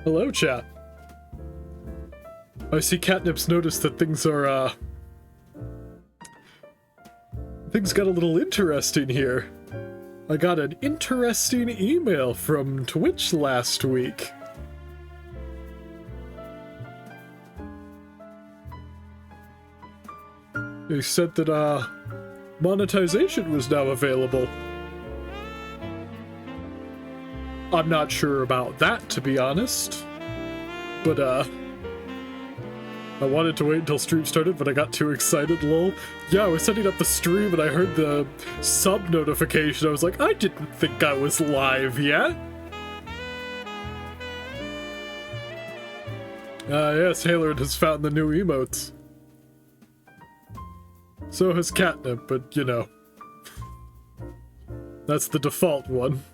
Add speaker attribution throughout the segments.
Speaker 1: Hello, chat. I see Catnip's noticed that things are, things got a little interesting here. I got an interesting email from Twitch last week. They said that, monetization was now available. I'm not sure about that, to be honest. But, I wanted to wait until stream started, but I got too excited, lol. Yeah, I was setting up the stream and I heard the sub notification. I was like, I didn't think I was live yet. Yes, Haylord has found the new emotes. So has Catnip, but, you know. That's the default one.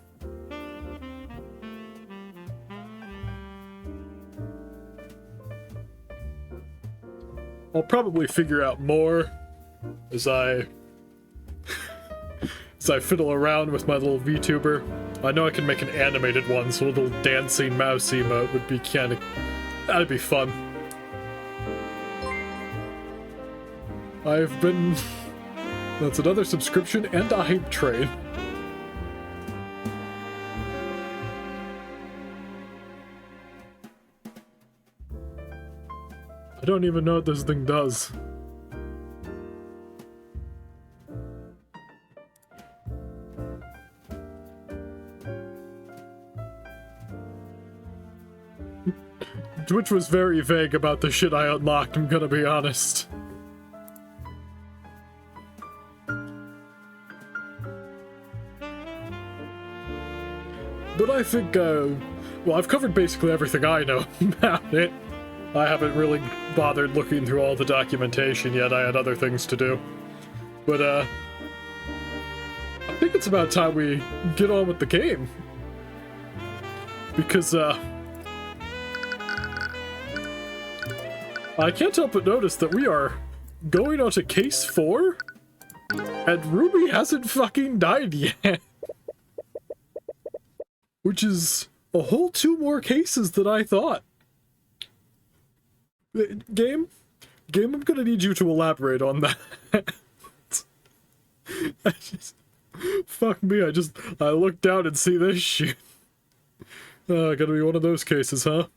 Speaker 1: I'll probably figure out more as I fiddle around with my little VTuber. I know I can make an animated one, so a little dancing mouse emote would be kinda... that'd be fun. I've been... that's another subscription and a hype train. I don't even know what this thing does. Twitch was very vague about the shit I unlocked, I'm gonna be honest. But I think, well, I've covered basically everything I know about it. I haven't really bothered looking through all the documentation yet. I had other things to do. But, I think it's about time we get on with the game. Because, I can't help but notice that we are going on to case 4, and Ruby hasn't fucking died yet. Which is a whole 2 more cases than I thought. Game, I'm gonna need you to elaborate on that. Fuck me, I look down and see this shit. Gotta be one of those cases, huh?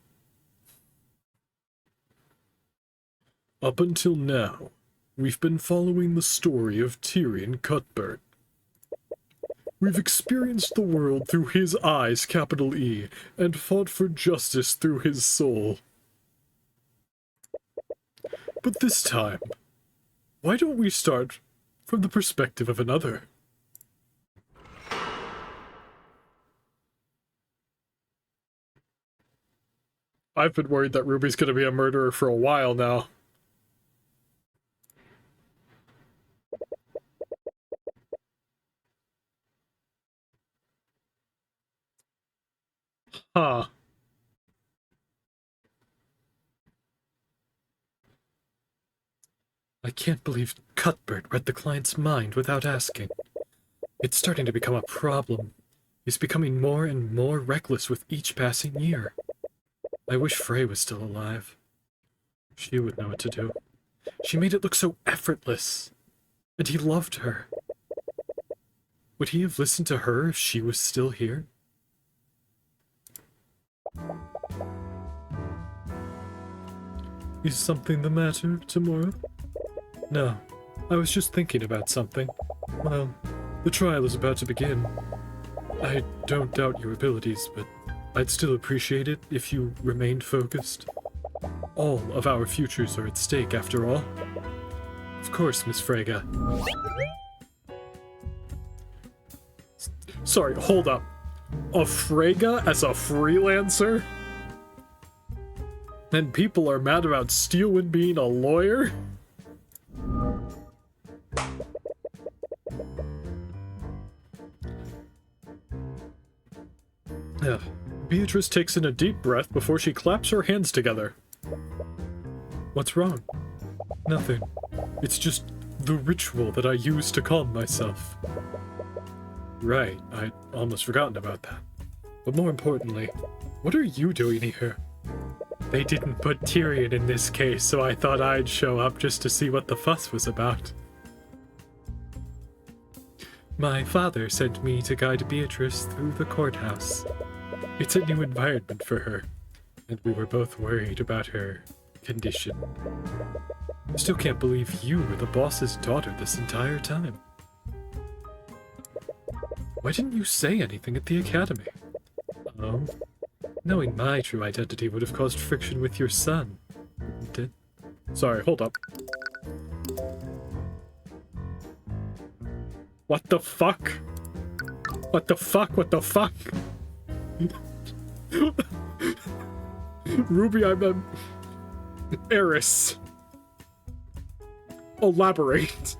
Speaker 1: Up until now, we've been following the story of Tyrion Cuthbert. We've experienced the world through his eyes, capital E, and fought for justice through his soul. But this time, why don't we start from the perspective of another? I've been worried that Ruby's gonna be a murderer for a while now. Huh. I can't believe Cuthbert read the client's mind without asking. It's starting to become a problem. He's becoming more and more reckless with each passing year. I wish Frey was still alive. She would know what to do. She made it look so effortless. And he loved her. Would he have listened to her if she was still here? Is something the matter, Tamora? No, I was just thinking about something. Well, the trial is about to begin. I don't doubt your abilities, but I'd still appreciate it if you remained focused. All of our futures are at stake, after all. Of course, Miss Freyga. Sorry, hold up. A Freyga as a freelancer? And people are mad about Steelwind being a lawyer? Beatrice takes in a deep breath before she claps her hands together. What's wrong? Nothing. It's just the ritual that I use to calm myself. Right, I'd almost forgotten about that. But more importantly, What are you doing here? They didn't put Tyrion in this case, so I thought I'd show up just to see what the fuss was about. My father sent me to guide Beatrice through the courthouse. It's a new environment for her, and we were both worried about her condition. I still can't believe you were the boss's daughter this entire time. Why didn't you say anything at the academy? Oh, knowing my true identity would have caused friction with your son, wouldn't it? Sorry, hold up. What the fuck? What the fuck? What the fuck? Ruby, I'm an heiress. Elaborate.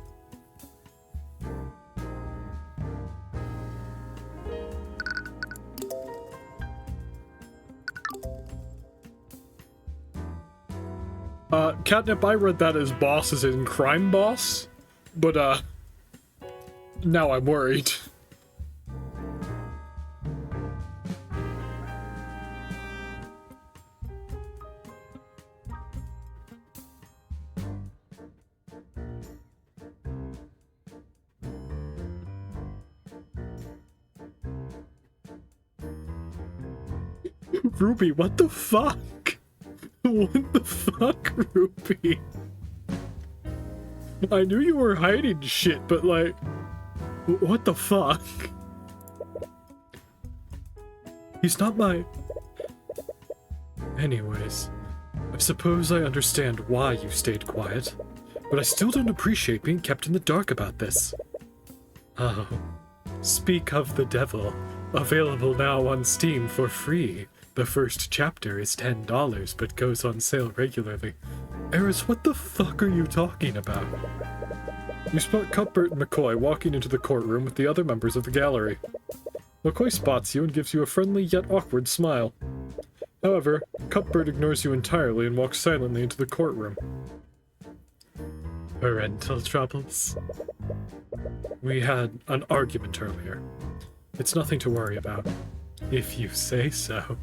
Speaker 1: Catnip, I read that as boss as in crime boss, but, now I'm worried. Ruby, what the fuck? What the fuck, Ruby? I knew you were hiding shit, but like, what the fuck? He's not my... Anyways, I suppose I understand why you stayed quiet, but I still don't appreciate being kept in the dark about this. Oh, speak of the devil. Available now on Steam for free. The first chapter is $10, but goes on sale regularly. Eris, what the fuck are you talking about? You spot Cuthbert and McCoy walking into the courtroom with the other members of the gallery. McCoy spots you and gives you a friendly yet awkward smile. However, Cuthbert ignores you entirely and walks silently into the courtroom. Parental troubles? We had an argument earlier. It's nothing to worry about. If you say so.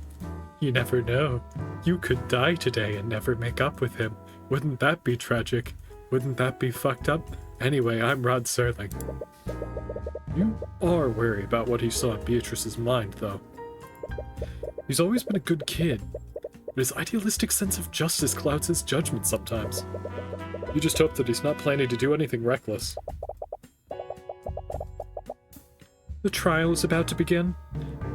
Speaker 1: You never know. You could die today and never make up with him. Wouldn't that be tragic? Wouldn't that be fucked up? Anyway, I'm Rod Serling. You are wary about what he saw in Beatrice's mind, though. He's always been a good kid, but his idealistic sense of justice clouds his judgment sometimes. You just hope that he's not planning to do anything reckless. The trial is about to begin.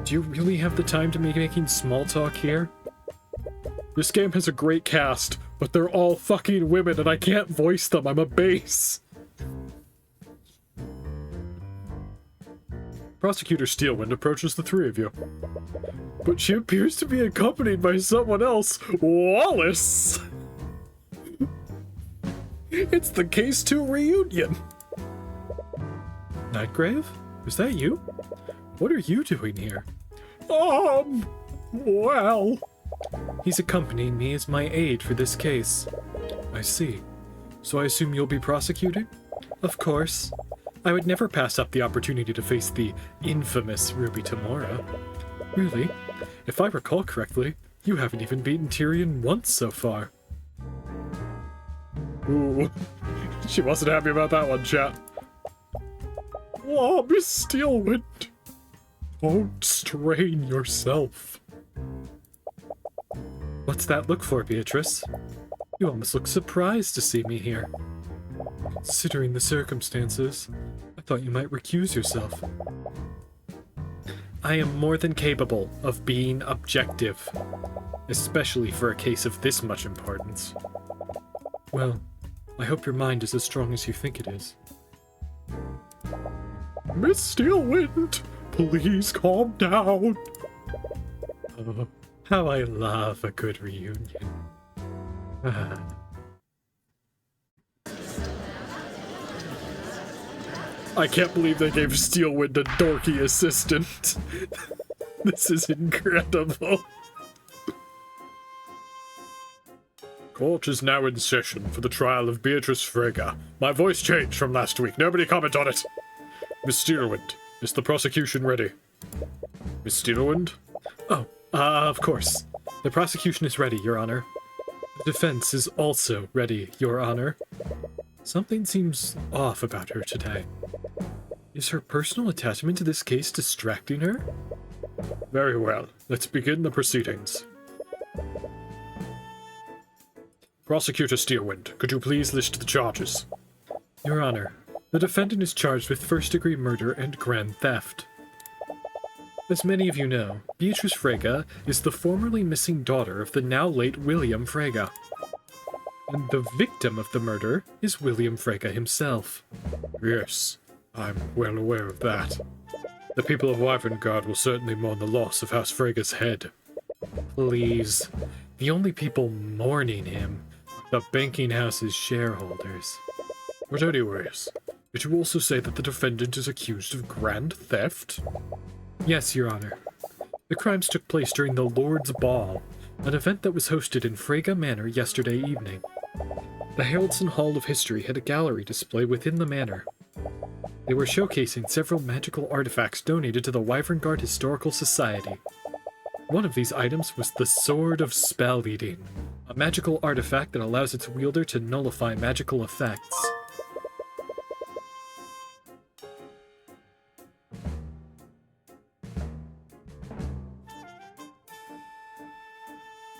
Speaker 1: Do you really have the time to be making small talk here? This game has a great cast, but they're all fucking women and I can't voice them. I'm a base. Prosecutor Steelwind approaches the three of you. But she appears to be accompanied by someone else. Wallace! It's the Case 2 reunion. Nightgrave? Is that you? What are you doing here? Well... He's accompanying me as my aide for this case. I see. So I assume you'll be prosecuting? Of course. I would never pass up the opportunity to face the infamous Ruby Tamora. Really? If I recall correctly, you haven't even beaten Tyrion once so far. Ooh. She wasn't happy about that one, chat. Oh, Miss Steelwind. Don't strain yourself. What's that look for, Beatrice? You almost look surprised to see me here. Considering the circumstances, I thought you might recuse yourself. I am more than capable of being objective, especially for a case of this much importance. Well, I hope your mind is as strong as you think it is. Miss Steelwind, please calm down. Oh, how I love a good reunion. I can't believe they gave Steelwind a dorky assistant. This is incredible. Court is now in session for the trial of Beatrice Frege. My voice changed from last week. Nobody comment on it. Miss Steelwind, is the prosecution ready? Miss Steelwind? Oh, Of course. The prosecution is ready, Your Honor. The defense is also ready, Your Honor. Something seems off about her today. Is her personal attachment to this case distracting her? Very well. Let's begin the proceedings. Prosecutor Steelwind, could you please list the charges? Your Honor, the defendant is charged with first-degree murder and grand theft. As many of you know, Beatrice Frege is the formerly missing daughter of the now-late William Frege. And the victim of the murder is William Frege himself. Yes, I'm well aware of that. The people of Wyverngard will certainly mourn the loss of House Frege's head. Please, the only people mourning him are the banking house's shareholders. But anyways, did you also say that the defendant is accused of grand theft? Yes, Your Honor. The crimes took place during the Lord's Ball, an event that was hosted in Frege Manor yesterday evening. The Haraldson Hall of History had a gallery display within the manor. They were showcasing several magical artifacts donated to the Wyverngard Historical Society. One of these items was the Sword of Spell Eating, a magical artifact that allows its wielder to nullify magical effects.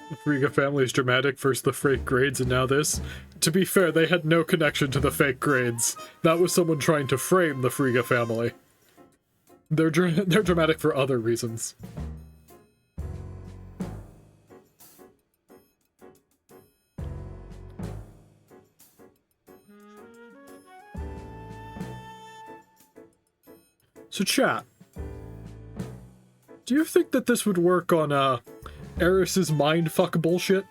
Speaker 1: The Frege family's dramatic, first the fake grades and now this. To be fair, they had no connection to the fake grades. That was someone trying to frame the Frege family. They're dramatic for other reasons. So chat, do you think that this would work on, Eris's mindfuck bullshit?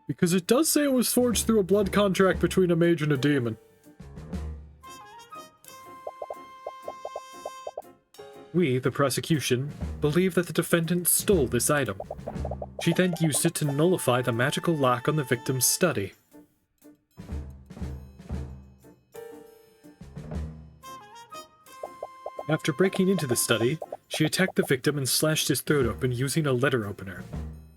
Speaker 1: Because it does say it was forged through a blood contract between a mage and a demon. We, the prosecution, believe that the defendant stole this item. She then used it to nullify the magical lock on the victim's study. After breaking into the study, she attacked the victim and slashed his throat open using a letter opener.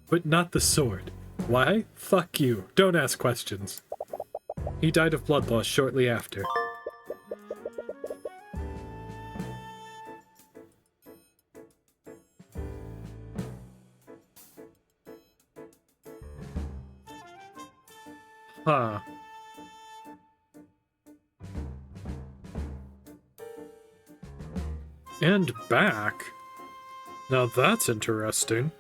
Speaker 1: But not the sword. Why? Fuck you. Don't ask questions. He died of blood loss shortly after. Huh. And back? Now that's interesting.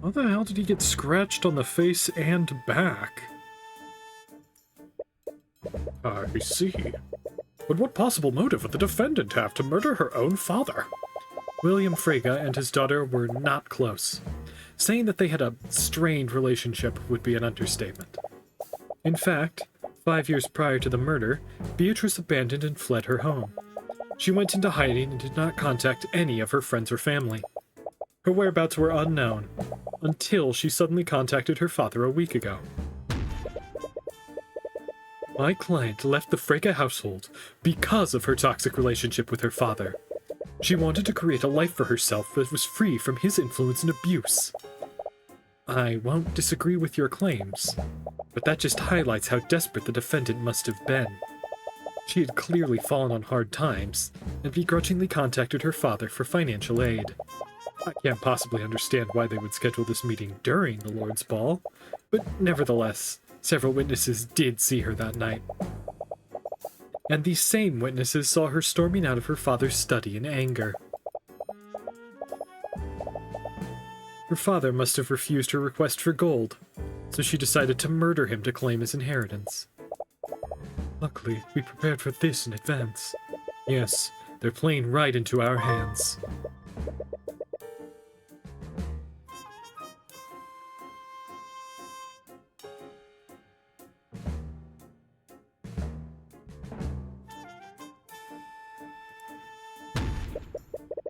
Speaker 1: How the hell did he get scratched on the face and back? I see. But what possible motive would the defendant have to murder her own father? William Frege and his daughter were not close. Saying that they had a strained relationship would be an understatement. In fact, 5 years prior to the murder, Beatrice abandoned and fled her home. She went into hiding and did not contact any of her friends or family. Her whereabouts were unknown, until she suddenly contacted her father a week ago. My client left the Frege household because of her toxic relationship with her father. She wanted to create a life for herself that was free from his influence and abuse. I won't disagree with your claims, but that just highlights how desperate the defendant must have been. She had clearly fallen on hard times, and begrudgingly contacted her father for financial aid. I can't possibly understand why they would schedule this meeting during the Lord's Ball, but nevertheless, several witnesses did see her that night. And these same witnesses saw her storming out of her father's study in anger. Her father must have refused her request for gold, so she decided to murder him to claim his inheritance. Luckily, we prepared for this in advance. Yes, they're playing right into our hands.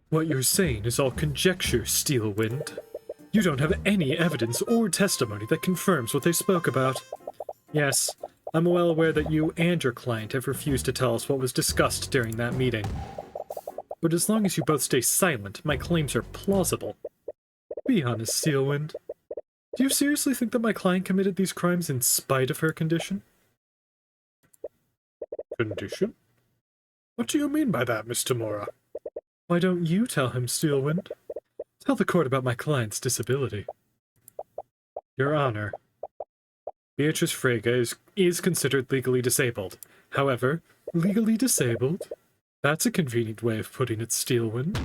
Speaker 1: What you're saying is all conjecture, Steelwind. You don't have any evidence or testimony that confirms what they spoke about. Yes, I'm well aware that you and your client have refused to tell us what was discussed during that meeting. But as long as you both stay silent, my claims are plausible. Be honest, Steelwind. Do you seriously think that my client committed these crimes in spite of her condition? Condition? What do you mean by that, Miss Tamora? Why don't you tell him, Steelwind? Tell the court about my client's disability. Your Honor, Beatrice Frege is considered legally disabled. However, legally disabled? That's a convenient way of putting it, Steelwind.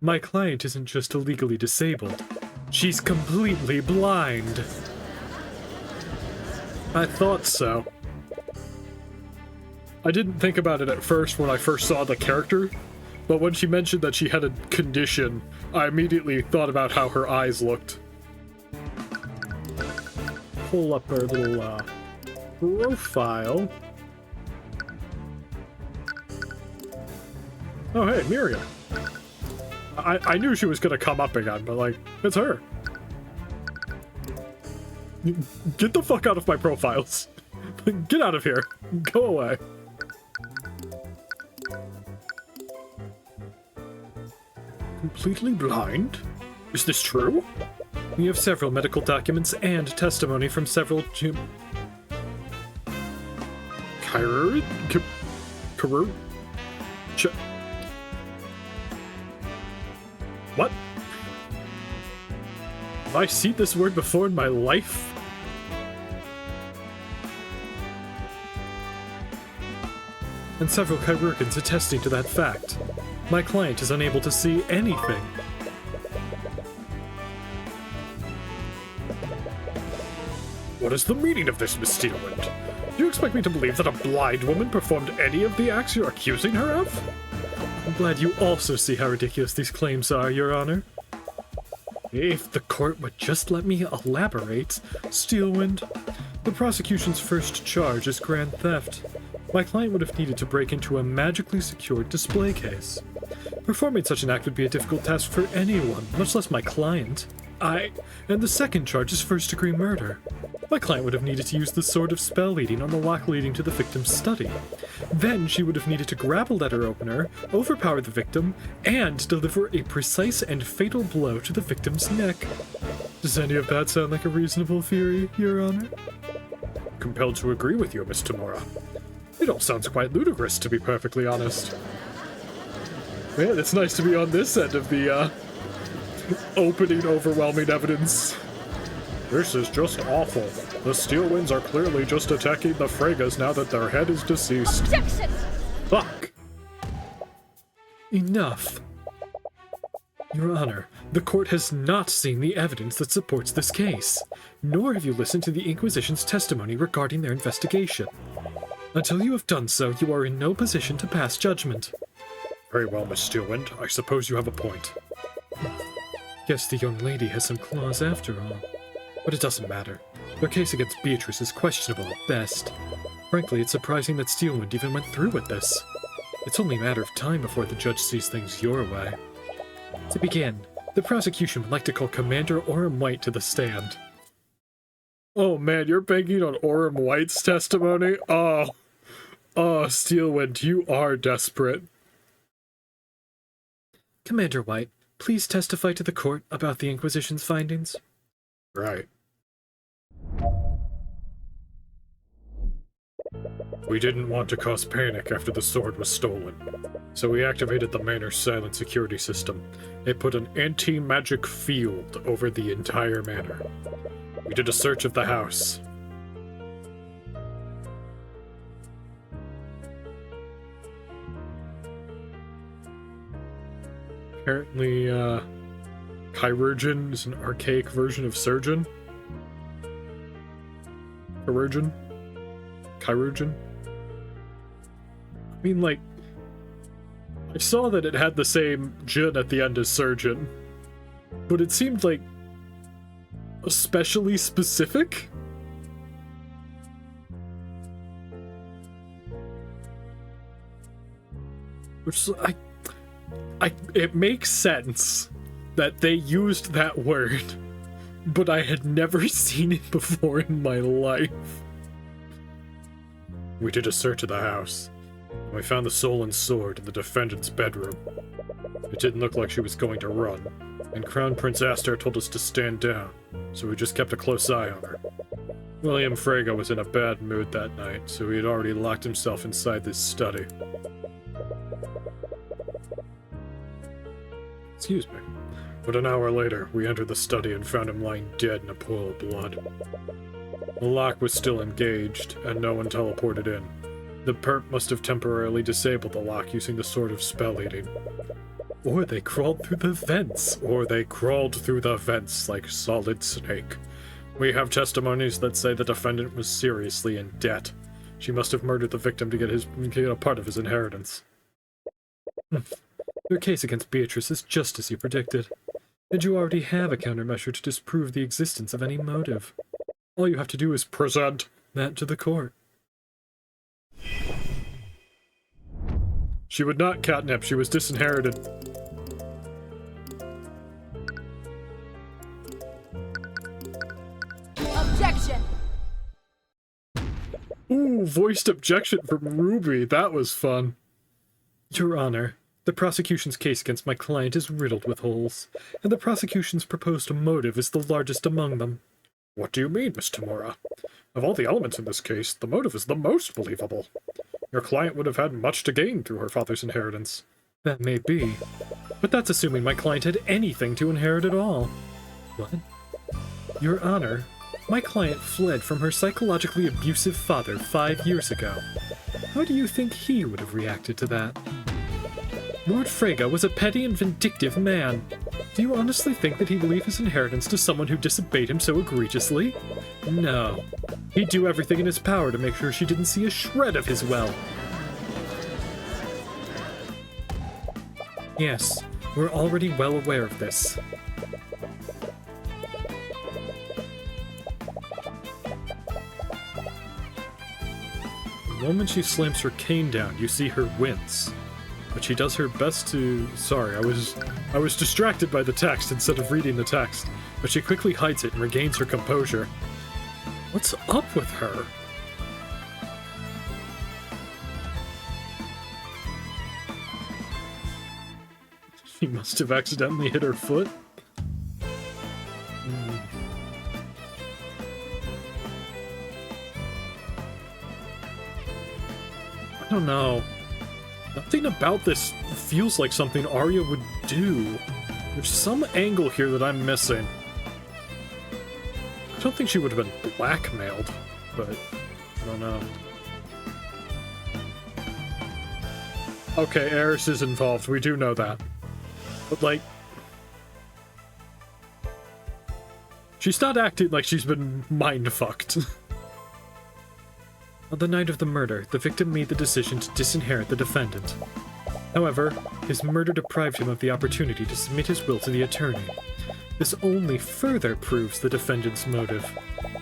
Speaker 1: My client isn't just illegally disabled. She's completely blind. I thought so. I didn't think about it at first when I first saw the character, but when she mentioned that she had a condition, I immediately thought about how her eyes looked. Pull up her little, profile. Oh, hey, Miriam. I knew she was gonna come up again, but, like, it's her. Get the fuck out of my profiles. Get out of here. Go away. Completely blind? Is this true? We have several medical documents and testimony from several What? Have I seen this word before in my life? And several chirurgeons attesting to that fact. My client is unable to see anything. What is the meaning of this, Miss Steelwind? Do you expect me to believe that a blind woman performed any of the acts you're accusing her of? I'm glad you also see how ridiculous these claims are, Your Honor. If the court would just let me elaborate, Steelwind. The prosecution's first charge is grand theft. My client would have needed to break into a magically secured display case. Performing such an act would be a difficult task for anyone, much less my client. And the second charge is first-degree murder. My client would have needed to use the sword of spell leading on the lock leading to the victim's study. Then she would have needed to grab a letter opener, overpower the victim, and deliver a precise and fatal blow to the victim's neck. Does any of that sound like a reasonable theory, Your Honor? Compelled to agree with you, Miss Tamora. It all sounds quite ludicrous, to be perfectly honest. Man, it's nice to be on this end of the, opening overwhelming evidence. This is just awful. The Steelwinds are clearly just attacking the Fregas now that their head is deceased.
Speaker 2: Objection!
Speaker 1: Fuck! Enough. Your Honor, the court has not seen the evidence that supports this case, nor have you listened to the Inquisition's testimony regarding their investigation. Until you have done so, you are in no position to pass judgment. Very well, Miss Steelwind. I suppose you have a point. Guess the young lady has some claws after all. But it doesn't matter. Their case against Beatrice is questionable at best. Frankly, it's surprising that Steelwind even went through with this. It's only a matter of time before the judge sees things your way. To begin, the prosecution would like to call Commander Orem White to the stand. Oh man, you're banking on Orem White's testimony? Oh, Steelwind, you are desperate. Commander White, please testify to the court about the Inquisition's findings. Right. We didn't want to cause panic after the sword was stolen, so we activated the manor's silent security system. It put an anti-magic field over the entire manor. We did a search of the house. Apparently, chirurgeon is an archaic version of surgeon. Chirurgeon? Chirurgeon? I mean, like, I saw that it had the same jin at the end as surgeon, but it seemed like especially specific? Which, it makes sense that they used that word, but I had never seen it before in my life. We did a search of the house. We found the soul and sword in the defendant's bedroom. It didn't look like she was going to run, and Crown Prince Aster told us to stand down, so we just kept a close eye on her. William Frege was in a bad mood that night, so he had already locked himself inside this study. Excuse me. But an hour later, we entered the study and found him lying dead in a pool of blood. The lock was still engaged, and no one teleported in. The perp must have temporarily disabled the lock using the Sword of Spell Eating. Or they crawled through the vents. Like Solid Snake. We have testimonies that say the defendant was seriously in debt. She must have murdered the victim to get a part of his inheritance. Your case against Beatrice is just as you predicted. And you already have a countermeasure to disprove the existence of any motive. All you have to do is present that to the court. She would not catnip, she was disinherited.
Speaker 2: Objection!
Speaker 1: Ooh, voiced objection from Ruby, that was fun. Your Honor, the prosecution's case against my client is riddled with holes, and the prosecution's proposed motive is the largest among them. What do you mean, Miss Tamura? Of all the elements in this case, the motive is the most believable. Your client would have had much to gain through her father's inheritance. That may be, but that's assuming my client had anything to inherit at all. What? Your Honor, my client fled from her psychologically abusive father 5 years ago. How do you think he would have reacted to that? Lord Frege was a petty and vindictive man. Do you honestly think that he'd leave his inheritance to someone who disobeyed him so egregiously? No. He'd do everything in his power to make sure she didn't see a shred of his wealth. Yes, we're already well aware of this. The moment she slams her cane down, you see her wince. But she does her best to... Sorry, I was distracted by the text instead of reading the text. But she quickly hides it and regains her composure. What's up with her? She must have accidentally hit her foot. I don't know. Nothing about this feels like something Arya would do. There's some angle here that I'm missing. I don't think she would have been blackmailed, but I don't know. Okay, Eris is involved, we do know that. But like... she's not acting like she's been mind-fucked. On the night of the murder, the victim made the decision to disinherit the defendant. However, his murder deprived him of the opportunity to submit his will to the attorney. This only further proves the defendant's motive.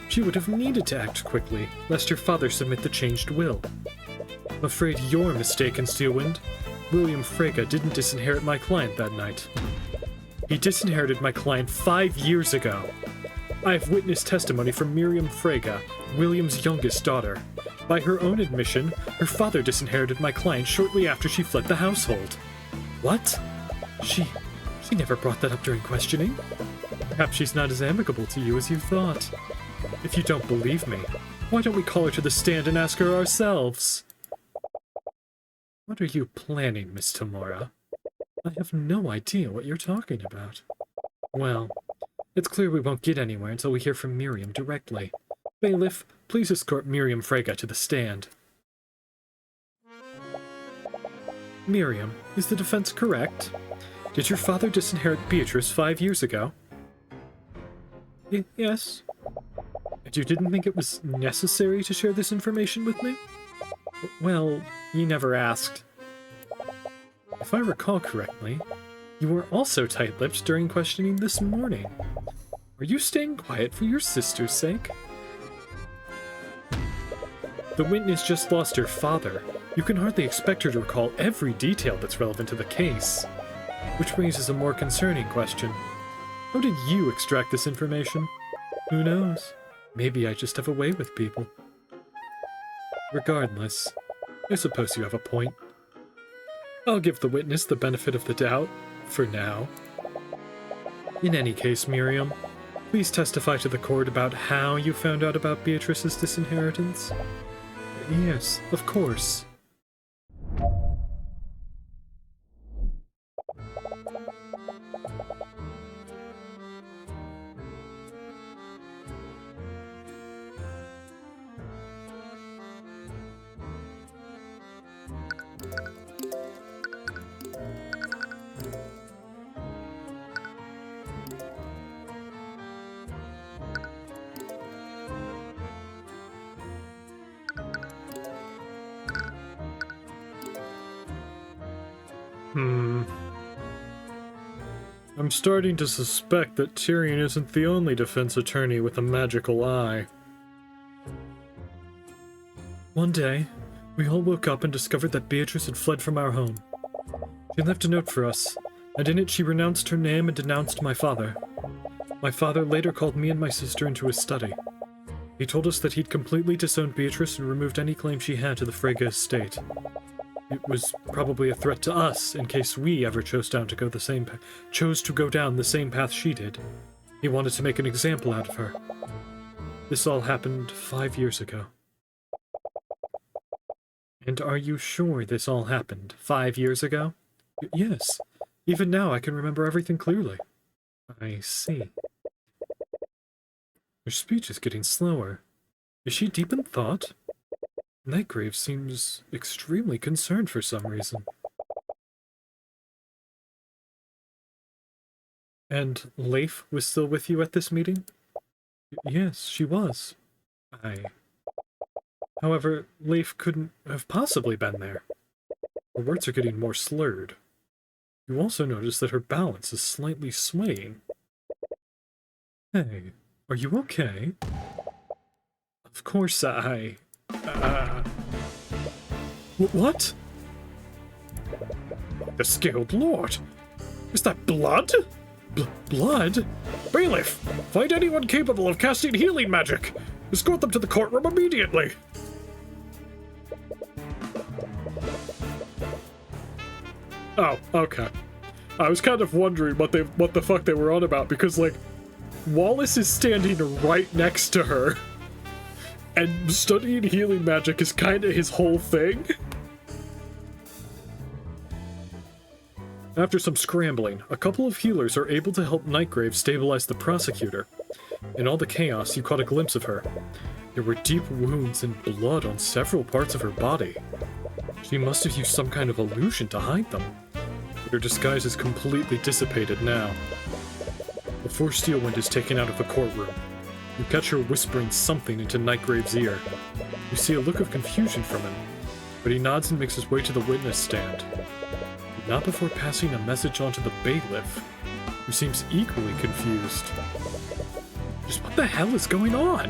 Speaker 1: She would have needed to act quickly, lest her father submit the changed will. I'm afraid you're mistaken, Steelwind. William Frege didn't disinherit my client that night. He disinherited my client 5 years ago. I have witnessed testimony from Miriam Frege, William's youngest daughter. By her own admission, her father disinherited my client shortly after she fled the household. What? She never brought that up during questioning? Perhaps she's not as amicable to you as you thought. If you don't believe me, why don't we call her to the stand and ask her ourselves? What are you planning, Miss Tamura? I have no idea what you're talking about. Well, it's clear we won't get anywhere until we hear from Miriam directly. Bailiff, please escort Miriam Frege to the stand. Miriam, is the defense correct? Did your father disinherit Beatrice 5 years ago? Yes. And you didn't think it was necessary to share this information with me? Well, you never asked. If I recall correctly, you were also tight-lipped during questioning this morning. Are you staying quiet for your sister's sake? The witness just lost her father. You can hardly expect her to recall every detail that's relevant to the case. Which raises a more concerning question. How did you extract this information? Who knows? Maybe I just have a way with people. Regardless, I suppose you have a point. I'll give the witness the benefit of the doubt, for now. In any case, Miriam, please testify to the court about how you found out about Beatrice's disinheritance. Yes, of course. I'm starting to suspect that Tyrion isn't the only defense attorney with a magical eye. One day, we all woke up and discovered that Beatrice had fled from our home. She left a note for us, and in it she renounced her name and denounced my father. My father later called me and my sister into his study. He told us that he'd completely disowned Beatrice and removed any claim she had to the Frege estate. It was probably a threat to us in case we ever chose to go down the same path she did. He wanted to make an example out of her. This all happened 5 years ago. And are you sure this all happened 5 years ago? Yes. Even now I can remember everything clearly. I see. Her speech is getting slower. Is she deep in thought? Nightgrave seems extremely concerned for some reason. And Leif was still with you at this meeting? Yes, she was. However, Leif couldn't have possibly been there. Her words are getting more slurred. You also notice that her balance is slightly swaying. Hey, are you okay? Of course What? The Scaled Lord! Is that blood? Blood? Bailiff! Find anyone capable of casting healing magic! Escort them to the courtroom immediately! Oh, okay. I was kind of wondering what the fuck they were on about, because, like, Wallace is standing right next to her, and studying healing magic is kind of his whole thing. After some scrambling, a couple of healers are able to help Nightgrave stabilize the prosecutor. In all the chaos, you caught a glimpse of her. There were deep wounds and blood on several parts of her body. She must have used some kind of illusion to hide them. But her disguise is completely dissipated now. Before Steelwind is taken out of the courtroom, you catch her whispering something into Nightgrave's ear. You see a look of confusion from him, but he nods and makes his way to the witness stand. But not before passing a message on to the bailiff, who seems equally confused. Just what the hell is going on?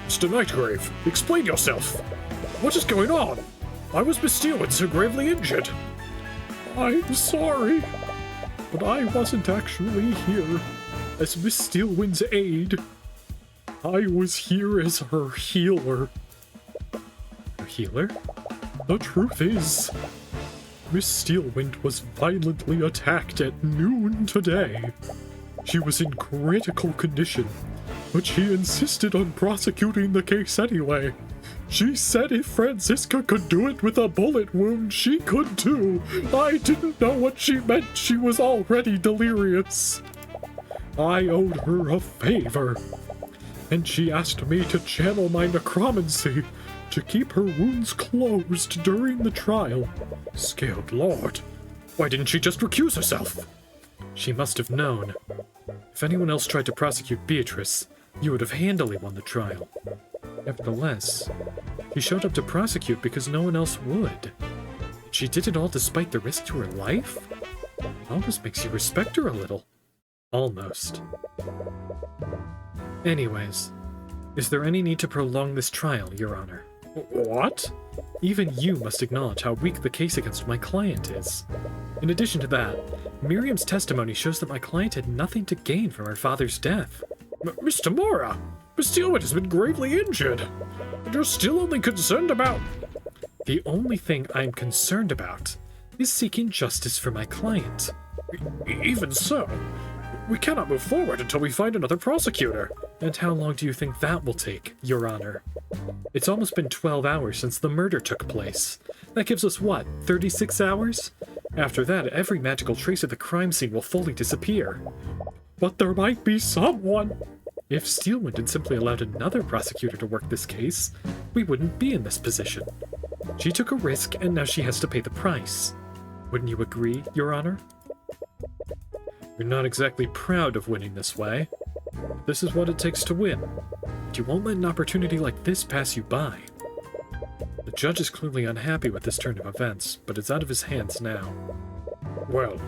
Speaker 1: Mr. Nightgrave, explain yourself! What is going on? I was Miss Steelwind so gravely injured. I'm sorry, but I wasn't actually here as Miss Steelwind's aide. I was here as her healer. Her healer? The truth is, Miss Steelwind was violently attacked at noon today. She was in critical condition, but she insisted on prosecuting the case anyway. She said if Franziska could do it with a bullet wound, she could too. I didn't know what she meant. She was already delirious. I owed her a favor, and she asked me to channel my necromancy to keep her wounds closed during the trial. Scaled Lord, why didn't she just recuse herself? She must have known. If anyone else tried to prosecute Beatrice, you would have handily won the trial. Nevertheless, she showed up to prosecute because no one else would. She did it all despite the risk to her life? It almost makes you respect her a little. Almost. Anyways, is there any need to prolong this trial, Your Honor? What? Even you must acknowledge how weak the case against my client is. In addition to that, Miriam's testimony shows that my client had nothing to gain from her father's death. Mr. Mora, Miss Steelwood has been gravely injured, and you're still only concerned about... The only thing I'm concerned about is seeking justice for my client. Even so, we cannot move forward until we find another prosecutor. And how long do you think that will take, Your Honor? It's almost been 12 hours since the murder took place. That gives us what, 36 hours? After that, every magical trace of the crime scene will fully disappear. But there might be someone. If Steelwind had simply allowed another prosecutor to work this case, we wouldn't be in this position. She took a risk, and now she has to pay the price. Wouldn't you agree, Your Honor? You're not exactly proud of winning this way. This is what it takes to win. But you won't let an opportunity like this pass you by. The judge is clearly unhappy with this turn of events, but it's out of his hands now. Well,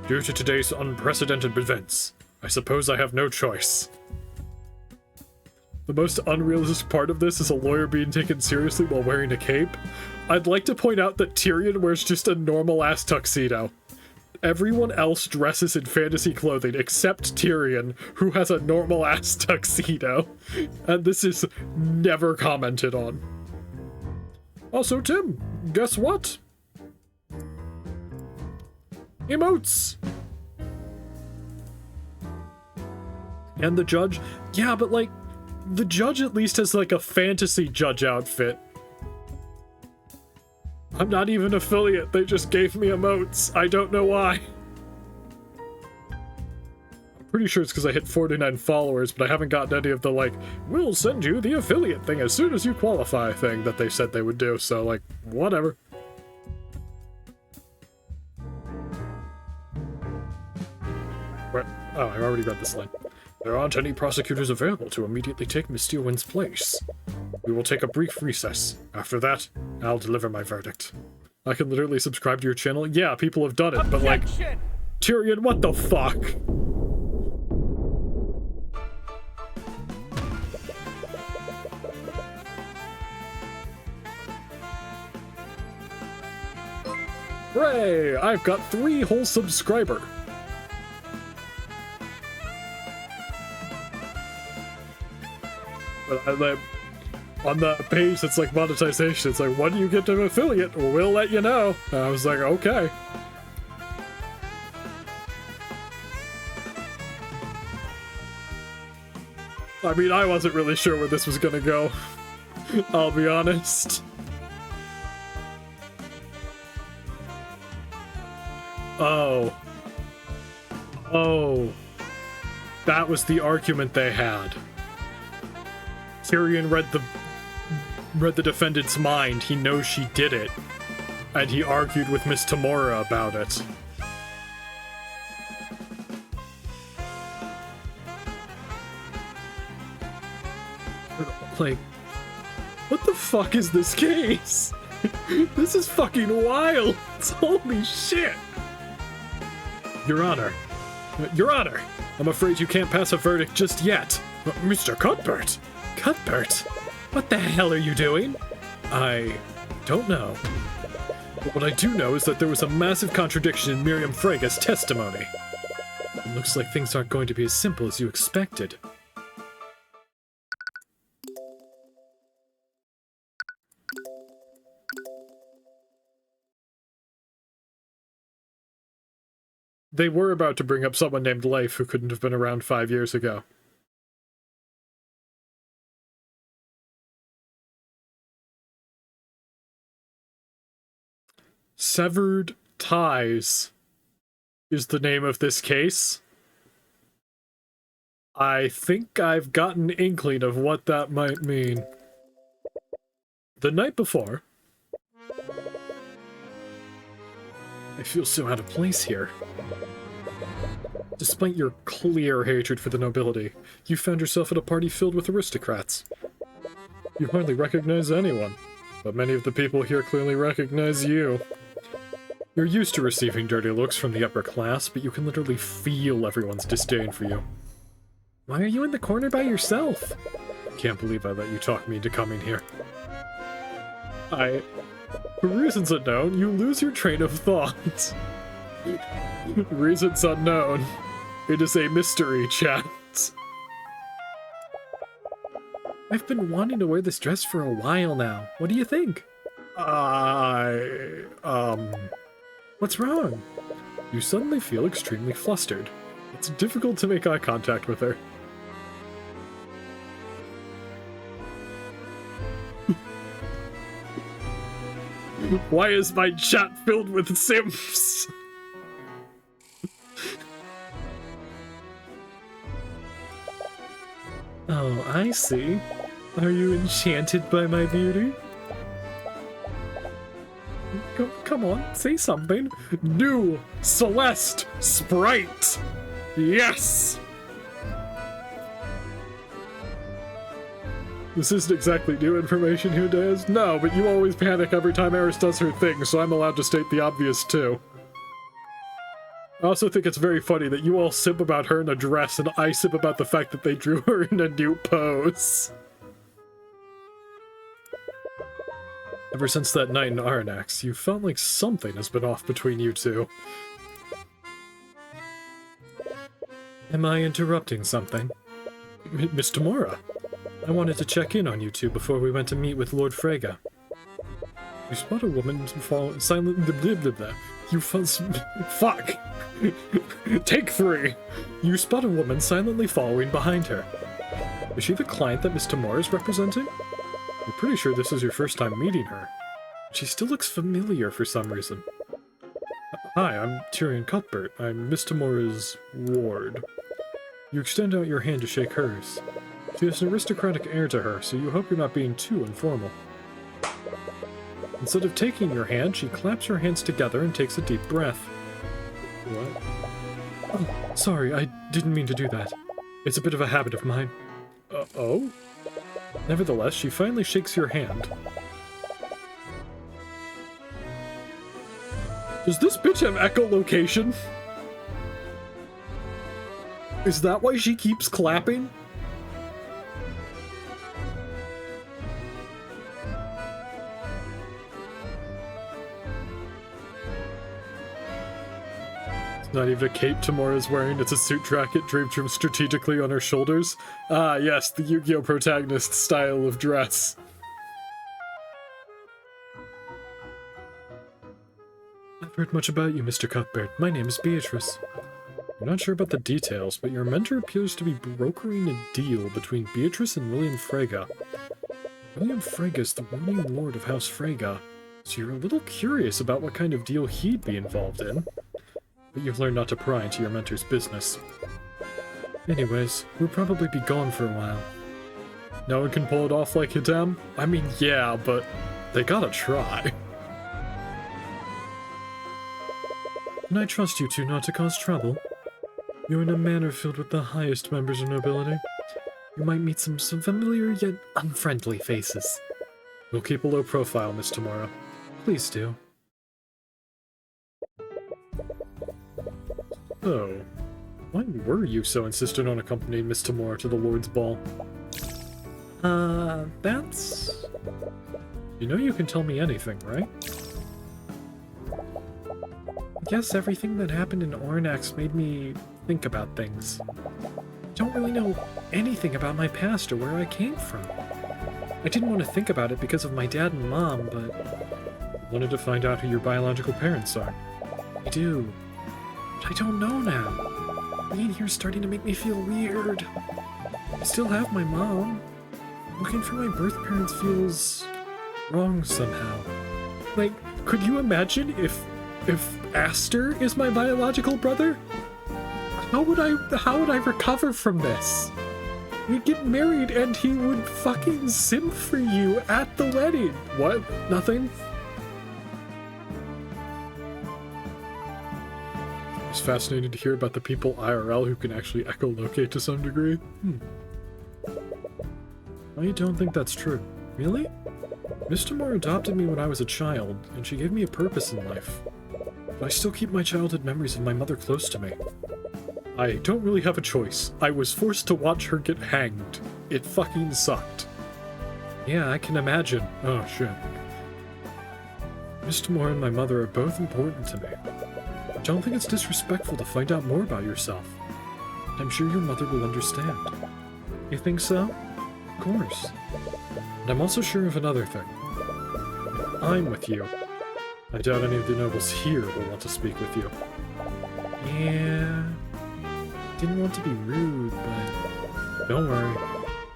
Speaker 1: due to today's unprecedented events, I suppose I have no choice. The most unrealistic part of this is a lawyer being taken seriously while wearing a cape. I'd like to point out that Tyrion wears just a normal-ass tuxedo. Everyone else dresses in fantasy clothing except Tyrion, who has a normal-ass tuxedo. And this is never commented on. Also, Tim, guess what? Emotes! And the judge? Yeah, but like, the judge at least has like a fantasy judge outfit. I'm not even an affiliate, they just gave me emotes. I don't know why. I'm pretty sure it's because I hit 49 followers, but I haven't gotten any of the like, we'll send you the affiliate thing as soon as you qualify thing that they said they would do, so like, whatever. Oh, I already read this line. There aren't any prosecutors available to immediately take Miss Steelwind's place. We will take a brief recess. After that, I'll deliver my verdict. I can literally subscribe to your channel? Yeah, people have done it, but like... Tyrion, what the fuck? Hooray! I've got 3 whole subscriber. But on the page that's like monetization, it's like, when you get to affiliate, we'll let you know. And I was like, okay. I mean, I wasn't really sure where this was gonna go. I'll be honest. Oh. Oh. That was the argument they had. Tyrion read the defendant's mind. He knows she did it. And he argued with Miss Tamora about it. Like, what the fuck is this case? This is fucking wild. Holy shit. Your Honor. Your Honor, I'm afraid you can't pass a verdict just yet. Mr. Cuthbert. Cuthbert? What the hell are you doing? I don't know. But what I do know is that there was a massive contradiction in Miriam Frega's testimony. It looks like things aren't going to be as simple as you expected. They were about to bring up someone named Leif who couldn't have been around 5 years ago. Severed Ties is the name of this case. I think I've got an inkling of what that might mean. The night before... I feel so out of place here. Despite your clear hatred for the nobility, you found yourself at a party filled with aristocrats. You hardly recognize anyone, but many of the people here clearly recognize you. You're used to receiving dirty looks from the upper class, but you can literally feel everyone's disdain for you. Why are you in the corner by yourself? Can't believe I let you talk me into coming here. For reasons unknown, you lose your train of thought. Reasons unknown. It is a mystery, chat. I've been wanting to wear this dress for a while now. What do you think? What's wrong? You suddenly feel extremely flustered. It's difficult to make eye contact with her. Why is my chat filled with simps? Oh, I see. Are you enchanted by my beauty? Come on, say something. New Celeste Sprite! Yes! This isn't exactly new information here, Daz. No, but you always panic every time Eris does her thing, so I'm allowed to state the obvious too. I also think it's very funny that you all sip about her in a dress and I sip about the fact that they drew her in a new pose. Ever since that night in Aranax, you felt like something has been off between you two. Am I interrupting something? Miss Tamora, I wanted to check in on you two before we went to meet with Lord Freyga. You spot a woman fall silent. You fuck. Take 3. You spot a woman silently following behind her. Is she the client that Miss Tamora is representing? You're pretty sure this is your first time meeting her. She still looks familiar for some reason. Hi, I'm Tyrion Cuthbert. I'm Miss Tamora's ward. You extend out your hand to shake hers. She has an aristocratic air to her, so you hope you're not being too informal. Instead of taking your hand, she claps her hands together and takes a deep breath. What? Oh, sorry, I didn't mean to do that. It's a bit of a habit of mine. Oh? Nevertheless, she finally shakes your hand. Does this bitch have echolocation? Is that why she keeps clapping? Not even a cape Tamora's wearing, it's a suit jacket draped strategically on her shoulders. Ah, yes, the Yu-Gi-Oh! Protagonist style of dress. I've heard much about you, Mr. Cuthbert. My name is Beatrice. I'm not sure about the details, but your mentor appears to be brokering a deal between Beatrice and William Freyga. William Freyga is the reigning lord of House Freyga, so you're a little curious about what kind of deal he'd be involved in. But you've learned not to pry into your mentor's business. Anyways, we'll probably be gone for a while. No one can pull it off like Hidam? I mean, yeah, but they gotta try. And I trust you two not to cause trouble. You're in a manor filled with the highest members of nobility. You might meet some familiar yet unfriendly faces. We'll keep a low profile, Miss Tamora. Please do. So, why were you so insistent on accompanying Miss Tamora to the Lord's Ball? That's... You know you can tell me anything, right? I guess everything that happened in Ornax made me think about things. I don't really know anything about my past or where I came from. I didn't want to think about it because of my dad and mom, but I wanted to find out who your biological parents are. I do. But I don't know now. Being here is starting to make me feel weird. I still have my mom. Looking for my birth parents feels wrong somehow. Like, could you imagine if Aster is my biological brother? How would I recover from this? We'd get married and he would fucking simp for you at the wedding. What? Nothing? It's fascinating to hear about the people IRL who can actually echolocate to some degree. I don't think that's true. Really? Miss Tamora adopted me when I was a child, and she gave me a purpose in life. But I still keep my childhood memories of my mother close to me. I don't really have a choice. I was forced to watch her get hanged. It fucking sucked. Yeah, I can imagine. Oh, shit. Miss Tamora and my mother are both important to me. I don't think it's disrespectful to find out more about yourself. I'm sure your mother will understand. You think so? course. And I'm also sure of another thing. If I'm with you, I doubt any of the nobles here will want to speak with you. Yeah... Didn't want to be rude, but... Don't worry.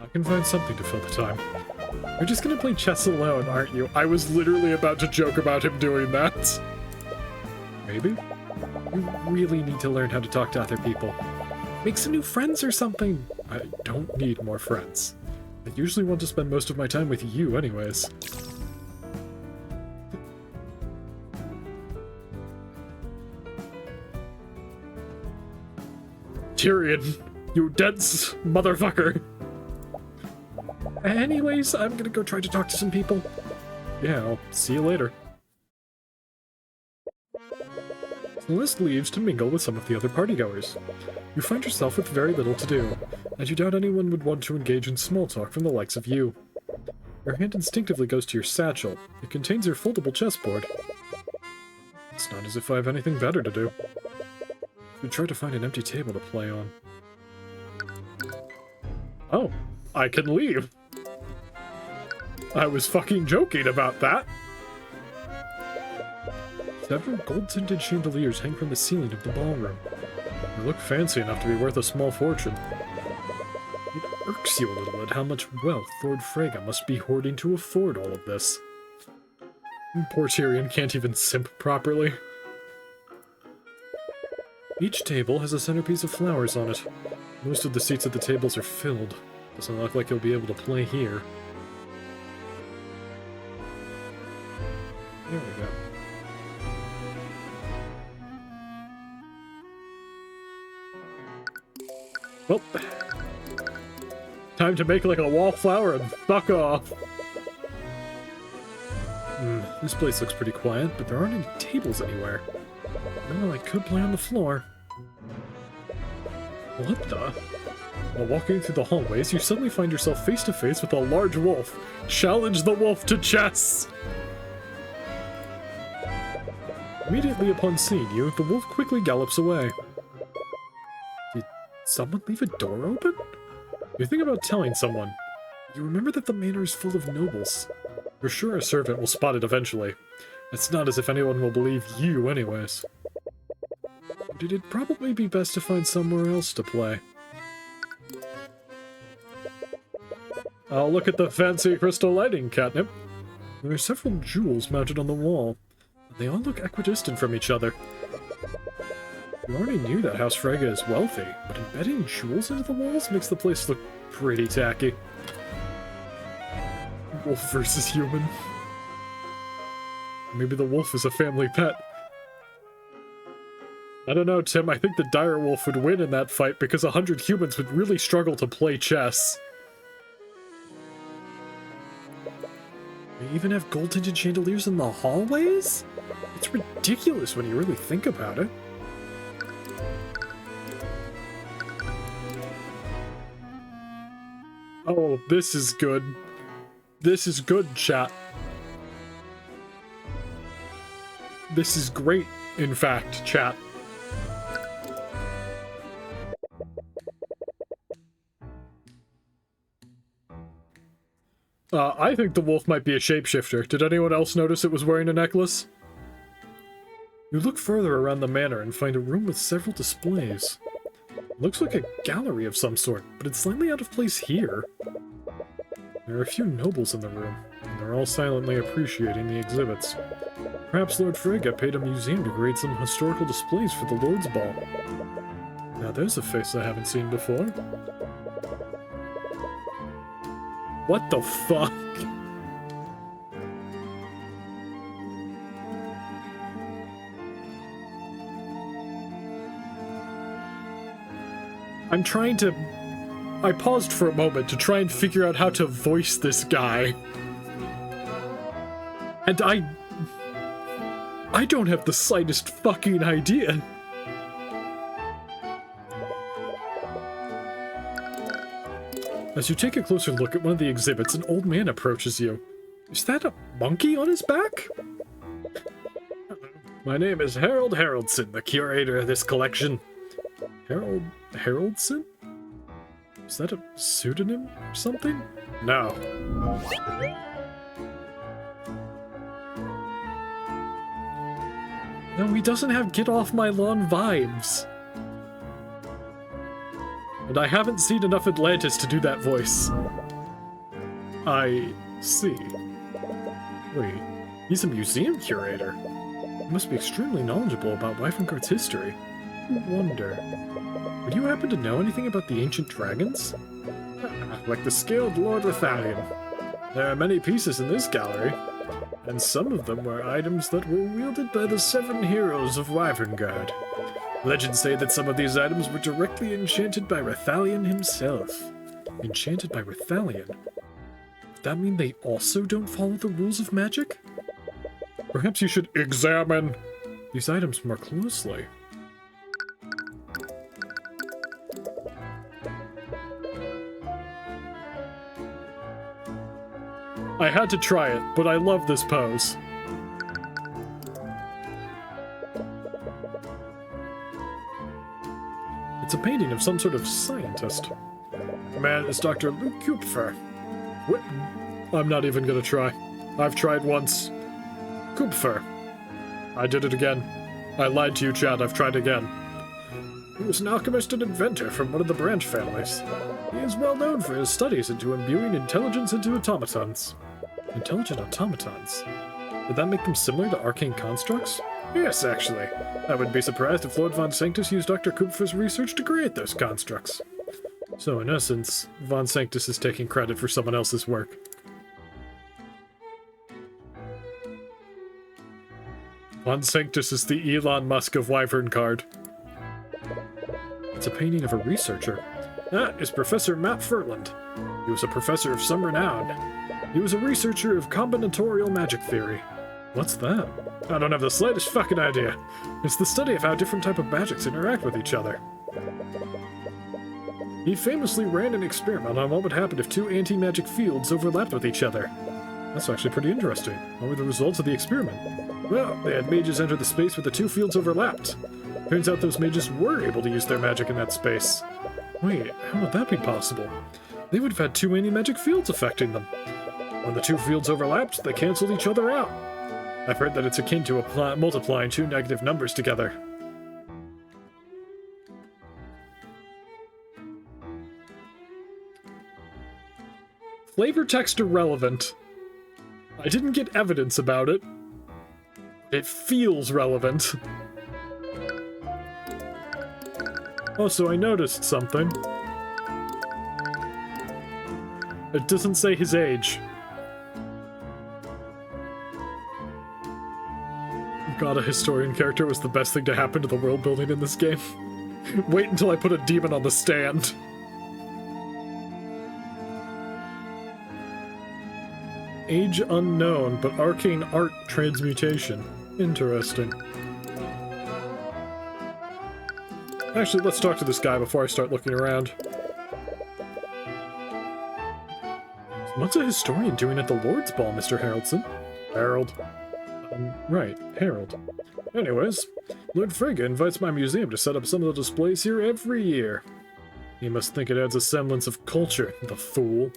Speaker 1: I can find something to fill the time. You're just gonna play chess alone, aren't you? I was literally about to joke about him doing that. Maybe? You really need to learn how to talk to other people. Make some new friends or something. I don't need more friends. I usually want to spend most of my time with you anyways. Tyrion, you dense motherfucker. Anyways, I'm gonna go try to talk to some people. Yeah, I'll see you later. Celeste leaves to mingle with some of the other partygoers. You find yourself with very little to do, and you doubt anyone would want to engage in small talk from the likes of you. Your hand instinctively goes to your satchel. It contains your foldable chessboard. It's not as if I have anything better to do. You try to find an empty table to play on. Oh, I can leave. I was fucking joking about that. Several gold-tinted chandeliers hang from the ceiling of the ballroom. They look fancy enough to be worth a small fortune. It irks you a little at how much wealth Lord Frege must be hoarding to afford all of this. Poor Tyrion can't even simp properly. Each table has a centerpiece of flowers on it. Most of the seats at the tables are filled. Doesn't look like you'll be able to play here. There we go. Well, time to make like a wallflower and fuck off. This place looks pretty quiet, but there aren't any tables anywhere. Well, I could play on the floor. What the? While walking through the hallways, you suddenly find yourself face to face with a large wolf. Challenge the wolf to chess! Immediately upon seeing you, the wolf quickly gallops away. Did someone leave a door open? You think about telling someone. You remember that the manor is full of nobles. You're sure a servant will spot it eventually. It's not as if anyone will believe you anyways. It'd probably be best to find somewhere else to play. I'll look at the fancy crystal lighting, Catnip. There are several jewels mounted on the wall. They all look equidistant from each other. You already knew that House Frege is wealthy, but embedding jewels into the walls makes the place look pretty tacky. Wolf versus human. Maybe the wolf is a family pet. I don't know, Tim. I think the dire wolf would win in that fight because 100 humans would really struggle to play chess. They even have gold-tinted chandeliers in the hallways? It's ridiculous when you really think about it. Oh, this is good. This is good, chat. This is great, in fact, chat. I think the wolf might be a shapeshifter. Did anyone else notice it was wearing a necklace? You look further around the manor and find a room with several displays. It looks like a gallery of some sort, but it's slightly out of place here. There are a few nobles in the room, and they're all silently appreciating the exhibits. Perhaps Lord Frege paid a museum to create some historical displays for the Lord's Ball. Now there's a face I haven't seen before. What the fuck? I'm trying to... I paused for a moment to try and figure out how to voice this guy. And I don't have the slightest fucking idea. As you take a closer look at one of the exhibits, an old man approaches you. Is that a monkey on his back? My name is Harold Haroldson, the curator of this collection. Harold Haroldson? Is that a pseudonym or something? No. No, he doesn't have get off my lawn vibes. And I haven't seen enough Atlantis to do that voice. I see. Wait, he's a museum curator. He must be extremely knowledgeable about Wyvernguard's history. I wonder, would you happen to know anything about the ancient dragons? Like the scaled Lord Rathalion. There are many pieces in this gallery, and some of them were items that were wielded by the 7 heroes of Wyvernguard. Legends say that some of these items were directly enchanted by Rathalion himself. Enchanted by Rathalion? Would that mean they also don't follow the rules of magic? Perhaps you should examine these items more closely. I had to try it, but I love this pose. It's a painting of some sort of scientist. The man is Dr. Luke Cuthbert. What? I'm not even gonna try. I've tried once. Cuthbert. I did it again. I lied to you, Chad. I've tried again. He was an alchemist and inventor from one of the branch families. He is well known for his studies into imbuing intelligence into automatons. Intelligent automatons? Would that make them similar to arcane constructs? Yes, actually. I wouldn't be surprised if Lord Von Sanctus used Dr. Kupfer's research to create those constructs. So, in essence, Von Sanctus is taking credit for someone else's work. Von Sanctus is the Elon Musk of Wyvernguard. It's a painting of a researcher. That is Professor Matt Furtland. He was a professor of some renown. He was a researcher of combinatorial magic theory. What's that? I don't have the slightest fucking idea. It's the study of how different types of magics interact with each other. He famously ran an experiment on what would happen if 2 anti-magic fields overlapped with each other. That's actually pretty interesting. What were the results of the experiment? Well, they had mages enter the space where the 2 fields overlapped. Turns out those mages were able to use their magic in that space. Wait, how would that be possible? They would have had 2 anti-magic fields affecting them. When the 2 fields overlapped, they canceled each other out. I've heard that it's akin to multiplying 2 negative numbers together. Flavor text irrelevant. I didn't get evidence about it. It feels relevant. Also, I noticed something. It doesn't say his age. God, a historian character was the best thing to happen to the world building in this game. Wait until I put a demon on the stand. Age unknown, but arcane art transmutation. Interesting. Actually, let's talk to this guy before I start looking around. What's a historian doing at the Lord's Ball, Mr. Haraldson? Harold. Right, Harold. Anyways, Lord Frigga invites my museum to set up some of the displays here every year. He must think it adds a semblance of culture, the fool.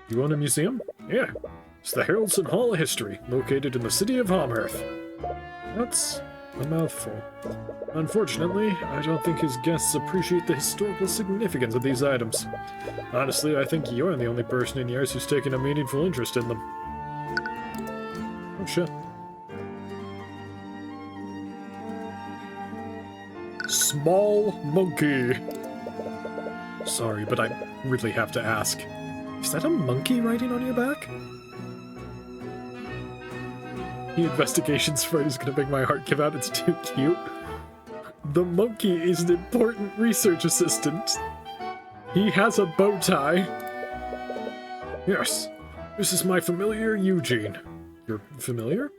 Speaker 1: You own a museum? Yeah. It's the Haraldson Hall of History, located in the city of Homhearth. That's a mouthful. Unfortunately, I don't think his guests appreciate the historical significance of these items. Honestly, I think you're the only person in years who's taken a meaningful interest in them. Oh shit. Small monkey. Sorry, but I really have to ask. Is that a monkey riding on your back? The investigations for it is gonna make my heart give out. It's too cute. The monkey is an important research assistant. He has a bow tie. Yes, this is my familiar Eugene. Your familiar?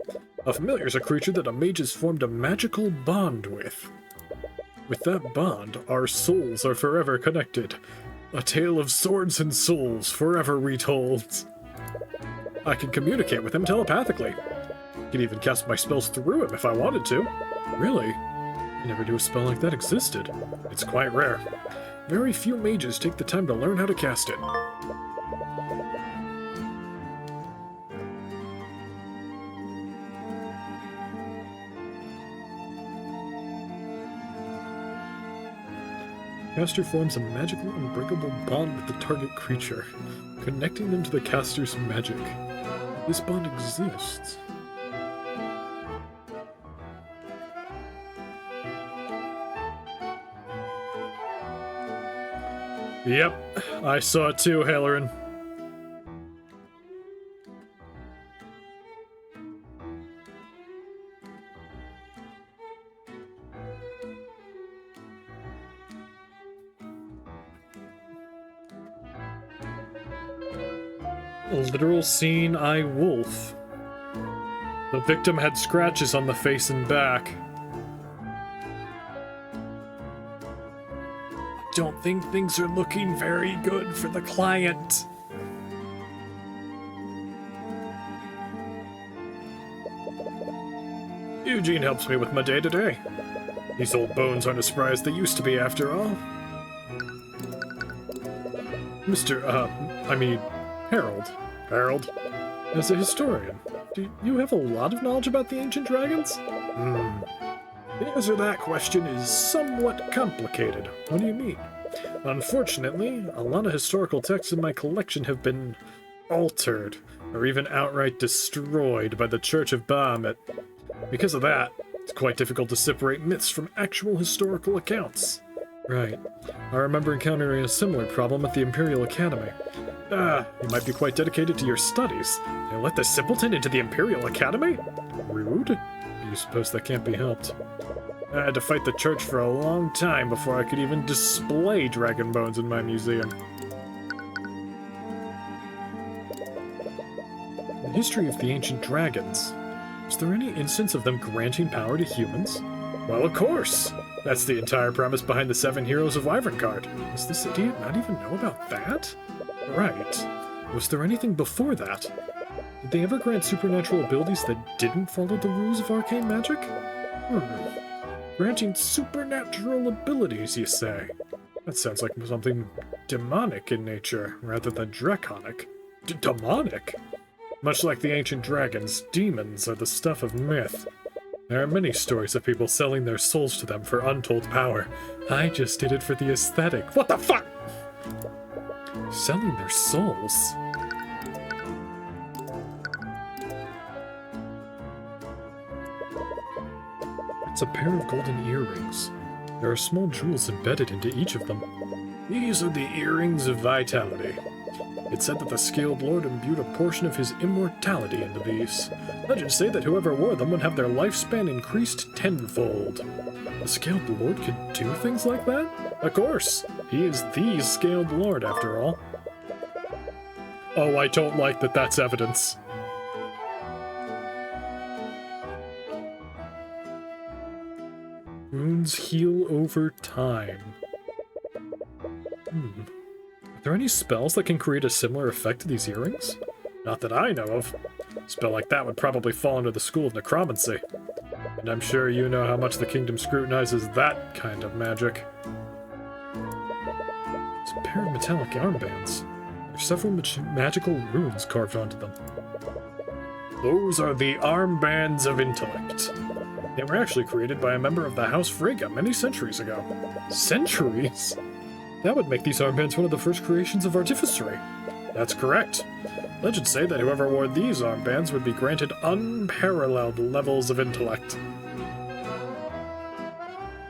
Speaker 1: A familiar is a creature that a mage has formed a magical bond with. With that bond, our souls are forever connected. A tale of swords and souls forever retold. I can communicate with him telepathically. I can even cast my spells through him if I wanted to. Really? I never knew a spell like that existed. It's quite rare. Very few mages take the time to learn how to cast it. Caster forms a magical unbreakable bond with the target creature, connecting them to the caster's magic. This bond exists. Yep, I saw it too, Halloran. Literal scene eye wolf. The victim had scratches on the face and back. Don't think things are looking very good for the client. Eugene helps me with my day-to-day. These old bones aren't as spry as they used to be after all. Harold. Harold, as a historian, do you have a lot of knowledge about the ancient dragons? The answer to that question is somewhat complicated. What do you mean? Unfortunately, a lot of historical texts in my collection have been altered, or even outright destroyed by the Church of Bahamut. Because of that, it's quite difficult to separate myths from actual historical accounts. Right. I remember encountering a similar problem at the Imperial Academy. You might be quite dedicated to your studies. They let the simpleton into the Imperial Academy? Rude? You suppose that can't be helped. I had to fight the church for a long time before I could even display dragon bones in my museum. The history of the ancient dragons. Is there any instance of them granting power to humans? Well, of course! That's the entire premise behind the 7 Heroes of Ironcard. Does this idiot not even know about that? Right. Was there anything before that? Did they ever grant supernatural abilities that didn't follow the rules of arcane magic? Granting supernatural abilities, you say? That sounds like something demonic in nature, rather than draconic. Demonic? Much like the ancient dragons, demons are the stuff of myth. There are many stories of people selling their souls to them for untold power. I just did it for the aesthetic. What the fuck? Selling their souls? It's a pair of golden earrings. There are small jewels embedded into each of them. These are the earrings of vitality. It's said that the Scaled Lord imbued a portion of his immortality into these. Legends say that whoever wore them would have their lifespan increased tenfold. The Scaled Lord could do things like that? Of course! He is the Scaled Lord, after all. Oh, I don't like that that's evidence. Wounds heal over time. Are there any spells that can create a similar effect to these earrings? Not that I know of. A spell like that would probably fall under the school of necromancy. And I'm sure you know how much the kingdom scrutinizes that kind of magic. It's a pair of metallic armbands. There's several magical runes carved onto them. Those are the armbands of intellect. They were actually created by a member of the House Frege many centuries ago. Centuries? That would make these armbands one of the first creations of artificery. That's correct. Legends say that whoever wore these armbands would be granted unparalleled levels of intellect.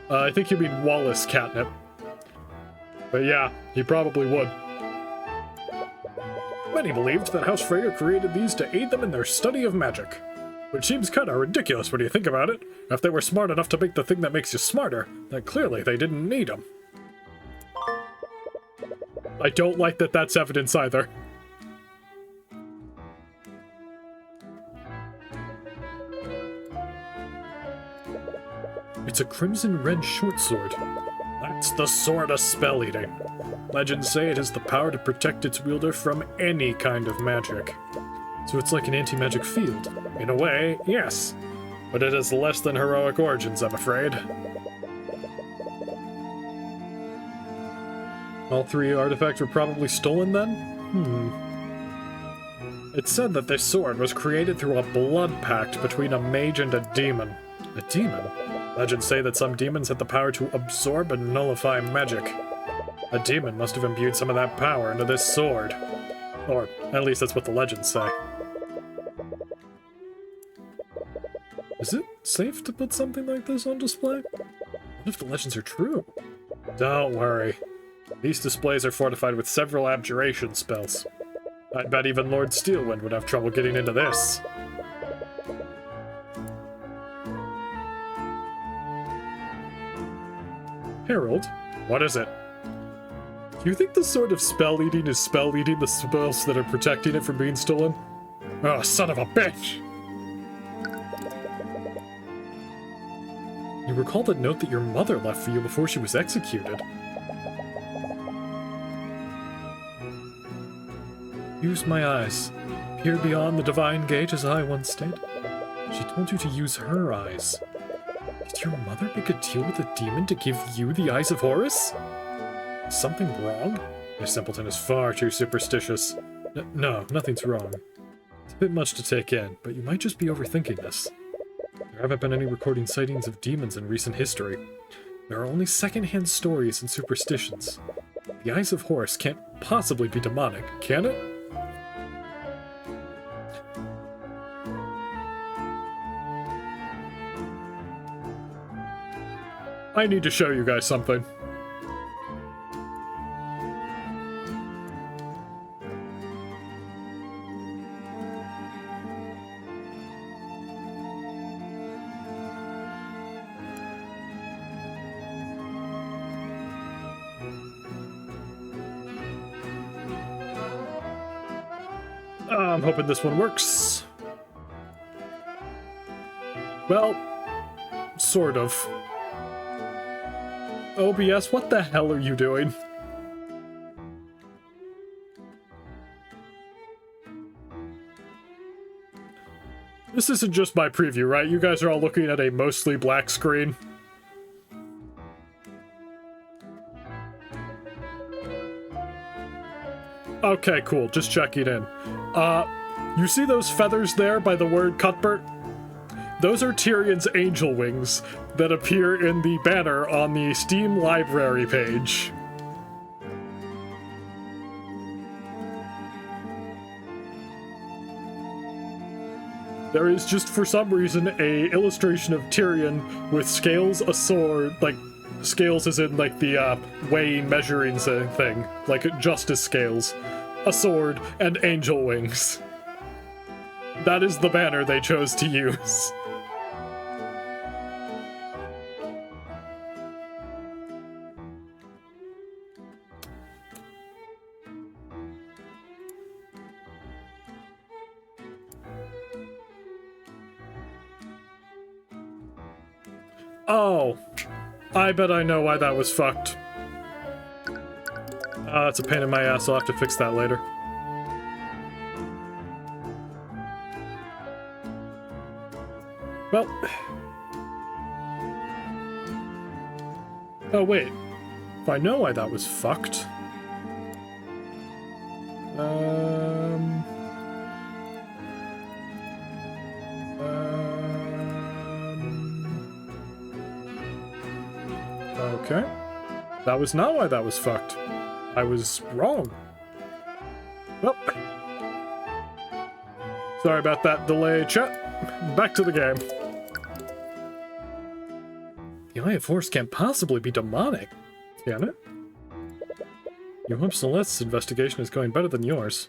Speaker 1: I think you mean Wallace Catnip. But yeah, he probably would. Many believed that House Frege created these to aid them in their study of magic. Which seems kinda ridiculous when you think about it. If they were smart enough to make the thing that makes you smarter, then clearly they didn't need them. I don't like that that's evidence either. It's a crimson-red short sword. That's the sword of spell eating. Legends say it has the power to protect its wielder from any kind of magic. So it's like an anti-magic field. In a way, yes. But it has less than heroic origins, I'm afraid. All 3 artifacts were probably stolen then? It's said that this sword was created through a blood pact between a mage and a demon. A demon? Legends say that some demons had the power to absorb and nullify magic. A demon must have imbued some of that power into this sword. Or, at least that's what the legends say. Is it safe to put something like this on display? What if the legends are true? Don't worry. These displays are fortified with several abjuration spells. I'd bet even Lord Steelwind would have trouble getting into this. Harold, what is it? Do you think the sort of spell eating is spell eating the spells that are protecting it from being stolen? Oh, son of a bitch! You recall the note that your mother left for you before she was executed? Use my eyes. Peer beyond the divine gate, as I once did. She told you to use her eyes. Did your mother make a deal with a demon to give you the eyes of Horus? Is something wrong? This simpleton is far too superstitious. No, nothing's wrong. It's a bit much to take in, but you might just be overthinking this. There haven't been any recording sightings of demons in recent history. There are only second-hand stories and superstitions. The eyes of Horus can't possibly be demonic, can it? I need to show you guys something. I'm hoping this one works. Well, sort of. OBS, what the hell are you doing? This isn't just my preview, right? You guys are all looking at a mostly black screen. Okay, cool. Just checking in. You see those feathers there by the word Cuthbert? Those are Tyrion's angel wings that appear in the banner on the Steam library page. There is just, for some reason, a illustration of Tyrion with scales, a sword, like, scales as in, like, the, weighing, measuring thing. Like, justice scales. A sword, and angel wings. That is the banner they chose to use. Oh, I bet I know why that was fucked. That's a pain in my ass, I'll have to fix that later. Well... Oh wait, if I know why that was fucked... Okay. That was not why that was fucked. I was wrong. Well. Sorry about that delay, chat. Back to the game. The Eye of Horus can't possibly be demonic, can it? You hope Celeste's investigation is going better than yours.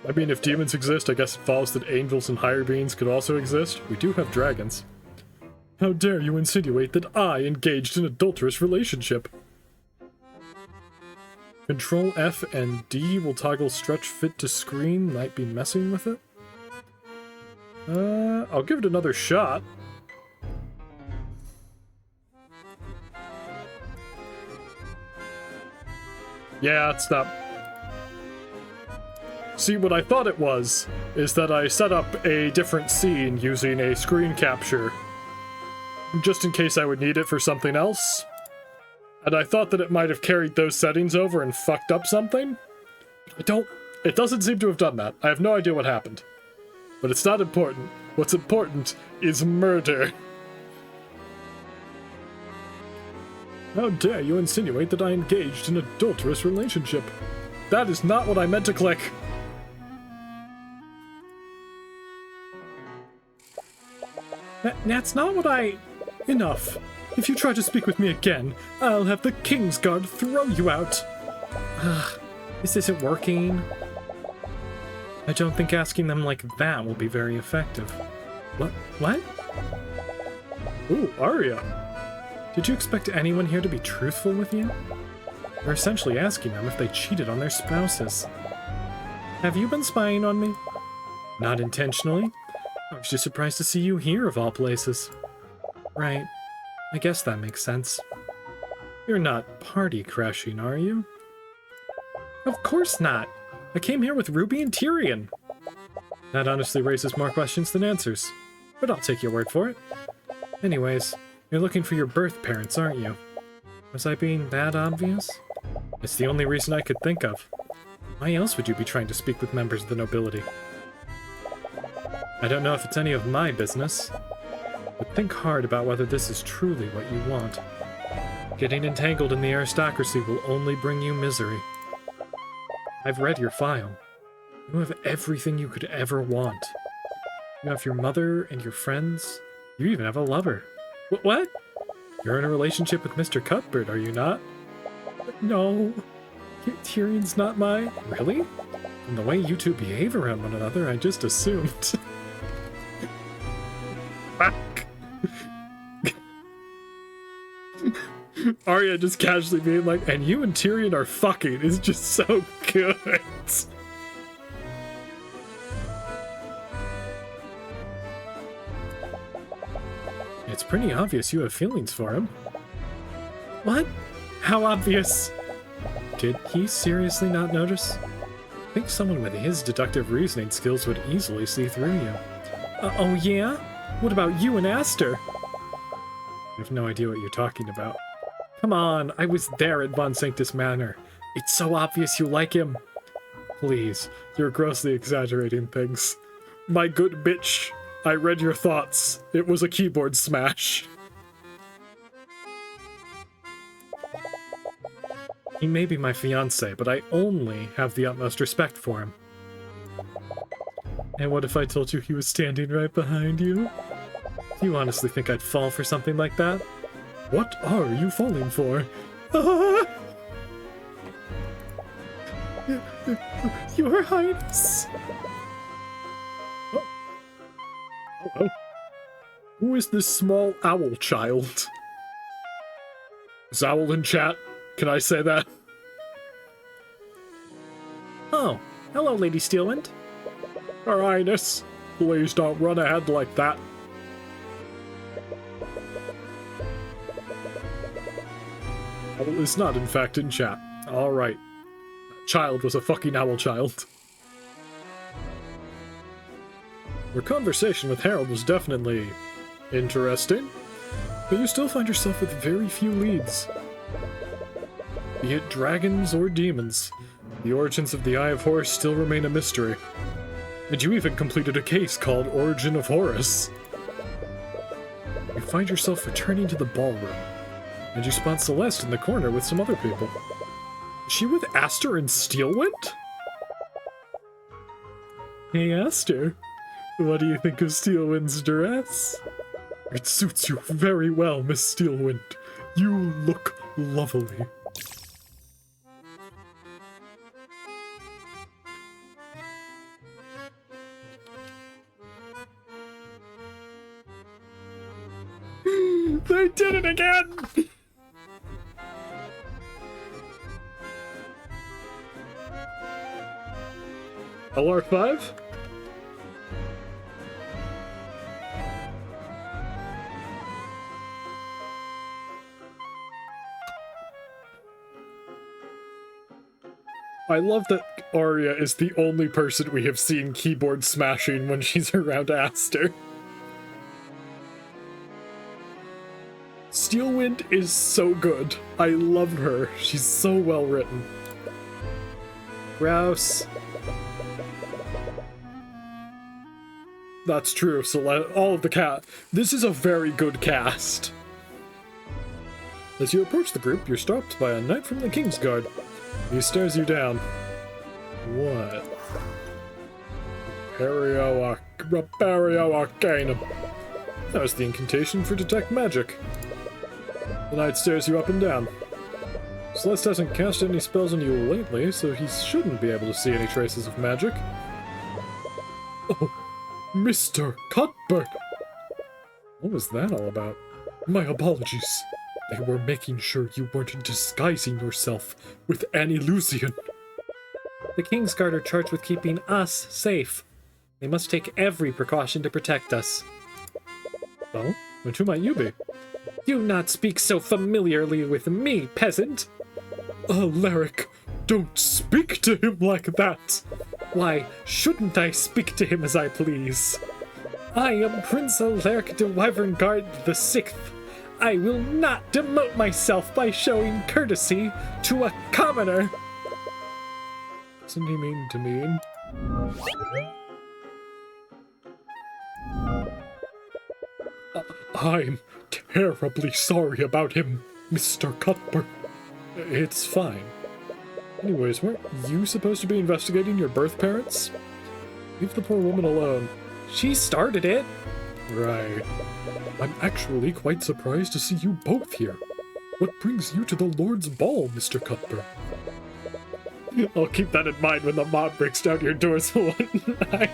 Speaker 1: I mean, if demons exist, I guess it follows that angels and higher beings could also exist. We do have dragons. How dare you insinuate that I engaged in an adulterous relationship? Control F and D will toggle stretch fit to screen. Might be messing with it. I'll give it another shot. Yeah, it's not... See, what I thought it was, is that I set up a different scene using a screen capture, just in case I would need it for something else. And I thought that it might have carried those settings over and fucked up something. It doesn't seem to have done that. I have no idea what happened. But it's not important. What's important is murder. How dare you insinuate that I engaged in an adulterous relationship? That is not what I meant to click. That's not what I... Enough. If you try to speak with me again, I'll have the Kingsguard throw you out. This isn't working. I don't think asking them like that will be very effective. What? Ooh, Arya. Did you expect anyone here to be truthful with you? You're essentially asking them if they cheated on their spouses. Have you been spying on me? Not intentionally. I was just surprised to see you here, of all places. Right. I guess that makes sense. You're not party crashing, are you? Of course not. I came here with Ruby and Tyrion. That honestly raises more questions than answers. But I'll take your word for it. Anyways, you're looking for your birth parents, aren't you? Was I being that obvious? It's the only reason I could think of. Why else would you be trying to speak with members of the nobility? I don't know if it's any of my business, but think hard about whether this is truly what you want. Getting entangled in the aristocracy will only bring you misery. I've read your file. You have everything you could ever want. You have your mother and your friends. You even have a lover. What? You're in a relationship with Mr. Cuthbert, are you not? No. Tyrion's not my... Really? From the way you two behave around one another, I just assumed. Fuck. Arya just casually being like, and you and Tyrion are fucking is just so good. It's pretty obvious you have feelings for him. What? How obvious? Did he seriously not notice? I think someone with his deductive reasoning skills would easily see through you. Oh yeah? What about you and Aster? I have no idea what you're talking about. Come on, I was there at Von Sanctus Manor. It's so obvious you like him. Please, you're grossly exaggerating things. My good bitch, I read your thoughts. It was a keyboard smash. He may be my fiancé, but I only have the utmost respect for him. And what if I told you he was standing right behind you? Do you honestly think I'd fall for something like that? What are you falling for? Ah! Your Highness! Oh. Who is this small owl child? Is owl in chat? Can I say that? Oh, hello, Lady Steelwind. Her Highness, please don't run ahead like that. Owl is not, in fact, in chat. Alright. That child was a fucking owl child. Your conversation with Harold was definitely interesting, but you still find yourself with very few leads. Be it dragons or demons, the origins of the Eye of Horus still remain a mystery. And you even completed a case called Origin of Horus. You find yourself returning to the ballroom, and you spot Celeste in the corner with some other people. Is she with Aster and Steelwind? Hey Aster, what do you think of Steelwind's dress? It suits you very well, Miss Steelwind. You look lovely. They did it again! LR5? I love that Arya is the only person we have seen keyboard smashing when she's around Aster. Steelwind is so good. I love her. She's so well written. Grouse. That's true, so all of the cast. This is a very good cast. As you approach the group, you're stopped by a knight from the Kingsguard. He stares you down. What? Repario Arcane. That was the incantation for detect magic. The knight stares you up and down. Celeste hasn't cast any spells on you lately, so he shouldn't be able to see any traces of magic. Oh, Mr. Cuthbert! What was that all about? My apologies. They were making sure you weren't disguising yourself with an illusion.
Speaker 2: The Kingsguard are charged with keeping us safe. They must take every precaution to protect us.
Speaker 1: Oh? And who might you be?
Speaker 2: Do not speak so familiarly with me, peasant!
Speaker 1: Alaric, don't speak to him like that!
Speaker 2: Why shouldn't I speak to him as I please? I am Prince Alaric de Wyverngard VI. I will not demote myself by showing courtesy to a commoner!
Speaker 1: Doesn't he mean to mean? I'm terribly sorry about him, Mr. Cuthbert. It's fine. Anyways, weren't you supposed to be investigating your birth parents? Leave the poor woman alone.
Speaker 2: She started it.
Speaker 1: Right. I'm actually quite surprised to see you both here. What brings you to the Lord's Ball, Mr. Cuthbert? I'll keep that in mind when the mob breaks down your doors one night.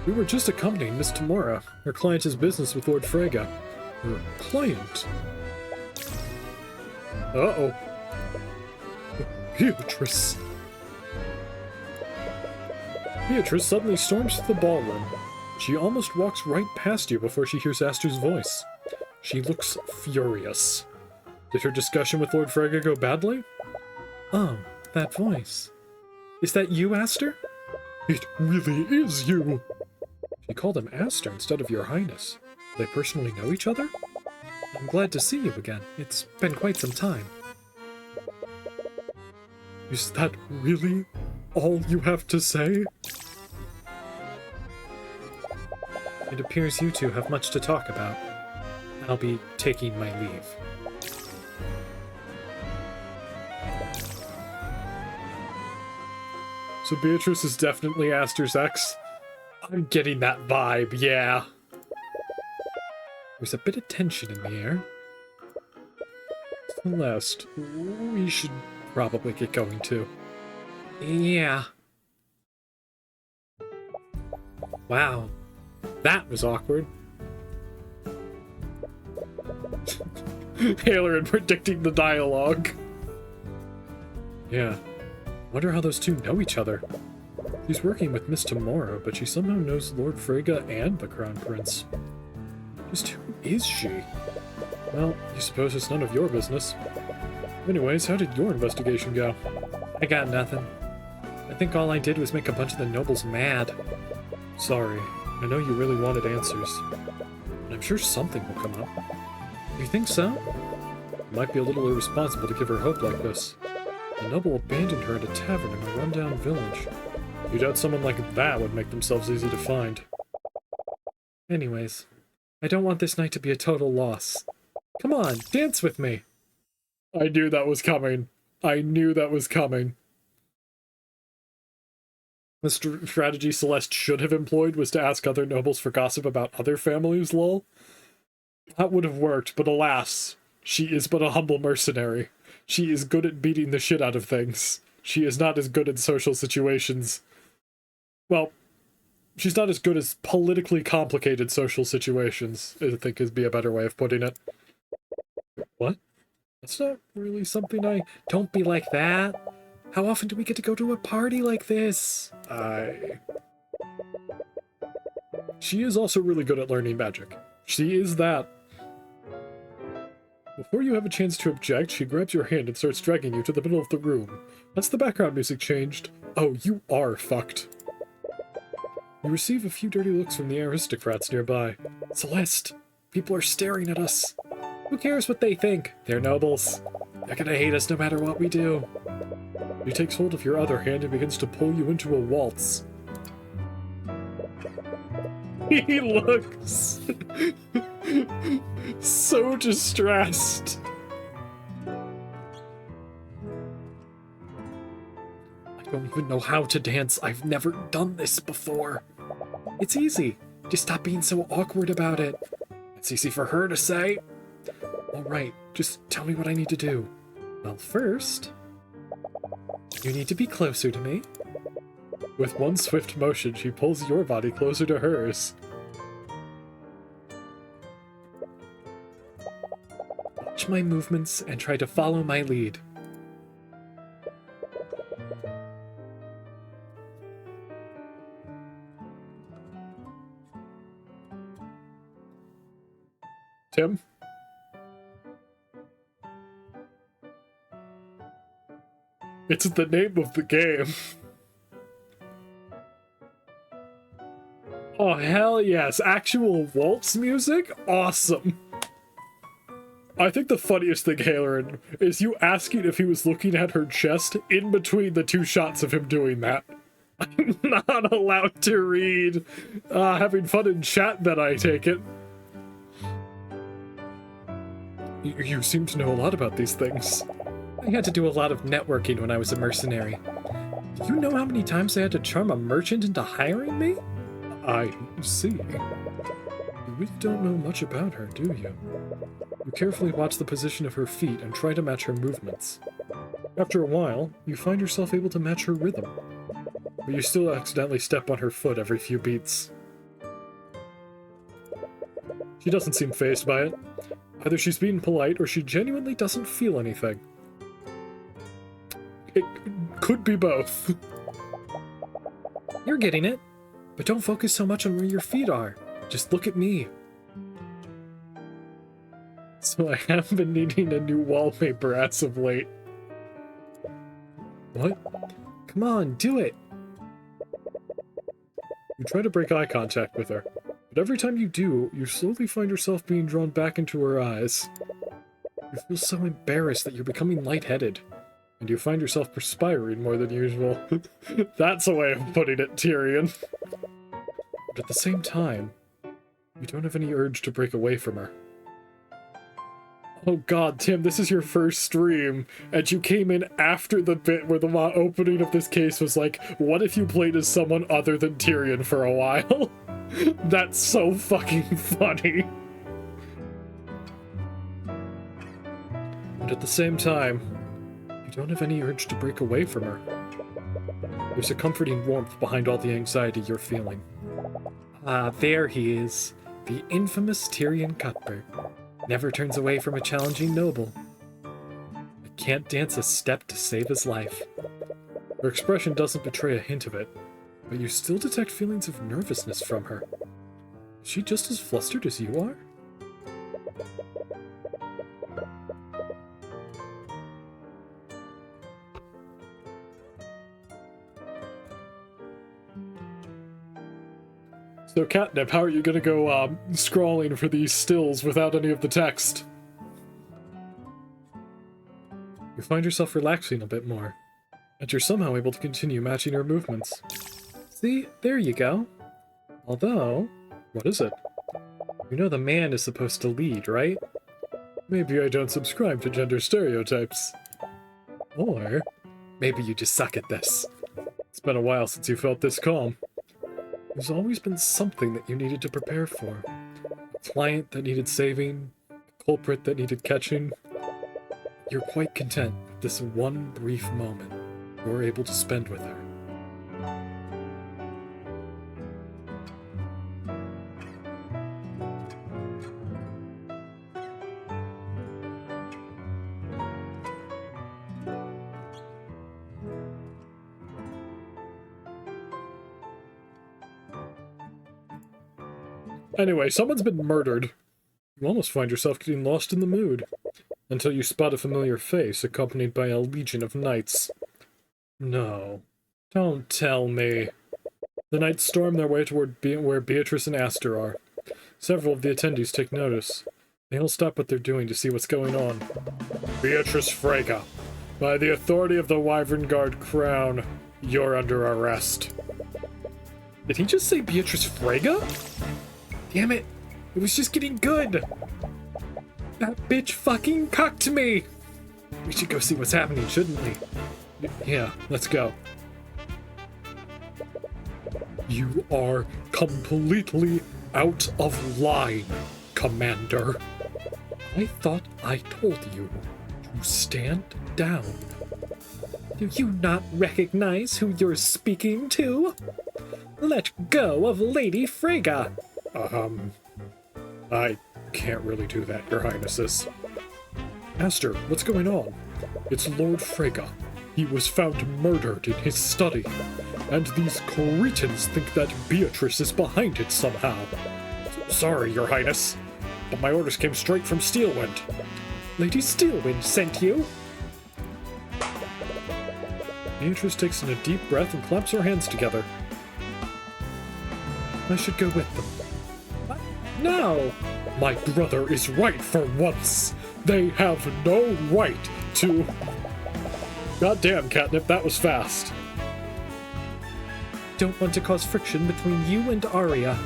Speaker 1: We were just accompanying Miss Tamora. Her client has business with Lord Frege. Her client? Uh-oh. Beatrice. Beatrice suddenly storms to the ballroom. She almost walks right past you before she hears Aster's voice. She looks furious. Did her discussion with Lord Frege go badly?
Speaker 2: Oh, that voice. Is that you, Aster?
Speaker 1: It really is you! She called him Aster instead of Your Highness. Do they personally know each other?
Speaker 2: I'm glad to see you again. It's been quite some time.
Speaker 1: Is that really all you have to say?
Speaker 2: It appears you two have much to talk about. I'll be taking my leave.
Speaker 1: So Beatrice is definitely Aster's ex? I'm getting that vibe, yeah. There's a bit of tension in the air. Celeste, we should probably get going too.
Speaker 2: Yeah. Wow.
Speaker 1: That was awkward. Hailerin predicting the dialogue. Yeah. Wonder how those two know each other. She's working with Miss Tamora, but she somehow knows Lord Frege and the Crown Prince. Just who is she? Well, you suppose it's none of your business. Anyways, how did your investigation go?
Speaker 2: I got nothing. I think all I did was make a bunch of the nobles mad.
Speaker 1: Sorry. I know you really wanted answers. But I'm sure something will come up.
Speaker 2: You think so?
Speaker 1: It might be a little irresponsible to give her hope like this. The noble abandoned her at a tavern in a rundown village. You doubt someone like that would make themselves easy to find.
Speaker 2: Anyways, I don't want this night to be a total loss. Come on, dance with me!
Speaker 1: I knew that was coming. I knew that was coming. The strategy Celeste should have employed was to ask other nobles for gossip about other families, lol. That would have worked, but alas, she is but a humble mercenary. She is good at beating the shit out of things. She is not as good in social situations. Well, she's not as good as politically complicated social situations, I think would be a better way of putting it. What? That's not really something I...
Speaker 2: Don't be like that. How often do we get to go to a party like this?
Speaker 1: She is also really good at learning magic. She is that. Before you have a chance to object, she grabs your hand and starts dragging you to the middle of the room. As the background music changed, oh, you are fucked. You receive a few dirty looks from the aristocrats nearby. Celeste, people are staring at us.
Speaker 2: Who cares what they think? They're nobles.
Speaker 1: They're gonna hate us no matter what we do. He takes hold of your other hand and begins to pull you into a waltz.
Speaker 2: He looks so distressed. I don't even know how to dance. I've never done this before. It's easy. Just stop being so awkward about it. It's easy for her to say. All right, just tell me what I need to do. Well, first, you need to be closer to me. With one swift motion, she pulls your body closer to hers. Watch my movements and try to follow my lead. Tim? It's the name of the game. Oh, hell yes. Actual waltz music? Awesome. I think the funniest thing, Halerin, is you asking if he was looking at her chest in between the two shots of him doing that. I'm not allowed to read. Having fun in chat, then, I take it. You seem to know a lot about these things. I had to do a lot of networking when I was a mercenary. Do you know how many times I had to charm a merchant into hiring me? I see. You really don't know much about her, do you? You carefully watch the position of her feet and try to match her movements. After a while, you find yourself able to match her rhythm. But you still accidentally step on her foot every few beats. She doesn't seem fazed by it. Either she's being polite or she genuinely doesn't feel anything. It could be both. You're getting it. But don't focus so much on where your feet are. Just look at me. So I have been needing a new wallpaper as of late. What? Come on, do it. You try to break eye contact with her, but every time you do, you slowly find yourself being drawn back into her eyes. You feel so embarrassed that you're becoming lightheaded, and you find yourself perspiring more than usual. That's a way of putting it, Tyrion. But at the same time, you don't have any urge to break away from her. Oh god, Tim, this is your first stream, and you came in after the bit where the opening of this case was like, what if you played as someone other than Tyrion for a while? That's so fucking funny. But at the same time, you don't have any urge to break away from her. There's a comforting warmth behind all the anxiety you're feeling. Ah, there he is. The infamous Tyrion Cuthbert. Never turns away from a challenging noble. I can't dance a step to save his life. Her expression doesn't betray a hint of it, but you still detect feelings of nervousness from her. Is she just as flustered as you are? So, Catnip, how are you gonna go, scrawling for these stills without any of the text? You find yourself relaxing a bit more, and you're somehow able to continue matching your movements. See, there you go. Although, what is it? You know the man is supposed to lead, right? Maybe I don't subscribe to gender stereotypes. Or, maybe you just suck at this. It's been a while since you felt this calm. There's always been something that you needed to prepare for. A client that needed saving, a culprit that needed catching. You're quite content with this one brief moment you're able to spend with her. Anyway, someone's been murdered. You almost find yourself getting lost in the mood, until you spot a familiar face accompanied by a legion of knights. No. Don't tell me. The knights storm their way toward where Beatrice and Aster are. Several of the attendees take notice. They all stop what they're doing to see what's going on. Beatrice Frega, by the authority of the Wyvern Guard Crown, you're under arrest. Did he just say Beatrice Frega? Damn it! It was just getting good! That bitch fucking cucked me! We should go see what's happening, shouldn't we? Yeah, let's go. You are completely out of line, Commander. I thought I told you to stand down. Do you not recognize who you're speaking to? Let go of Lady Freyga. I can't really do that, Your Highnesses. Master, what's going on? It's Lord Freyga. He was found murdered in his study, and these cretins think that Beatrice is behind it somehow. Sorry, Your Highness, but my orders came straight from Steelwind. Lady Steelwind sent you? Beatrice takes in a deep breath and claps her hands together. I should go with them. What? No! My brother is right for once. They have no right to... Goddamn, Catnip, that was fast. Don't want to cause friction between you and Arya.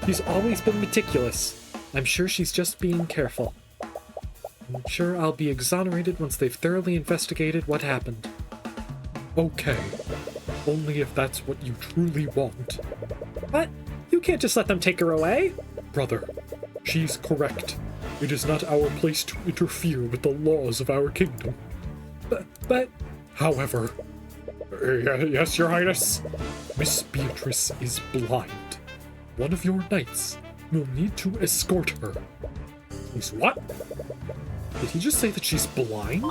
Speaker 2: She's always been meticulous. I'm sure she's just being careful. I'm sure I'll be exonerated once they've thoroughly investigated what happened. Okay. Only if that's what you truly want. What? You can't just let them take her away? Brother, she's correct. It is not our place to interfere with the laws of our kingdom. But... However... yes, Your Highness? Miss Beatrice is blind. One of your knights will need to escort her. He's what? Did he just say that she's blind?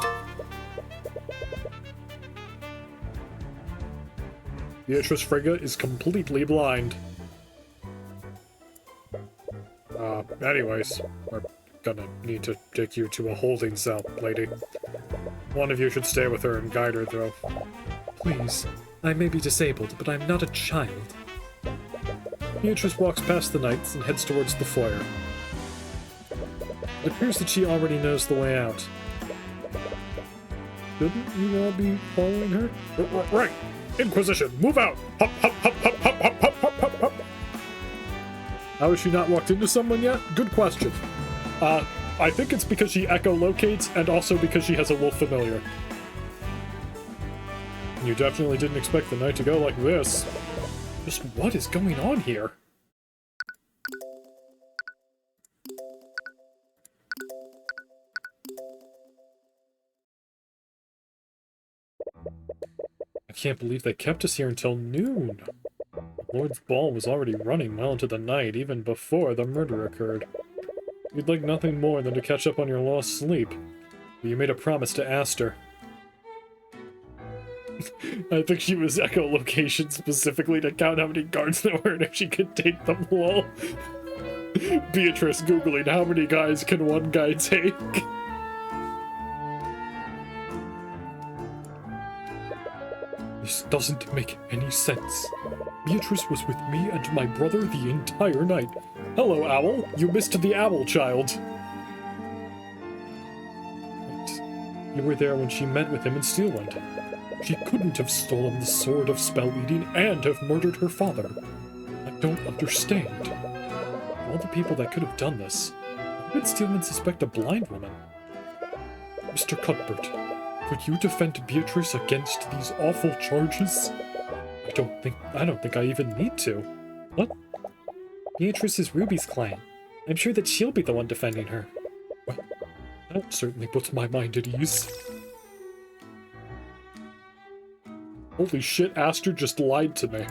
Speaker 2: Beatrice Freyga is completely blind. Anyways, we're gonna need to take you to a holding cell, lady. One of you should stay with her and guide her, though. Please, I may be disabled, but I'm not a child. Beatrice walks past the knights and heads towards the foyer. It appears that she already knows the way out. Shouldn't you all be following her? Right! Inquisition, move out! Hop, hop, hop, hop, hop, hop, hop, hop, hop, hop! How has she not walked into someone yet? Good question. I think it's because she echolocates, and also because she has a wolf familiar. You definitely didn't expect the night to go like this. Just what is going on here? I can't believe they kept us here until noon. Lord's ball was already running well into the night, even before the murder occurred. You'd like nothing more than to catch up on your lost sleep. But you made a promise to Aster. I think she was echolocation specifically to count how many guards there were and if she could take them, lol. Beatrice googling how many guys can one guy take. This doesn't make any sense. Beatrice was with me and my brother the entire night. Hello, Owl. You missed the Owl child. Right. You were there when she met with him in Steelwind. She couldn't have stolen the sword of spell-eating and have murdered her father. I don't understand. Of all the people that could have done this, why would Steelwind suspect a blind woman? Mr. Cuthbert, could you defend Beatrice against these awful charges? I don't think I even need to. What? Beatrice is Ruby's client. I'm sure that she'll be the one defending her. Well, that certainly puts my mind at ease. Holy shit, Aster just lied to me.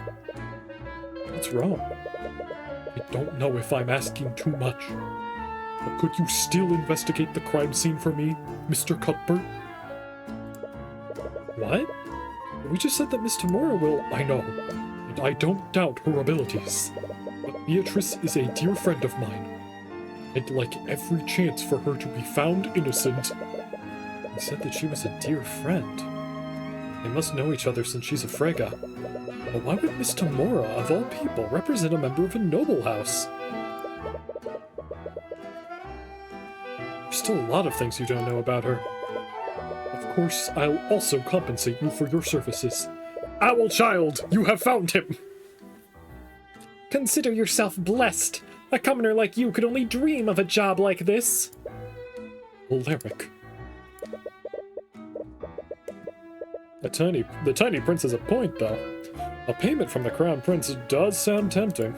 Speaker 2: What's wrong? I don't know if I'm asking too much. But could you still investigate the crime scene for me, Mr. Cuthbert? What? We just said that Miss Tamura will... I know, and I don't doubt her abilities. But Beatrice is a dear friend of mine. I'd like every chance for her to be found innocent. I said that she was a dear friend. They must know each other since she's a Freyga. But why would Miss Tamura, of all people, represent a member of a noble house? There's still a lot of things you don't know about her. Of course, I'll also compensate you for your services. Owl Child, you have found him! Consider yourself blessed. A commoner like you could only dream of a job like this.
Speaker 1: Lyric. The tiny prince has a point, though. A payment from the crown prince does sound tempting.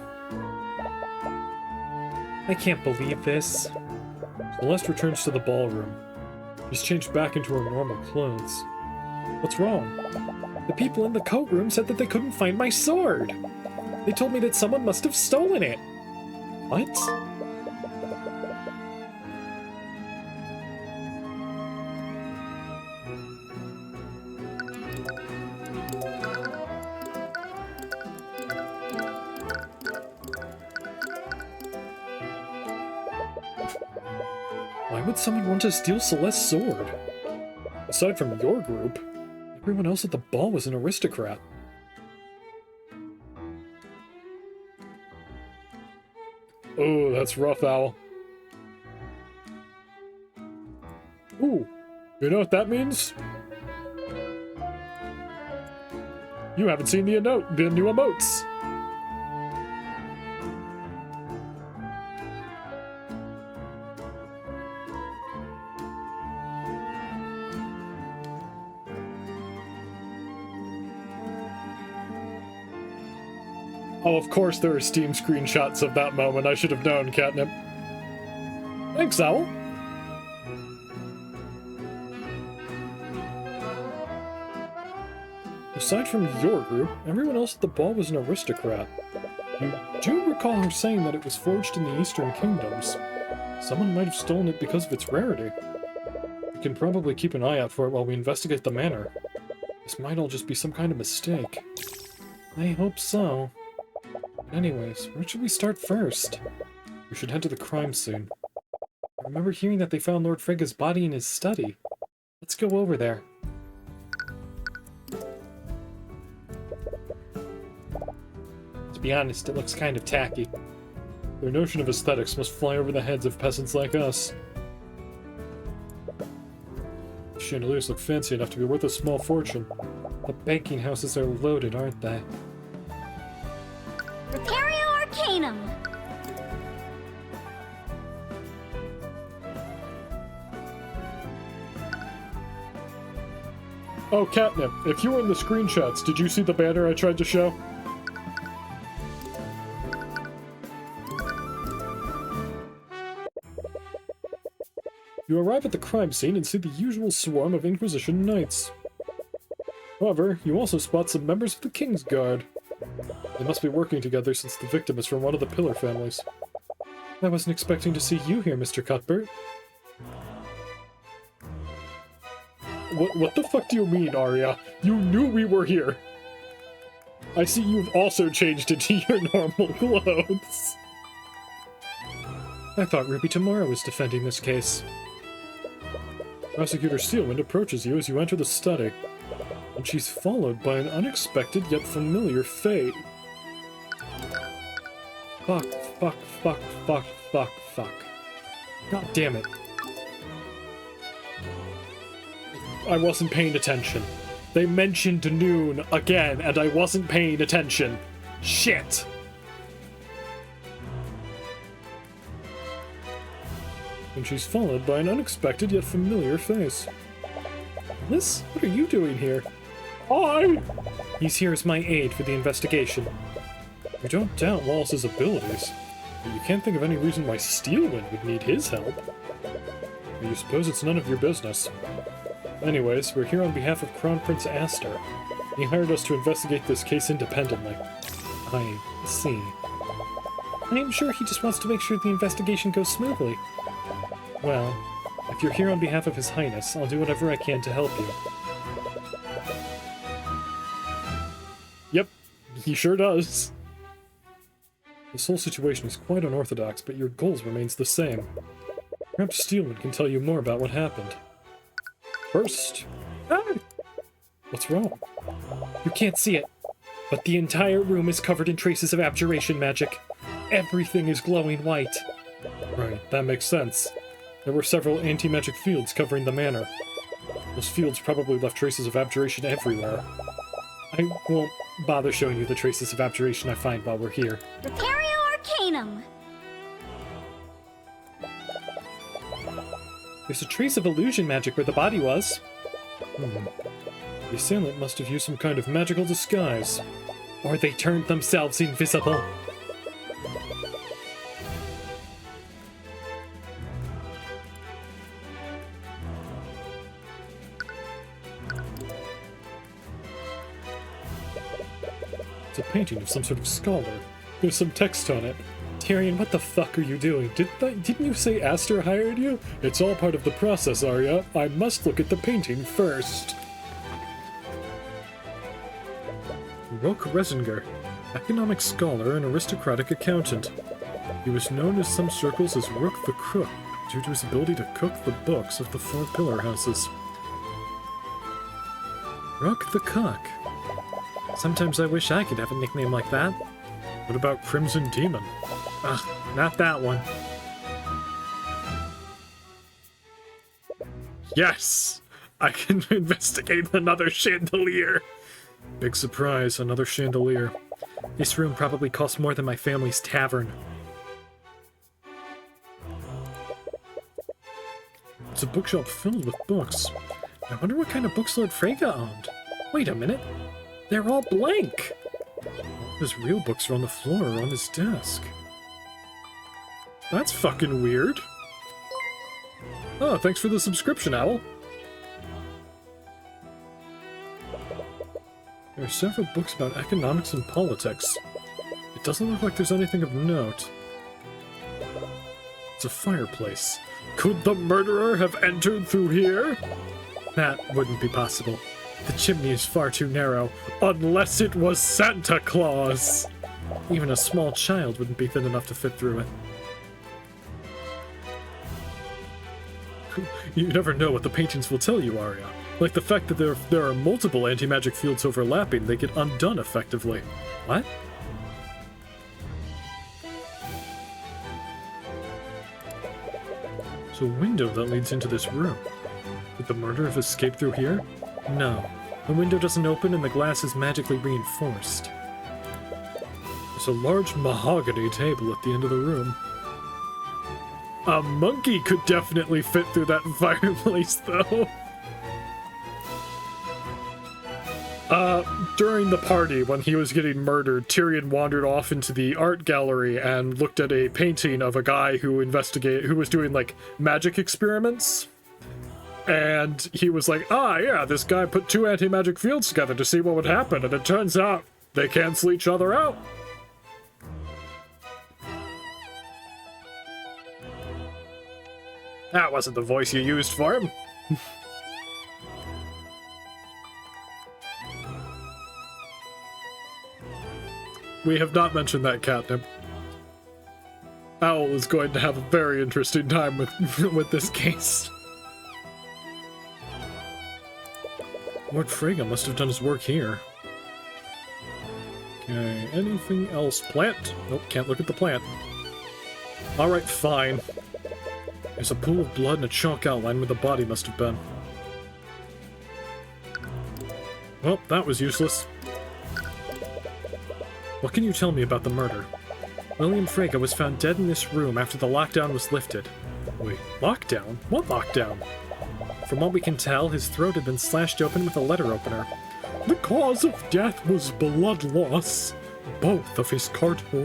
Speaker 2: I can't believe this.
Speaker 1: Celeste returns to the ballroom. She's changed back into her normal clothes. What's wrong?
Speaker 2: The people in the coat room said that they couldn't find my sword. They told me that someone must have stolen it.
Speaker 1: What?
Speaker 2: Why would someone want to steal Celeste's sword?
Speaker 1: Aside from your group, everyone else at the ball was an aristocrat. Oh, that's rough, Owl. Ooh, you know what that means? You haven't seen the new emotes. Oh, of course there are Steam screenshots of that moment. I should have known, Catnip. Thanks, Owl. Aside from your group, everyone else at the ball was an aristocrat. You do recall her saying that it was forged in the Eastern Kingdoms. Someone might have stolen it because of its rarity. We can probably keep an eye out for it while we investigate the manor. This might all just be some kind of mistake.
Speaker 2: I hope so.
Speaker 1: Anyways, where should we start first? We should head to the crime scene. I remember hearing that they found Lord Frigga's body in his study. Let's go over there. To be honest, it looks kind of tacky. Their notion of aesthetics must fly over the heads of peasants like us. The chandeliers look fancy enough to be worth a small fortune. The banking houses are loaded, aren't they?
Speaker 3: Repario Arcanum!
Speaker 1: Oh, Catnip, if you were in the screenshots, did you see the banner I tried to show? You arrive at the crime scene and see the usual swarm of Inquisition knights. However, you also spot some members of the King's Guard. They must be working together since the victim is from one of the Pillar families. I wasn't expecting to see you here, Mr. Cuthbert. What the fuck do you mean, Arya? You knew we were here! I see you've also changed into your normal clothes.
Speaker 2: I thought Ruby Tomorrow was defending this case.
Speaker 1: Prosecutor Steelwind approaches you as you enter the study, and she's followed by an unexpected yet familiar fate.
Speaker 2: Fuck, fuck, fuck, fuck, fuck, fuck. God damn it.
Speaker 1: I wasn't paying attention. They mentioned noon again, and I wasn't paying attention. Shit! And she's followed by an unexpected yet familiar face. Liz, what are you doing here?
Speaker 2: He's here as my aide for the investigation.
Speaker 1: You don't doubt Wallace's abilities, but you can't think of any reason why Steelwind would need his help. But you suppose it's none of your business. Anyways, we're here on behalf of Crown Prince Aster. He hired us to investigate this case independently.
Speaker 2: I see. I am sure he just wants to make sure the investigation goes smoothly.
Speaker 1: Well, if you're here on behalf of His Highness, I'll do whatever I can to help you. Yep, he sure does. This whole situation is quite unorthodox, but your goals remains the same. Perhaps Steelwood can tell you more about what happened. First... What's wrong?
Speaker 2: You can't see it, but the entire room is covered in traces of abjuration magic. Everything is glowing white.
Speaker 1: Right, that makes sense. There were several anti-magic fields covering the manor. Those fields probably left traces of abjuration everywhere. I won't bother showing you the traces of abjuration I find while we're here.
Speaker 3: Repario Arcanum!
Speaker 2: There's a trace of illusion magic where the body was.
Speaker 1: The assailant must have used some kind of magical disguise.
Speaker 2: Or they turned themselves invisible.
Speaker 1: It's a painting of some sort of scholar. There's some text on it.
Speaker 2: Tyrion, what the fuck are you doing?
Speaker 1: Didn't you say Aster hired you? It's all part of the process, Arya. I must look at the painting first. Rook Resinger, economic scholar and aristocratic accountant. He was known in some circles as Rook the Crook due to his ability to cook the books of the four pillar houses. Rook the Cook. Sometimes I wish I could have a nickname like that. What about Crimson Demon? Ugh, not that one. Yes! I can investigate another chandelier! Big surprise, another chandelier. This room probably costs more than my family's tavern. It's a bookshop filled with books. I wonder what kind of books Lord Freyga owned. Wait a minute. They're all blank! His real books are on the floor or on his desk. That's fucking weird. Oh, thanks for the subscription, Owl. There are several books about economics and politics. It doesn't look like there's anything of note. It's a fireplace. Could the murderer have entered through here? That wouldn't be possible. The chimney is far too narrow, unless it was Santa Claus! Even a small child wouldn't be thin enough to fit through it. You never know what the paintings will tell you, Arya. Like the fact that there are multiple anti-magic fields overlapping, they get undone effectively. What? There's a window that leads into this room. Did the murderer have escaped through here? No. The window doesn't open and the glass is magically reinforced. There's a large mahogany table at the end of the room. A monkey could definitely fit through that fireplace, though. During the party, when he was getting murdered, Tyrion wandered off into the art gallery and looked at a painting of a guy who was doing, like, magic experiments. And he was like, yeah, this guy put two anti-magic fields together to see what would happen, and it turns out they cancel each other out. That wasn't the voice you used for him. We have not mentioned that catnip. Owl is going to have a very interesting time with this case. Lord Freyga must have done his work here. Okay, anything else? Plant? Nope, can't look at the plant. Alright, fine. There's a pool of blood and a chalk outline where the body must have been. Well, that was useless. What can you tell me about the murder? William Freyga was found dead in this room after the lockdown was lifted. Wait, lockdown? What lockdown? From what we can tell, his throat had been slashed open with a letter opener. The cause of death was blood loss. Both of his carotid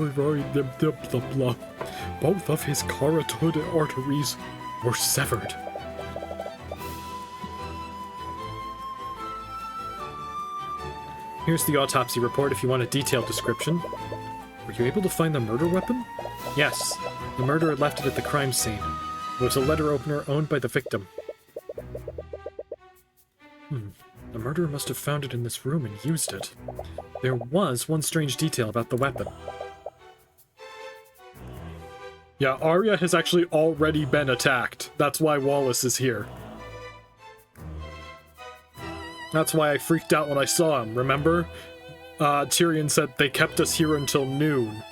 Speaker 1: arteries were severed. Here's the autopsy report if you want a detailed description. Were you able to find the murder weapon? Yes. The murderer left it at the crime scene. It was a letter opener owned by the victim. The murderer must have found it in this room and used it. There was one strange detail about the weapon. Yeah, Arya has actually already been attacked. That's why Wallace is here. That's why I freaked out when I saw him, remember? Tyrion said they kept us here until noon,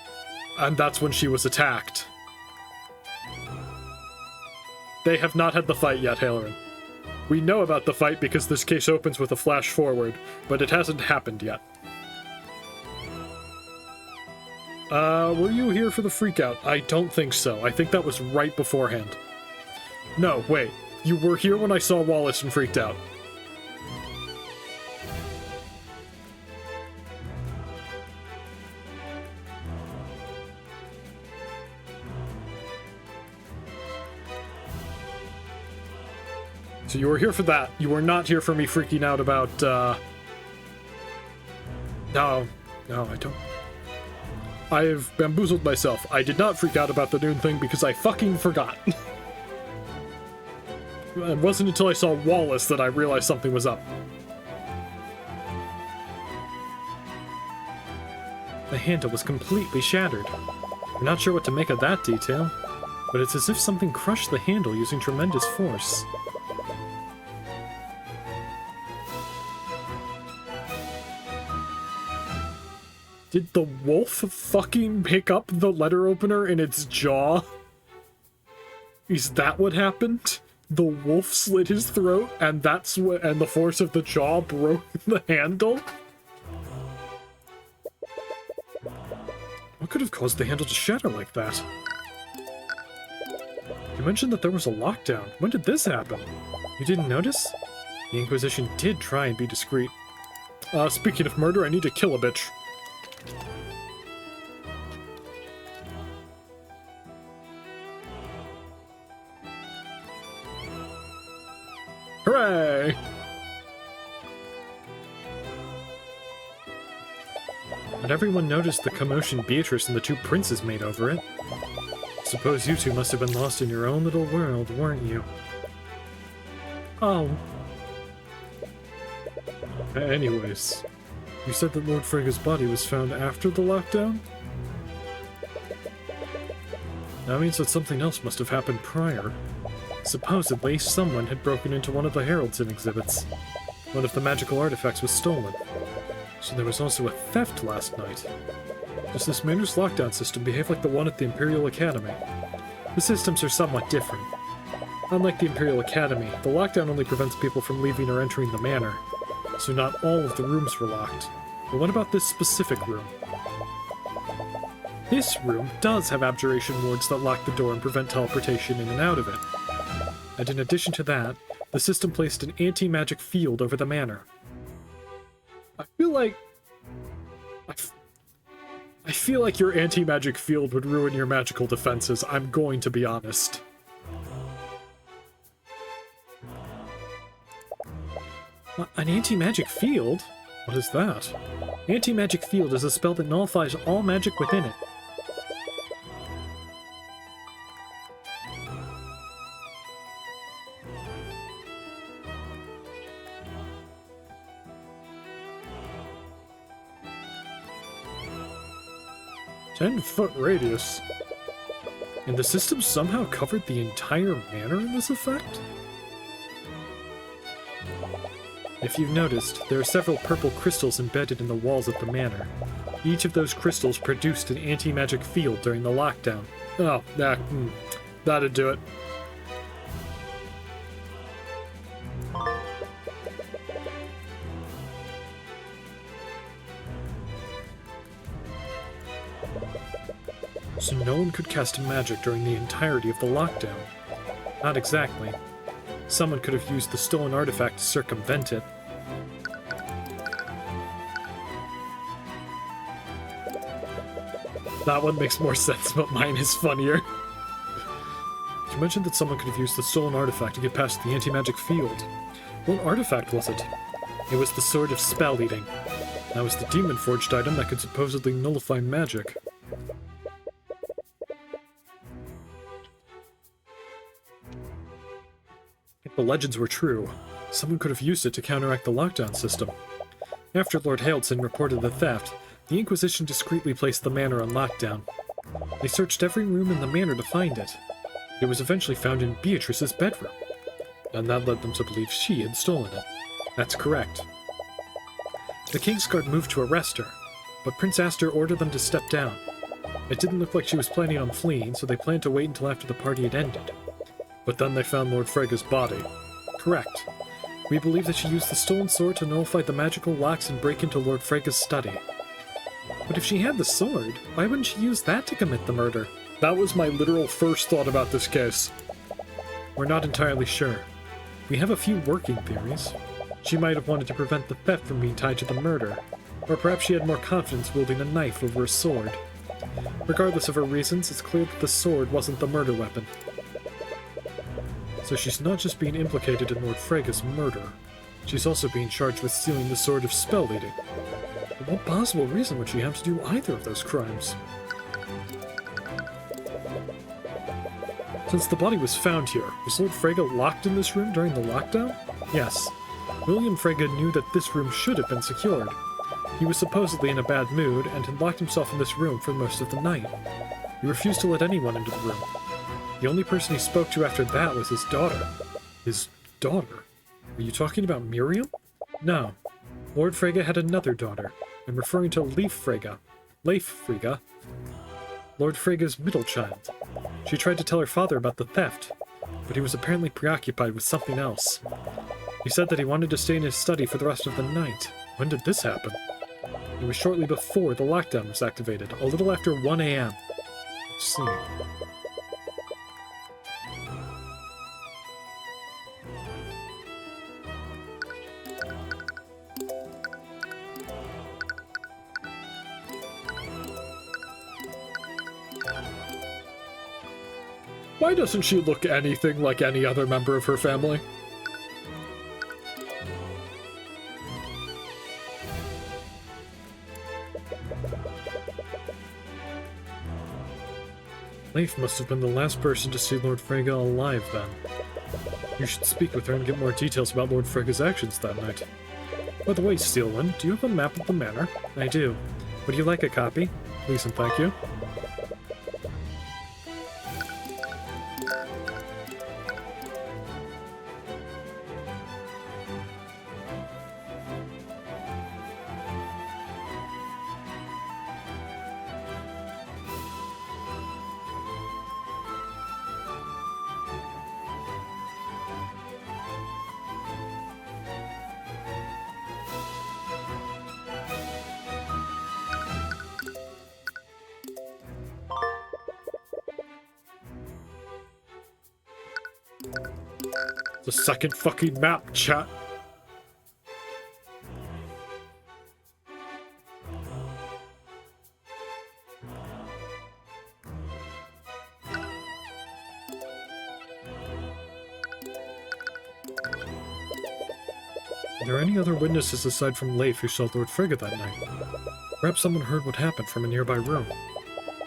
Speaker 1: and that's when she was attacked. They have not had the fight yet, Halerin. We know about the fight because this case opens with a flash forward, but it hasn't happened yet. Were you here for the freakout? I don't think so. I think that was right beforehand. No, wait. You were here when I saw Wallace and freaked out. So you were here for that. You were not here for me freaking out about, No, I don't. I've bamboozled myself. I did not freak out about the noon thing because I fucking forgot. It wasn't until I saw Wallace that I realized something was up. The handle was completely shattered. I'm not sure what to make of that detail, but it's as if something crushed the handle using tremendous force. Did the wolf fucking pick up the letter opener in its jaw? Is that what happened? The wolf slit his throat, and that's what, and the force of the jaw broke the handle? What could have caused the handle to shatter like that? You mentioned that there was a lockdown. When did this happen? You didn't notice? The Inquisition did try and be discreet. Speaking of murder, I need to kill a bitch. Hooray! But everyone noticed the commotion Beatrice and the two princes made over it. Suppose you two must have been lost in your own little world, weren't you? Oh. Anyways, you said that Lord Frega's body was found after the lockdown? That means that something else must have happened prior. Supposedly, someone had broken into one of the Heraldson exhibits. One of the magical artifacts was stolen. So there was also a theft last night. Does this Manor's lockdown system behave like the one at the Imperial Academy? The systems are somewhat different. Unlike the Imperial Academy, the lockdown only prevents people from leaving or entering the manor, so not all of the rooms were locked. But what about this specific room? This room does have abjuration wards that lock the door and prevent teleportation in and out of it. And in addition to that, the system placed an anti-magic field over the manor. I feel like... I feel like your anti-magic field would ruin your magical defenses, I'm going to be honest. An anti-magic field? What is that? Anti-magic field is a spell that nullifies all magic within it. "10-foot radius. And the system somehow covered the entire manor in this effect? If you've noticed, there are several purple crystals embedded in the walls of the manor. Each of those crystals produced an anti-magic field during the lockdown. Oh, that'd do it. So no one could cast magic during the entirety of the lockdown. Not exactly. Someone could have used the stolen artifact to circumvent it. That one makes more sense, but mine is funnier. You mentioned that someone could have used the stolen artifact to get past the anti-magic field. What artifact was it? It was the Sword of Spell Eating. That was the demon-forged item that could supposedly nullify magic. If the legends were true, someone could have used it to counteract the lockdown system. After Lord Haildson reported the theft, the Inquisition discreetly placed the manor on lockdown. They searched every room in the manor to find it. It was eventually found in Beatrice's bedroom, and that led them to believe she had stolen it. That's correct. The Kingsguard moved to arrest her, but Prince Aster ordered them to step down. It didn't look like she was planning on fleeing, so they planned to wait until after the party had ended. But then they found Lord Frega's body. Correct. We believe that she used the stolen sword to nullify the magical locks and break into Lord Frega's study. But if she had the sword, why wouldn't she use that to commit the murder? That was my literal first thought about this case. We're not entirely sure.
Speaker 2: We have a few working theories. She might have wanted to prevent the theft from being tied to the murder, or perhaps she had more confidence wielding a knife over a sword. Regardless of her reasons, it's clear that the sword wasn't the murder weapon. So she's not just being implicated in Lord Frega's murder, she's also being charged with stealing the Sword of Spell Eating. But what possible reason would she have to do either of those crimes? Since the body was found here, was Lord Frege locked in this room during the lockdown? Yes. William Frege knew that this room should have been secured. He was supposedly in a bad mood and had locked himself in this room for most of the night. He refused to let anyone into the room. The only person he spoke to after that was his daughter. His daughter? Are you talking about Miriam? No. Lord Frege had another daughter. I'm referring to Leif Frege. Lord Frege's middle child. She tried to tell her father about the theft, but he was apparently preoccupied with something else. He said that he wanted to stay in his study for the rest of the night. When did this happen? It was shortly before the lockdown was activated, a little after 1 a.m. Let's see. Why doesn't she look anything like any other member of her family? Leif must have been the last person to see Lord Frege alive then. You should speak with her and get more details about Lord Frege's actions that night. By the way, Steelwind, do you have a map of the manor? I do. Would you like a copy? Please and thank you. The second fucking map, chat. Are there any other witnesses aside from Leif who saw Lord Frege that night? Perhaps someone heard what happened from a nearby room.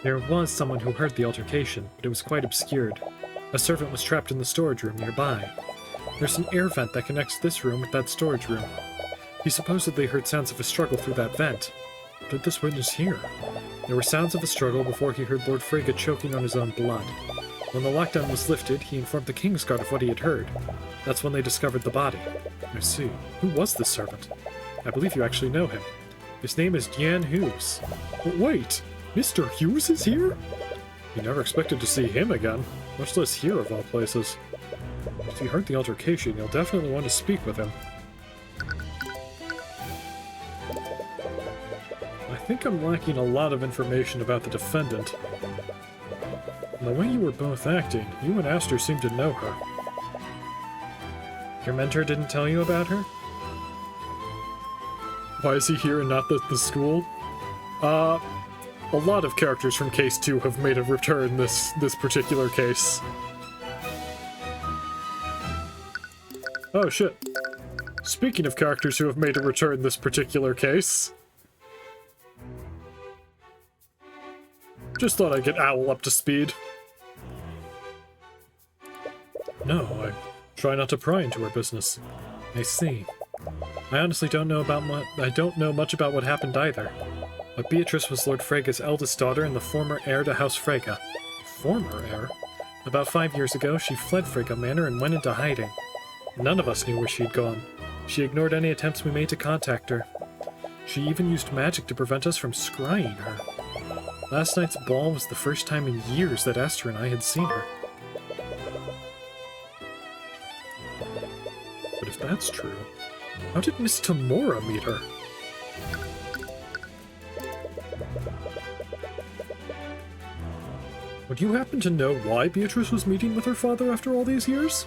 Speaker 2: There was someone who heard the altercation, but it was quite obscured. A servant was trapped in the storage room nearby. There's an air vent that connects this room with that storage room. He supposedly heard sounds of a struggle through that vent. What did this witness hear? There were sounds of a struggle before he heard Lord Frege choking on his own blood. When the lockdown was lifted, he informed the Kingsguard of what he had heard. That's when they discovered the body. I see. Who was this servant? I believe you actually know him. His name is Jan Hughes. Wait, Mr. Hughes is here? You never expected to see him again, much less here of all places. If you heard the altercation, you'll definitely want to speak with him. I think I'm lacking a lot of information about the defendant. The way you were both acting, you and Aster seemed to know her. Your mentor didn't tell you about her? Why is he here and not the school? A lot of characters from Case 2 have made a return this particular case. Oh shit. Speaking of characters who have made a return this particular case. Just thought I'd get Owl up to speed. No, I try not to pry into her business. I see. I honestly don't know much about what happened either. But Beatrice was Lord Frege's eldest daughter and the former heir to House Frege. Former heir? About 5 years ago, she fled Frege Manor and went into hiding. None of us knew where she'd gone. She ignored any attempts we made to contact her. She even used magic to prevent us from scrying her. Last night's ball was the first time in years that Aster and I had seen her. But if that's true, how did Miss Tamora meet her? Would you happen to know why Beatrice was meeting with her father after all these years?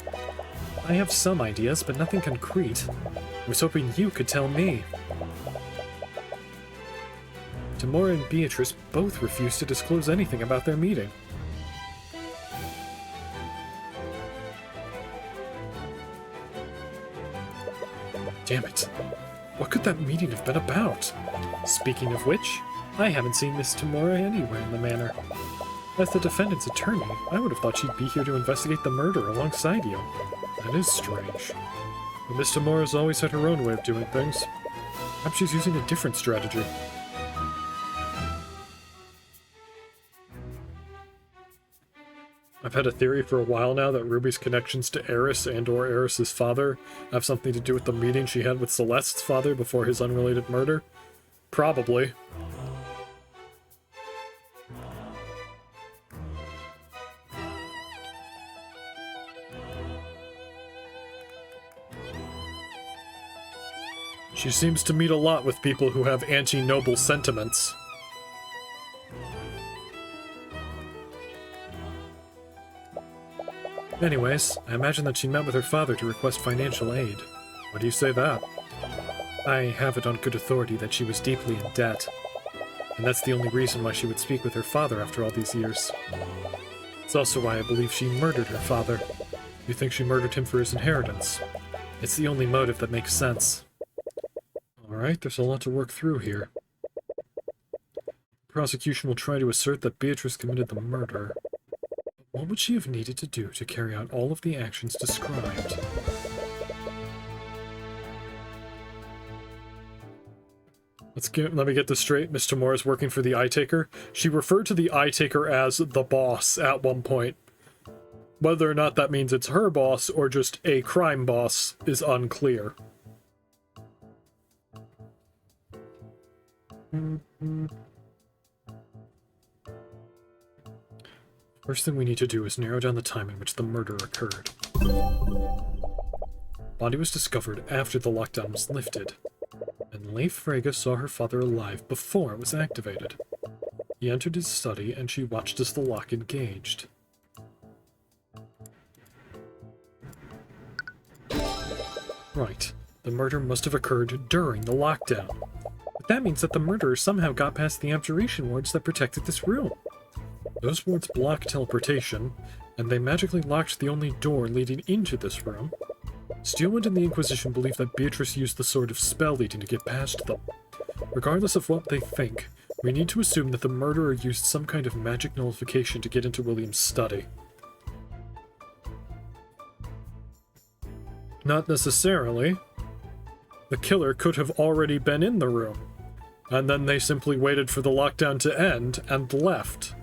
Speaker 1: I have some ideas, but nothing concrete. I was hoping you could tell me. Tamora and Beatrice both refused to disclose anything about their meeting. Damn it. What could that meeting have been about? Speaking of which, I haven't seen Miss Tamora anywhere in the manor. As the defendant's attorney, I would have thought she'd be here to investigate the murder alongside you. That is strange. But Miss Tamora's always had her own way of doing things. Perhaps she's using a different strategy. I've had a theory for a while now that Ruby's connections to Eris and/or Eris's father have something to do with the meeting she had with Celeste's father before his unrelated murder. Probably. She seems to meet a lot with people who have anti-noble sentiments. Anyways, I imagine that she met with her father to request financial aid. What do you say that? I have it on good authority that she was deeply in debt. And that's the only reason why she would speak with her father after all these years. It's also why I believe she murdered her father. You think she murdered him for his inheritance? It's the only motive that makes sense. Alright, there's a lot to work through here. The prosecution will try to assert that Beatrice committed the murder. What would she have needed to do to carry out all of the actions described? Let me get this straight. Miss Tamora is working for the Eye Taker. She referred to the Eye Taker as the boss at one point. Whether or not that means it's her boss or just a crime boss is unclear. First thing we need to do is narrow down the time in which the murder occurred. Body was discovered after the lockdown was lifted, and Leif Frege saw her father alive before it was activated. He entered his study and she watched as the lock engaged. Right, the murder must have occurred during the lockdown. But that means that the murderer somehow got past the abjuration wards that protected this room. Those wards block teleportation, and they magically locked the only door leading into this room. Steelwind and the Inquisition believe that Beatrice used the sort of spell leading to get past them. Regardless of what they think, we need to assume that the murderer used some kind of magic nullification to get into William's study. Not necessarily. The killer could have already been in the room, and then they simply waited for the lockdown to end and left.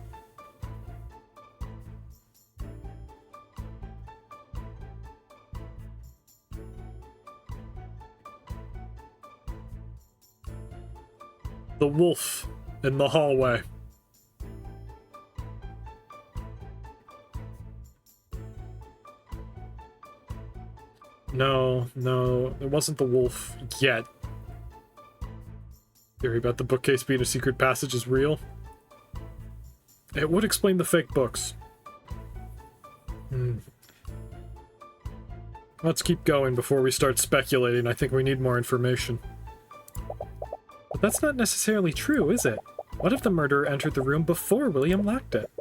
Speaker 1: The wolf in the hallway. No, it wasn't the wolf yet. Theory about the bookcase being a secret passage is real. It would explain the fake books. Let's keep going before we start speculating. I think we need more information. But that's not necessarily true, is it? What if the murderer entered the room before William locked it?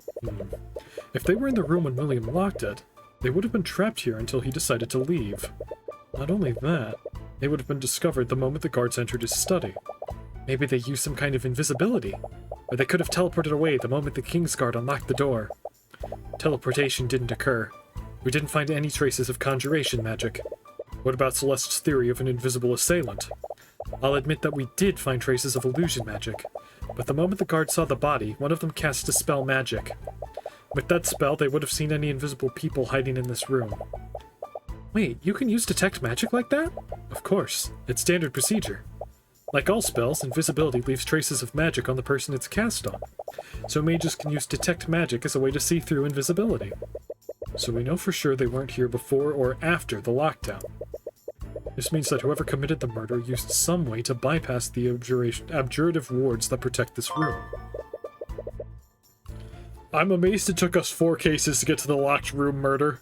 Speaker 1: If they were in the room when William locked it, they would have been trapped here until he decided to leave. Not only that, they would have been discovered the moment the guards entered his study. Maybe they used some kind of invisibility, or they could have teleported away the moment the Kingsguard unlocked the door. Teleportation didn't occur. We didn't find any traces of conjuration magic. What about Celeste's theory of an invisible assailant? I'll admit that we did find traces of illusion magic, but the moment the guards saw the body, one of them cast Dispel Magic. With that spell, they would have seen any invisible people hiding in this room. Wait, you can use Detect Magic like that? Of course, it's standard procedure. Like all spells, invisibility leaves traces of magic on the person it's cast on, so mages can use Detect Magic as a way to see through invisibility. So we know for sure they weren't here before or after the lockdown. This means that whoever committed the murder used some way to bypass the abjurative wards that protect this room. I'm amazed it took us 4 cases to get to the locked room murder.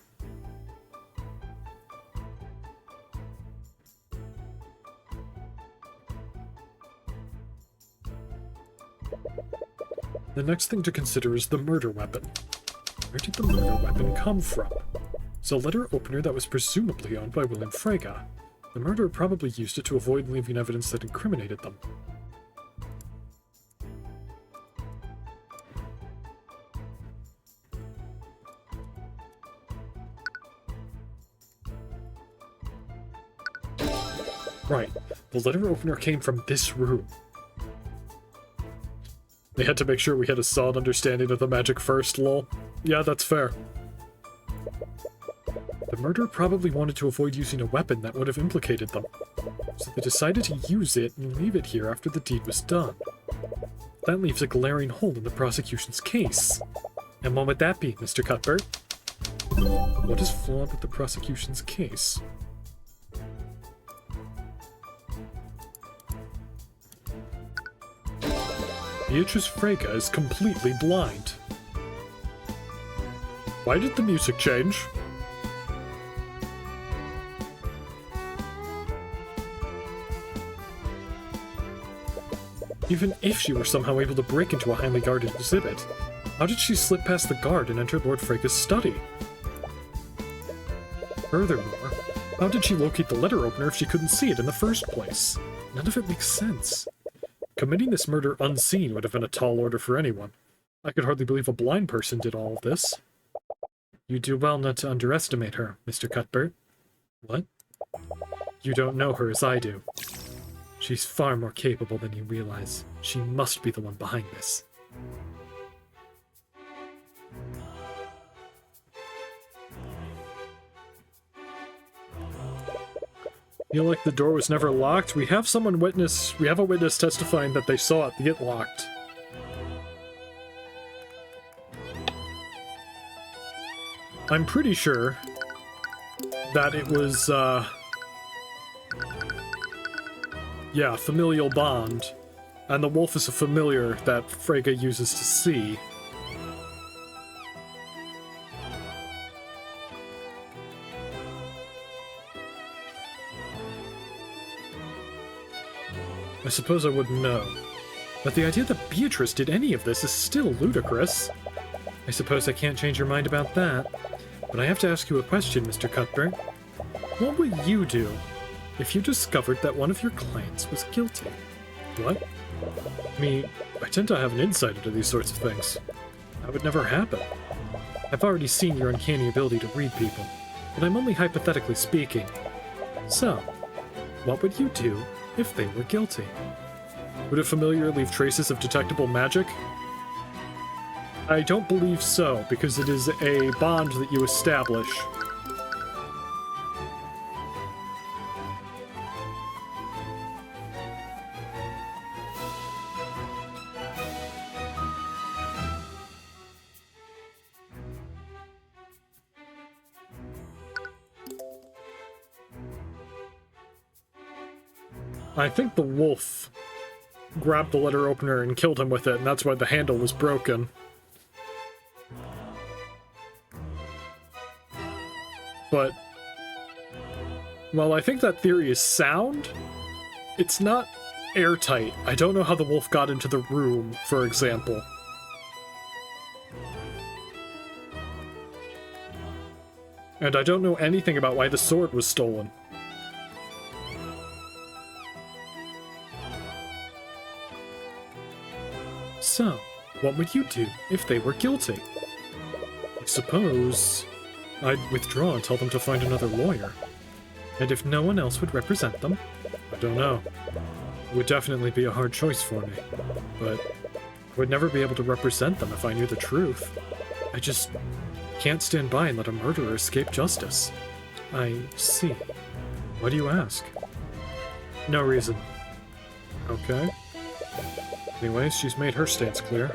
Speaker 1: next thing to consider is the murder weapon. Where did the murder weapon come from? It's a letter opener that was presumably owned by William Frege. The murderer probably used it to avoid leaving evidence that incriminated them. Right, the letter opener came from this room. They had to make sure we had a solid understanding of the magic first, lol. Yeah, that's fair. The murderer probably wanted to avoid using a weapon that would have implicated them, so they decided to use it and leave it here after the deed was done. That leaves a glaring hole in the prosecution's case. And what would that be, Mr. Cuthbert? What is flawed with the prosecution's case? Beatrice Frege is completely blind. Why did the music change? Even if she were somehow able to break into a highly guarded exhibit, how did she slip past the guard and enter Lord Frege's study? Furthermore, how did she locate the letter opener if she couldn't see it in the first place? None of it makes sense. Committing this murder unseen would have been a tall order for anyone. I could hardly believe a blind person did all of this. You do well not to underestimate her, Mr. Cuthbert. What? You don't know her as I do. She's far more capable than you realize. She must be the one behind this. Feel like the door was never locked? We have a witness testifying that they saw it get locked. I'm pretty sure that it was, yeah, familial bond. And the wolf is a familiar that Frege uses to see. I suppose I wouldn't know. But the idea that Beatrice did any of this is still ludicrous. I suppose I can't change your mind about that. But I have to ask you a question, Mr. Cuthbert. What would you do if you discovered that one of your clients was guilty? What? I tend to have an insight into these sorts of things. That would never happen. I've already seen your uncanny ability to read people, but I'm only hypothetically speaking. So, what would you do if they were guilty? Would a familiar leave traces of detectable magic? I don't believe so, because it is a bond that you establish. I think the wolf grabbed the letter opener and killed him with it, and that's why the handle was broken. But, while I think that theory is sound, it's not airtight. I don't know how the wolf got into the room, for example. And I don't know anything about why the sword was stolen. So, what would you do if they were guilty? I suppose I'd withdraw and tell them to find another lawyer. And if no one else would represent them, I don't know. It would definitely be a hard choice for me, but I would never be able to represent them if I knew the truth. I just can't stand by and let a murderer escape justice. I see. Why do you ask? No reason. Okay. Anyways, she's made her stance clear.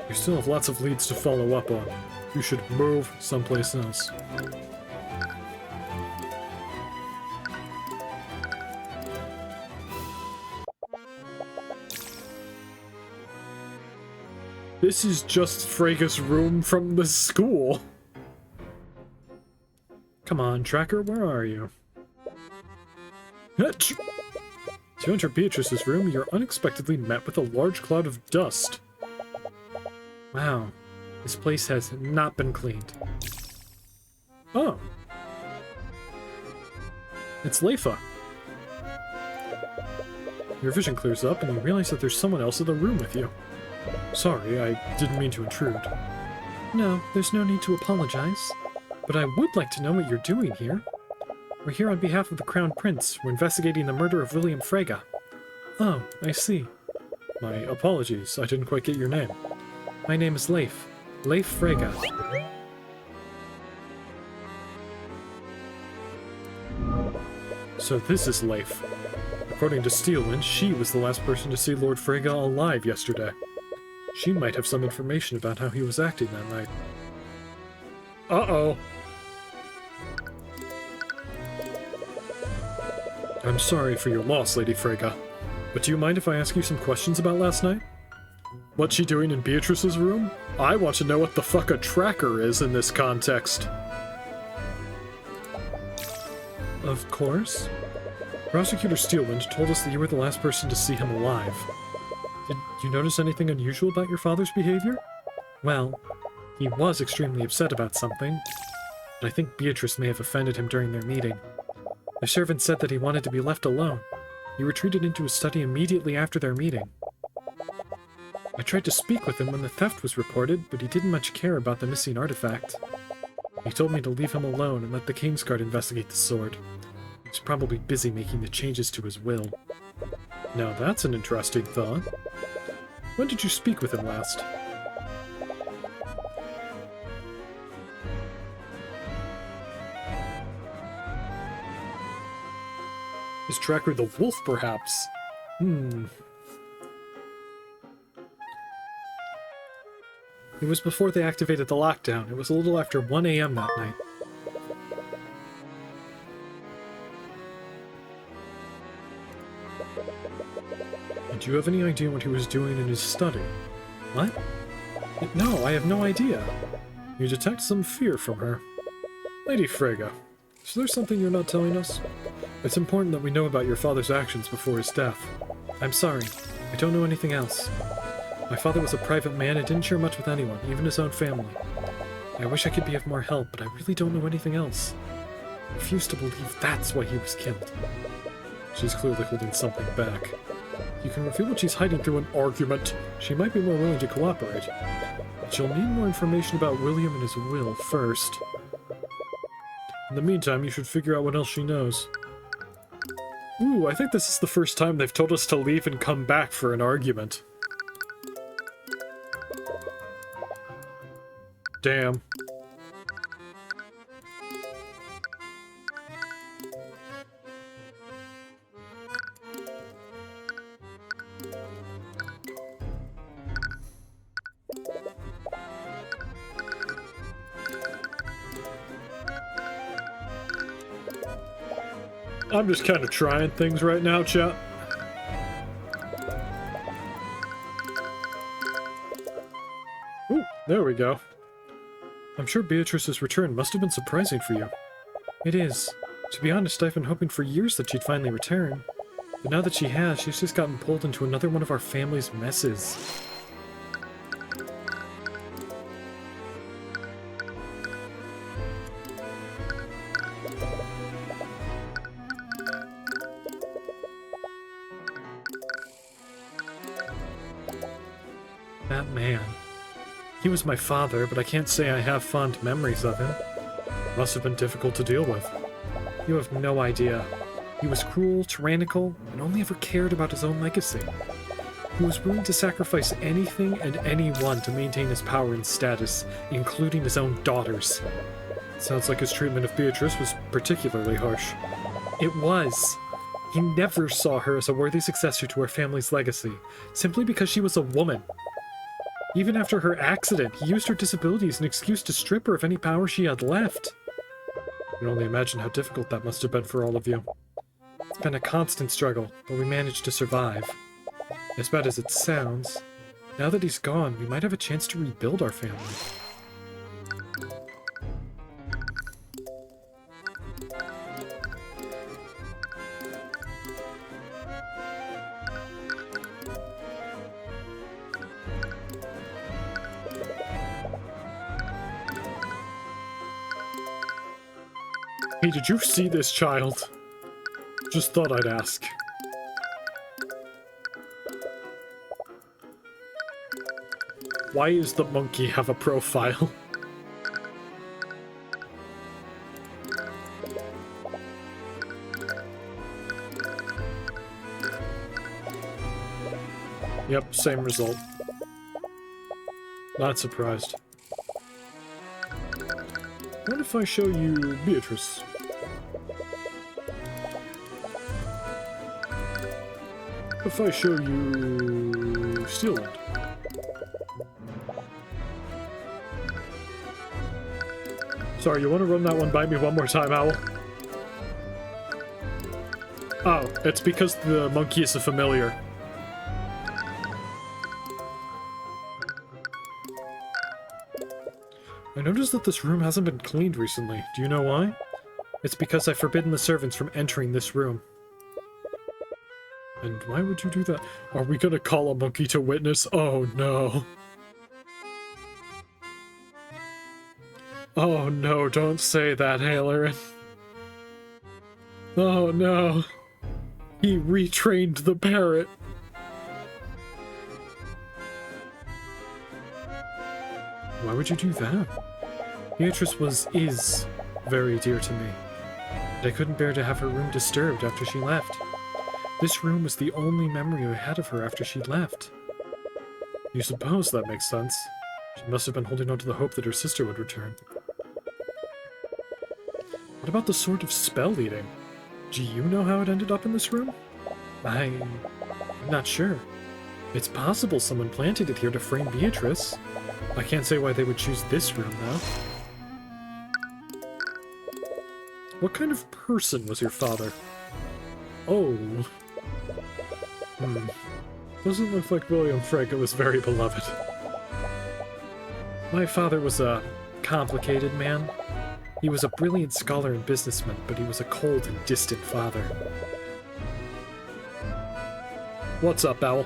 Speaker 1: You still have lots of leads to follow up on. You should move someplace else. This is just Frege's room from the school. Come on, Tracker, where are you? To enter Beatrice's room, you're unexpectedly met with a large cloud of dust. Wow, this place has not been cleaned. Oh. It's Leifa. Your vision clears up and you realize that there's someone else in the room with you. Sorry, I didn't mean to intrude. No, there's no need to apologize. But I would like to know what you're doing here. We're here on behalf of the Crown Prince. We're investigating the murder of William Frege. Oh, I see. My apologies, I didn't quite get your name. My name is Leif. Leif Frege. So this is Leif. According to Steelwind, she was the last person to see Lord Frege alive yesterday. She might have some information about how he was acting that night. Uh-oh. I'm sorry for your loss, Lady Frege. But do you mind if I ask you some questions about last night? What's she doing in Beatrice's room? I want to know what the fuck a tracker is in this context. Of course. Prosecutor Steelwind told us that you were the last person to see him alive. Did you notice anything unusual about your father's behavior? Well, he was extremely upset about something, but I think Beatrice may have offended him during their meeting. The servant said that he wanted to be left alone. He retreated into his study immediately after their meeting. I tried to speak with him when the theft was reported, but he didn't much care about the missing artifact. He told me to leave him alone and let the Kingsguard investigate the sword. He's probably busy making the changes to his will. Now that's an interesting thought. When did you speak with him last? Is Tracker the wolf, perhaps? It was before they activated the lockdown. It was a little after 1 AM that night. Do you have any idea what he was doing in his study? What? No, I have no idea. You detect some fear from her. Lady Frege, is there something you're not telling us? It's important that we know about your father's actions before his death. I'm sorry. I don't know anything else. My father was a private man and didn't share much with anyone, even his own family. I wish I could be of more help, but I really don't know anything else. I refuse to believe that's why he was killed. She's clearly holding something back. You can reveal what she's hiding through an argument. She might be more willing to cooperate. But she'll need more information about William and his will first. In the meantime, you should figure out what else she knows. Ooh, I think this is the first time they've told us to leave and come back for an argument. Damn. I'm just kind of trying things right now, chat. Ooh, there we go. I'm sure Beatrice's return must have been surprising for you. It is. To be honest, I've been hoping for years that she'd finally return. But now that she has, she's just gotten pulled into another one of our family's messes. That man. He was my father, but I can't say I have fond memories of him. Must have been difficult to deal with. You have no idea. He was cruel, tyrannical, and only ever cared about his own legacy. He was willing to sacrifice anything and anyone to maintain his power and status, including his own daughters. Sounds like his treatment of Beatrice was particularly harsh. It was. He never saw her as a worthy successor to her family's legacy, simply because she was a woman. Even after her accident, he used her disability as an excuse to strip her of any power she had left. I can only imagine how difficult that must have been for all of you. It's been a constant struggle, but we managed to survive. As bad as it sounds, now that he's gone, we might have a chance to rebuild our family. Hey, did you see this child? Just thought I'd ask. Why does the monkey have a profile? Yep, same result. Not surprised. What if I show you Beatrice? If I show you Steelwind? Sorry, you want to run that one by me one more time, Owl? Oh, it's because the monkey is a familiar. I noticed that this room hasn't been cleaned recently. Do you know why? It's because I've forbidden the servants from entering this room. And why would you do that? Are we gonna call a monkey to witness? Oh no. Oh no, don't say that, Hailerin. Oh no. He retrained the parrot. Why would you do that? Beatrice is very dear to me, and I couldn't bear to have her room disturbed after she left. This room was the only memory I had of her after she left. You suppose that makes sense? She must have been holding on to the hope that her sister would return. What about the sort of spell eating? Do you know how it ended up in this room? I'm not sure. It's possible someone planted it here to frame Beatrice. I can't say why they would choose this room, though. What kind of person was your father? Oh. Doesn't look like William Frank was very beloved. My father was a complicated man. He was a brilliant scholar and businessman, but he was a cold and distant father. What's up, Owl?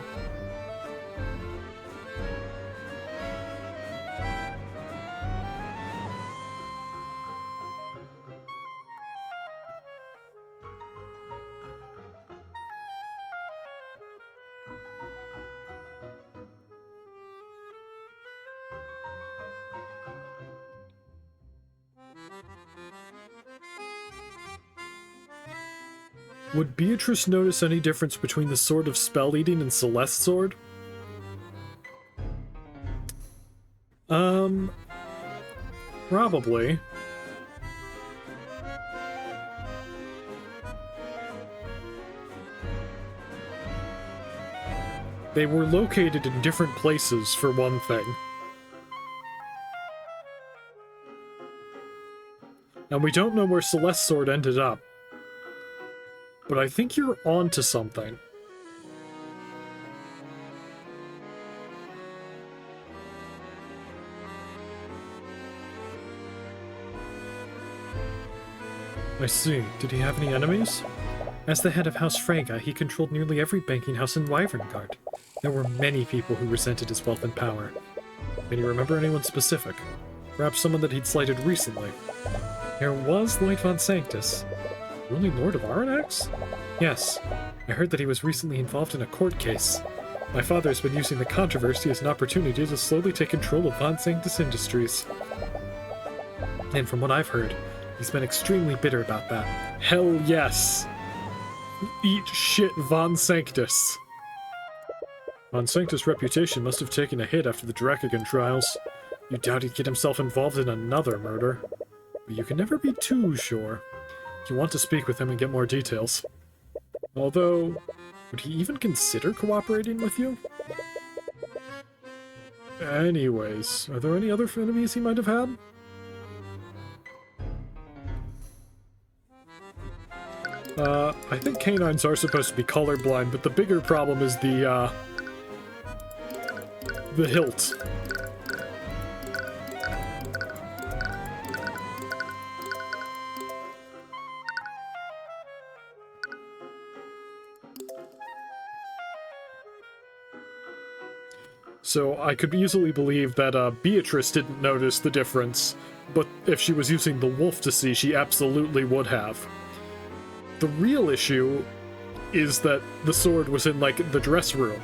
Speaker 1: Would Beatrice notice any difference between the Sword of Spell Eating and Celeste's sword? Probably. They were located in different places, for one thing. And we don't know where Celeste's sword ended up. But I think you're onto something. I see. Did he have any enemies? As the head of House Freyga, he controlled nearly every banking house in Wyverngard. There were many people who resented his wealth and power. Can you remember anyone specific? Perhaps someone that he'd slighted recently? There was Lloyd von Sanctus. Only Lord of Aranax? Yes. I heard that he was recently involved in a court case. My father has been using the controversy as an opportunity to slowly take control of Von Sanctus Industries. And from what I've heard, he's been extremely bitter about that. Hell yes! Eat shit, Von Sanctus! Von Sanctus' reputation must have taken a hit after the Dracagon trials. You doubt he'd get himself involved in another murder. But you can never be too sure. You want to speak with him and get more details. Although, would he even consider cooperating with you? Anyways, are there any other enemies he might have had? I think canines are supposed to be colorblind, but the bigger problem is the hilt. So I could easily believe that Beatrice didn't notice the difference, but if she was using the wolf to see, she absolutely would have. The real issue is that the sword was in, like, the dress room.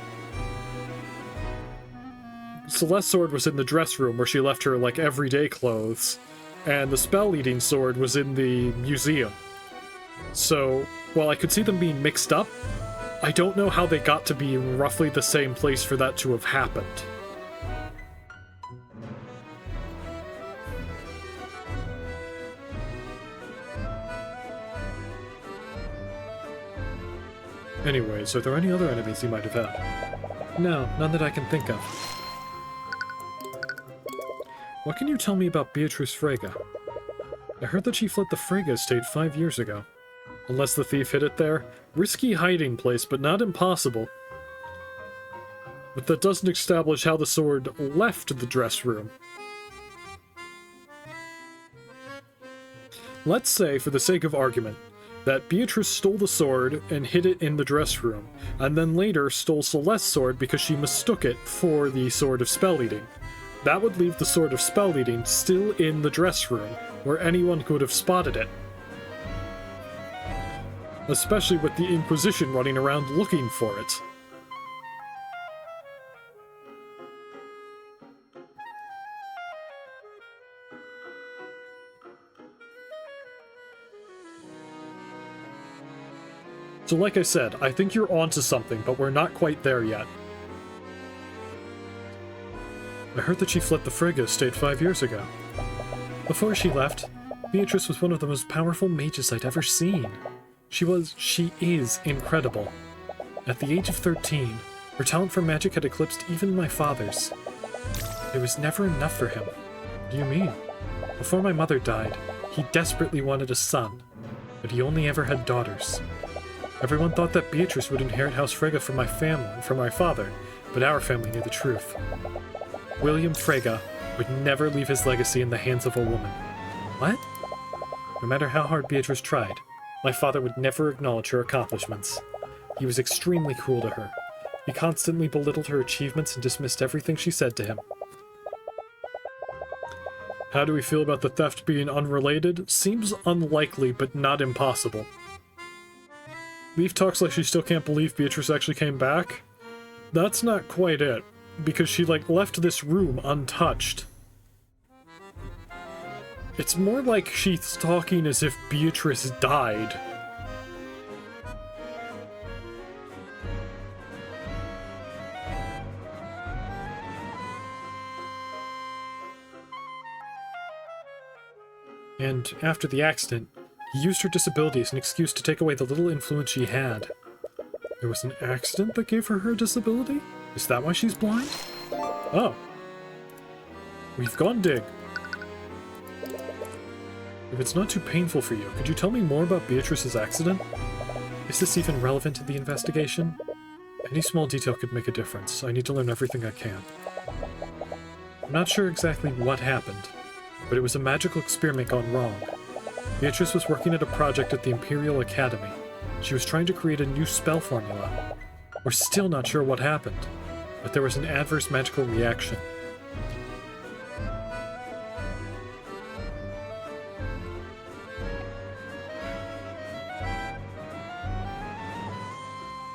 Speaker 1: Celeste's sword was in the dress room where she left her, like, everyday clothes, and the spell-eating sword was in the museum. So, while I could see them being mixed up, I don't know how they got to be in roughly the same place for that to have happened. Anyways, are there any other enemies you might have had? No, none that I can think of. What can you tell me about Beatrice Frege? I heard that she fled the Frege estate 5 years ago. Unless the thief hid it there. Risky hiding place, but not impossible. But that doesn't establish how the sword left the dress room. Let's say, for the sake of argument, that Beatrice stole the sword and hid it in the dress room, and then later stole Celeste's sword because she mistook it for the sword of spell-eating. That would leave the sword of spell-eating still in the dress room, where anyone could have spotted it. Especially with the Inquisition running around looking for it. So like I said, I think you're onto something, but we're not quite there yet. I heard that she fled the Frege estate 5 years ago. Before she left, Beatrice was one of the most powerful mages I'd ever seen. She is incredible. At the age of 13, her talent for magic had eclipsed even my father's. There was never enough for him. What do you mean? Before my mother died, he desperately wanted a son, but he only ever had daughters. Everyone thought that Beatrice would inherit House Frege from my father, but our family knew the truth. William Frege would never leave his legacy in the hands of a woman. What? No matter how hard Beatrice tried, my father would never acknowledge her accomplishments. He was extremely cruel to her. He constantly belittled her achievements and dismissed everything she said to him. How do we feel about the theft being unrelated? Seems unlikely, but not impossible. Leaf talks like she still can't believe Beatrice actually came back. That's not quite it, because she, like, left this room untouched. It's more like she's talking as if Beatrice died. And after the accident, he used her disability as an excuse to take away the little influence she had. There was an accident that gave her disability? Is that why she's blind? Oh. We've gone dig. If it's not too painful for you, could you tell me more about Beatrice's accident? Is this even relevant to the investigation? Any small detail could make a difference. I need to learn everything I can. I'm not sure exactly what happened, but it was a magical experiment gone wrong. Beatrice was working at a project at the Imperial Academy. She was trying to create a new spell formula. We're still not sure what happened, but there was an adverse magical reaction.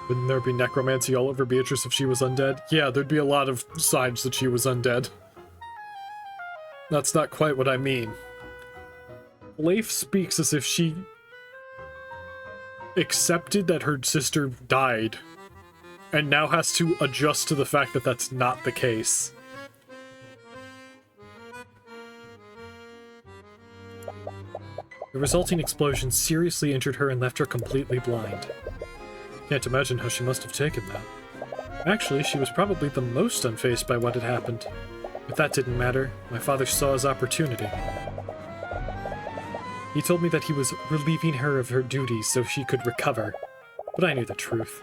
Speaker 1: Wouldn't there be necromancy all over Beatrice if she was undead? Yeah, there'd be a lot of signs that she was undead. That's not quite what I mean. Leif speaks as if she accepted that her sister died, and now has to adjust to the fact that that's not the case. The resulting explosion seriously injured her and left her completely blind. Can't imagine how she must have taken that. Actually, she was probably the most unfazed by what had happened. But that didn't matter. My father saw his opportunity. He told me that he was relieving her of her duties so she could recover. But I knew the truth.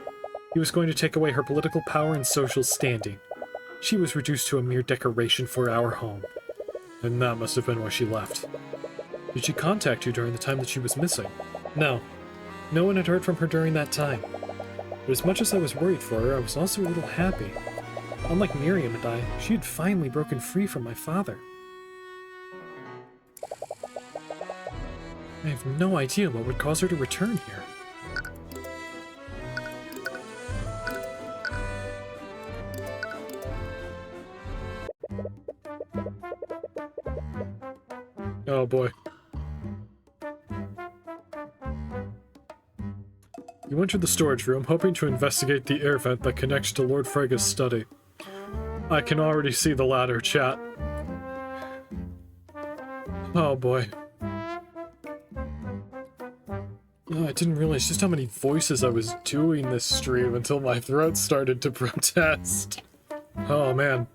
Speaker 1: He was going to take away her political power and social standing. She was reduced to a mere decoration for our home. And that must have been why she left. Did she contact you during the time that she was missing? No. No one had heard from her during that time. But as much as I was worried for her, I was also a little happy.
Speaker 2: Unlike Miriam and I, she had finally broken free from my father. I have no idea what would cause her to return here.
Speaker 1: Oh boy. You enter the storage room, hoping to investigate the air vent that connects to Lord Frega's study. I can already see the ladder, chat. Oh boy. Oh, I didn't realize just how many voices I was doing this stream until my throat started to protest. Oh man.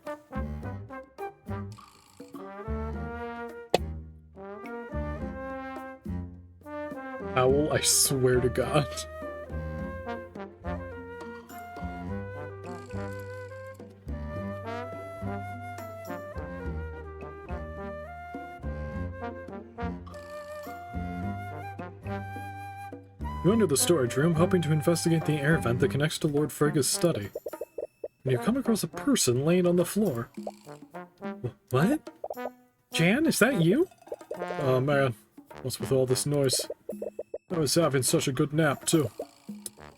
Speaker 1: Owl, I swear to God. You enter the storage room, hoping to investigate the air vent that connects to Lord Frega's study. And you come across a person laying on the floor. What? Jan, is that you? Oh man, what's with all this noise? I was having such a good nap, too.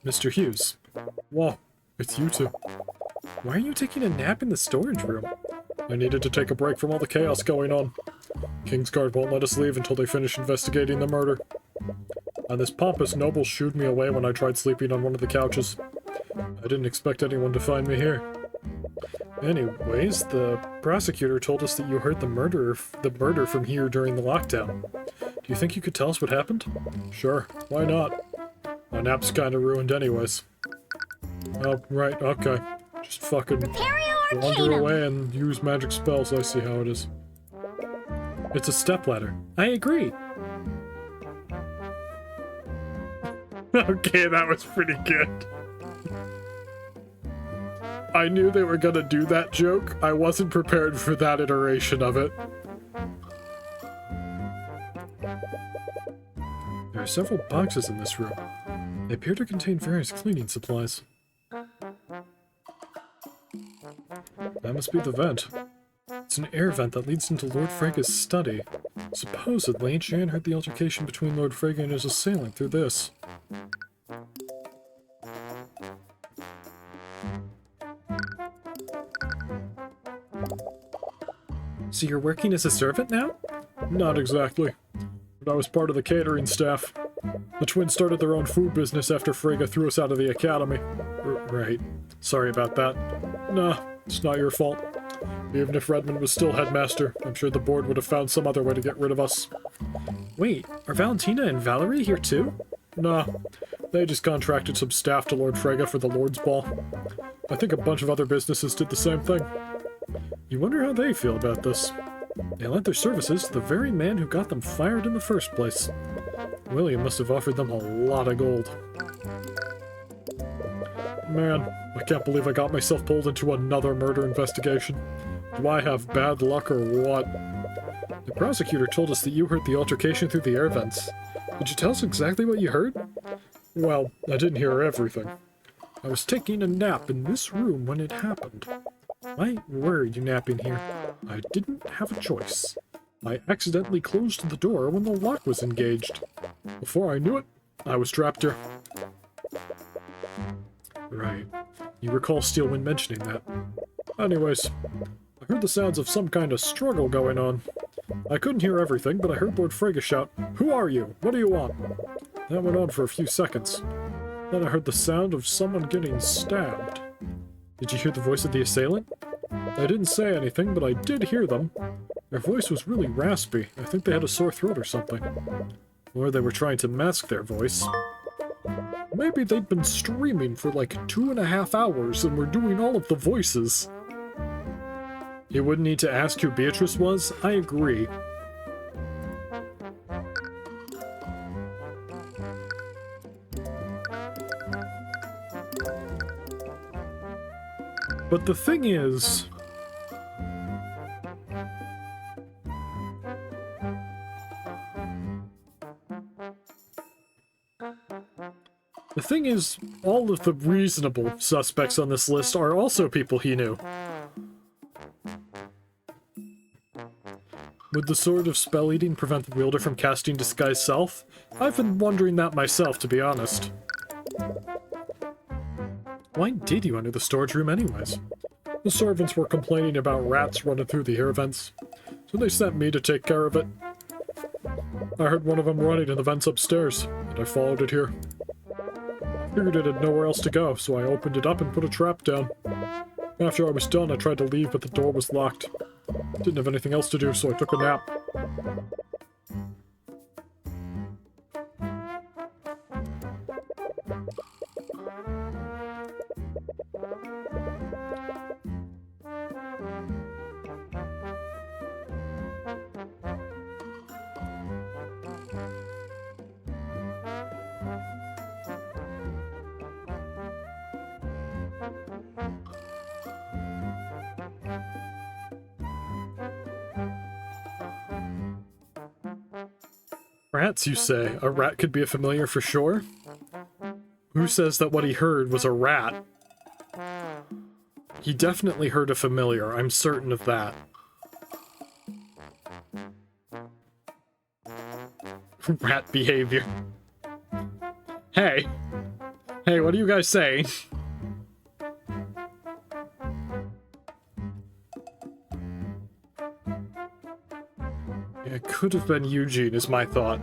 Speaker 1: Mr. Hughes. Whoa, it's you two.
Speaker 2: Why are you taking a nap in the storage room?
Speaker 1: I needed to take a break from all the chaos going on. Kingsguard won't let us leave until they finish investigating the murder. And this pompous noble shooed me away when I tried sleeping on one of the couches. I didn't expect anyone to find me here.
Speaker 2: Anyways, the prosecutor told us that you heard the murder from here during the lockdown. Do you think you could tell us what happened?
Speaker 1: Sure, why not? My nap's kinda ruined anyways. Oh, right, okay. Just fucking wander away and use magic spells, I see how it is.
Speaker 2: It's a stepladder. I agree.
Speaker 1: Okay, that was pretty good. I knew they were gonna do that joke. I wasn't prepared for that iteration of it.
Speaker 2: There are several boxes in this room. They appear to contain various cleaning supplies.
Speaker 1: That must be the vent.
Speaker 2: It's an air vent that leads into Lord Frega's study. Supposedly, Jan heard the altercation between Lord Frega and his assailant through this. So you're working as a servant now?
Speaker 1: Not exactly. But I was part of the catering staff. The twins started their own food business after Frega threw us out of the academy.
Speaker 2: Right.
Speaker 1: Sorry about that. Nah, it's not your fault. Even if Redmond was still headmaster, I'm sure the board would have found some other way to get rid of us.
Speaker 2: Wait, are Valentina and Valerie here too?
Speaker 1: Nah, they just contracted some staff to Lord Frega for the Lord's Ball. I think a bunch of other businesses did the same thing.
Speaker 2: You wonder how they feel about this. They lent their services to the very man who got them fired in the first place. William must have offered them a lot of gold.
Speaker 1: Man, I can't believe I got myself pulled into another murder investigation. Do I have bad luck or what?
Speaker 2: The prosecutor told us that you heard the altercation through the air vents. Did you tell us exactly what you heard?
Speaker 1: Well, I didn't hear everything.
Speaker 2: I was taking a nap in this room when it happened. Why were you napping here?
Speaker 1: I didn't have a choice. I accidentally closed the door when the lock was engaged. Before I knew it, I was trapped here.
Speaker 2: Right. You recall Steelwind mentioning that.
Speaker 1: Anyways, I heard the sounds of some kind of struggle going on. I couldn't hear everything, but I heard Lord Frega shout, "Who are you? What do you want?" That went on for a few seconds. Then I heard the sound of someone getting stabbed.
Speaker 2: Did you hear the voice of the assailant?
Speaker 1: I didn't say anything, but I did hear them. Their voice was really raspy. I think they had a sore throat or something.
Speaker 2: Or they were trying to mask their voice.
Speaker 1: Maybe they'd been streaming for like 2.5 hours and were doing all of the voices.
Speaker 2: You wouldn't need to ask who Beatrice was? I agree.
Speaker 1: But the thing is... The thing is, all of the reasonable suspects on this list are also people he knew. Would the Sword of Spell Eating prevent the wielder from casting Disguise Self? I've been wondering that myself, to be honest. Why did you enter the storage room anyways? The servants were complaining about rats running through the air vents, so they sent me to take care of it. I heard one of them running in the vents upstairs, and I followed it here. Figured it had nowhere else to go, so I opened it up and put a trap down. After I was done, I tried to leave, but the door was locked. Didn't have anything else to do, so I took a nap. Rats, you say? A rat could be a familiar for sure? Who says that what he heard was a rat? He definitely heard a familiar, I'm certain of that. Rat behavior. Hey! Hey, what are you guys saying? It could have been Eugene, is my thought.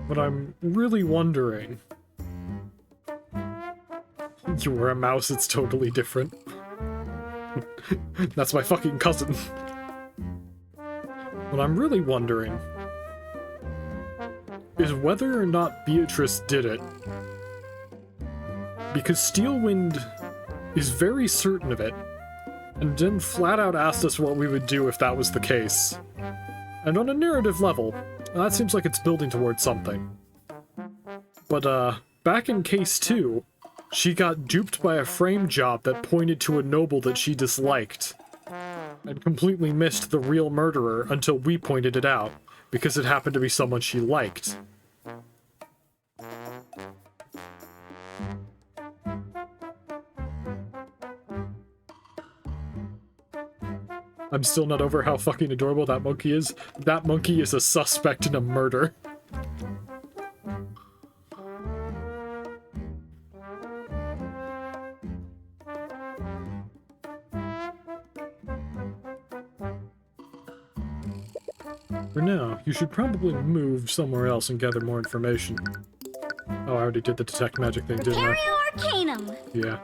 Speaker 1: But I'm really wondering... You were a mouse, it's totally different. That's my fucking cousin. What I'm really wondering is whether or not Beatrice did it. Because Steelwind is very certain of it, and then flat out asked us what we would do if that was the case. And on a narrative level, that seems like it's building towards something. But, back in case 2, she got duped by a frame job that pointed to a noble that she disliked, and completely missed the real murderer until we pointed it out, because it happened to be someone she liked. I'm still not over how fucking adorable that monkey is. That monkey is a suspect in a murder. For now, you should probably move somewhere else and gather more information. Oh, I already did the detect magic thing, didn't I?
Speaker 3: Arcanum.
Speaker 1: Yeah.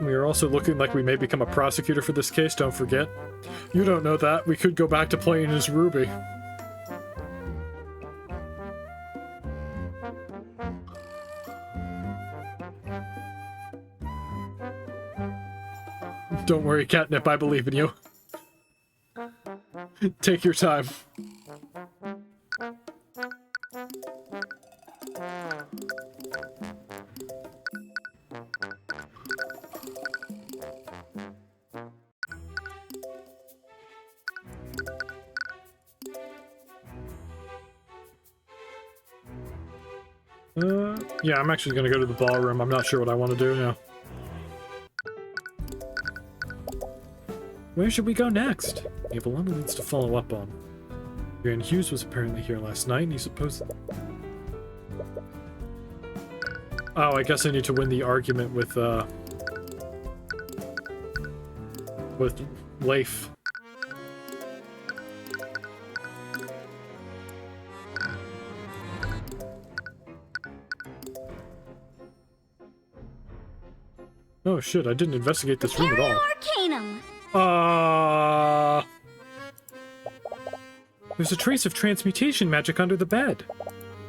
Speaker 1: We are also looking like we may become a prosecutor for this case, don't forget. You don't know that. We could go back to playing as Ruby. Don't worry, Catnip, I believe in you. Take your time. Yeah, I'm actually gonna go to the ballroom. I'm not sure what I want to do now. Where should we go next? We have a lot of leads to follow up on. Tyrion Hughes was apparently here last night, and he's supposed... Oh, I guess I need to win the argument with Leif. Oh shit, I didn't investigate this room at all.
Speaker 3: Arcanum.
Speaker 1: There's a trace of transmutation magic under the bed.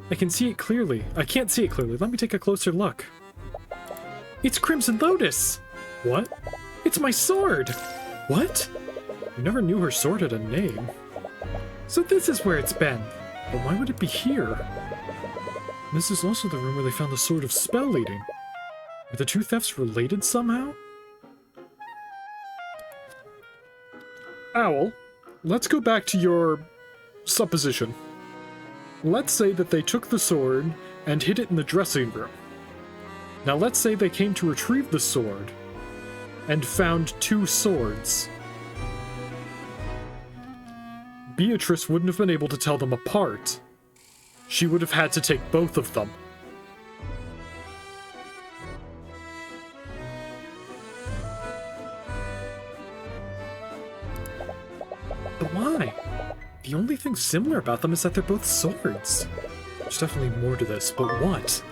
Speaker 1: I can see it clearly. I can't see it clearly. Let me take a closer look. It's Crimson Lotus! What? It's my sword! What? You never knew her sword had a name. So this is where it's been. But why would it be here? This is also the room where they found the Sword of Spell Eating. Are the two thefts related somehow? Owl, let's go back to your supposition. Let's say that they took the sword and hid it in the dressing room. Now let's say they came to retrieve the sword and found two swords. Beatrice wouldn't have been able to tell them apart. She would have had to take both of them. But why? The only thing similar about them is that they're both swords. There's definitely more to this, but what?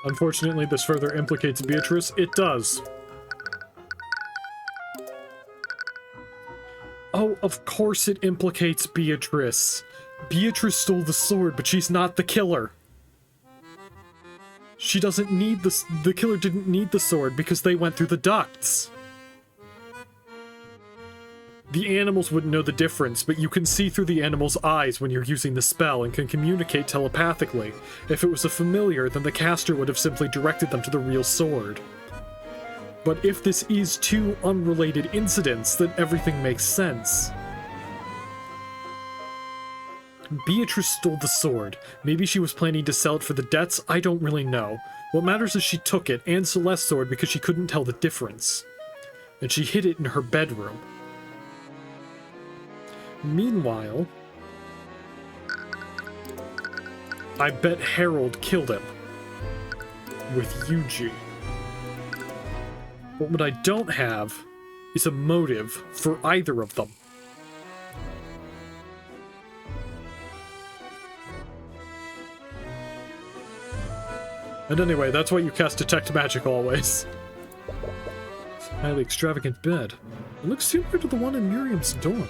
Speaker 1: Unfortunately, this further implicates Beatrice. It does. Oh, of course it implicates Beatrice. Beatrice stole the sword, but she's not the killer. She doesn't need the killer didn't need the sword because they went through the ducts. The animals wouldn't know the difference, but you can see through the animal's eyes when you're using the spell and can communicate telepathically. If it was a familiar, then the caster would have simply directed them to the real sword. But if this is two unrelated incidents, then everything makes sense. Beatrice stole the sword. Maybe she was planning to sell it for the debts, I don't really know. What matters is she took it, and Celeste's sword, because she couldn't tell the difference. And she hid it in her bedroom. Meanwhile, I bet Harold killed him. With Yuji. But what I don't have is a motive for either of them. And anyway, that's why you cast Detect Magic always. It's a highly extravagant bed. It looks similar to the one in Miriam's dorm.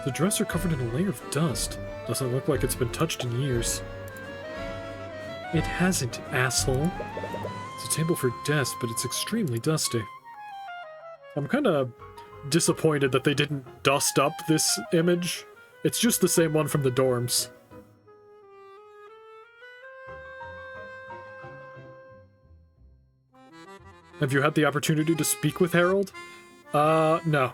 Speaker 1: The dresser covered in a layer of dust. Doesn't look like it's been touched in years. It hasn't, asshole. It's a table for desk, but it's extremely dusty. I'm kinda disappointed that they didn't dust up this image. It's just the same one from the dorms. Have you had the opportunity to speak with Harold? No.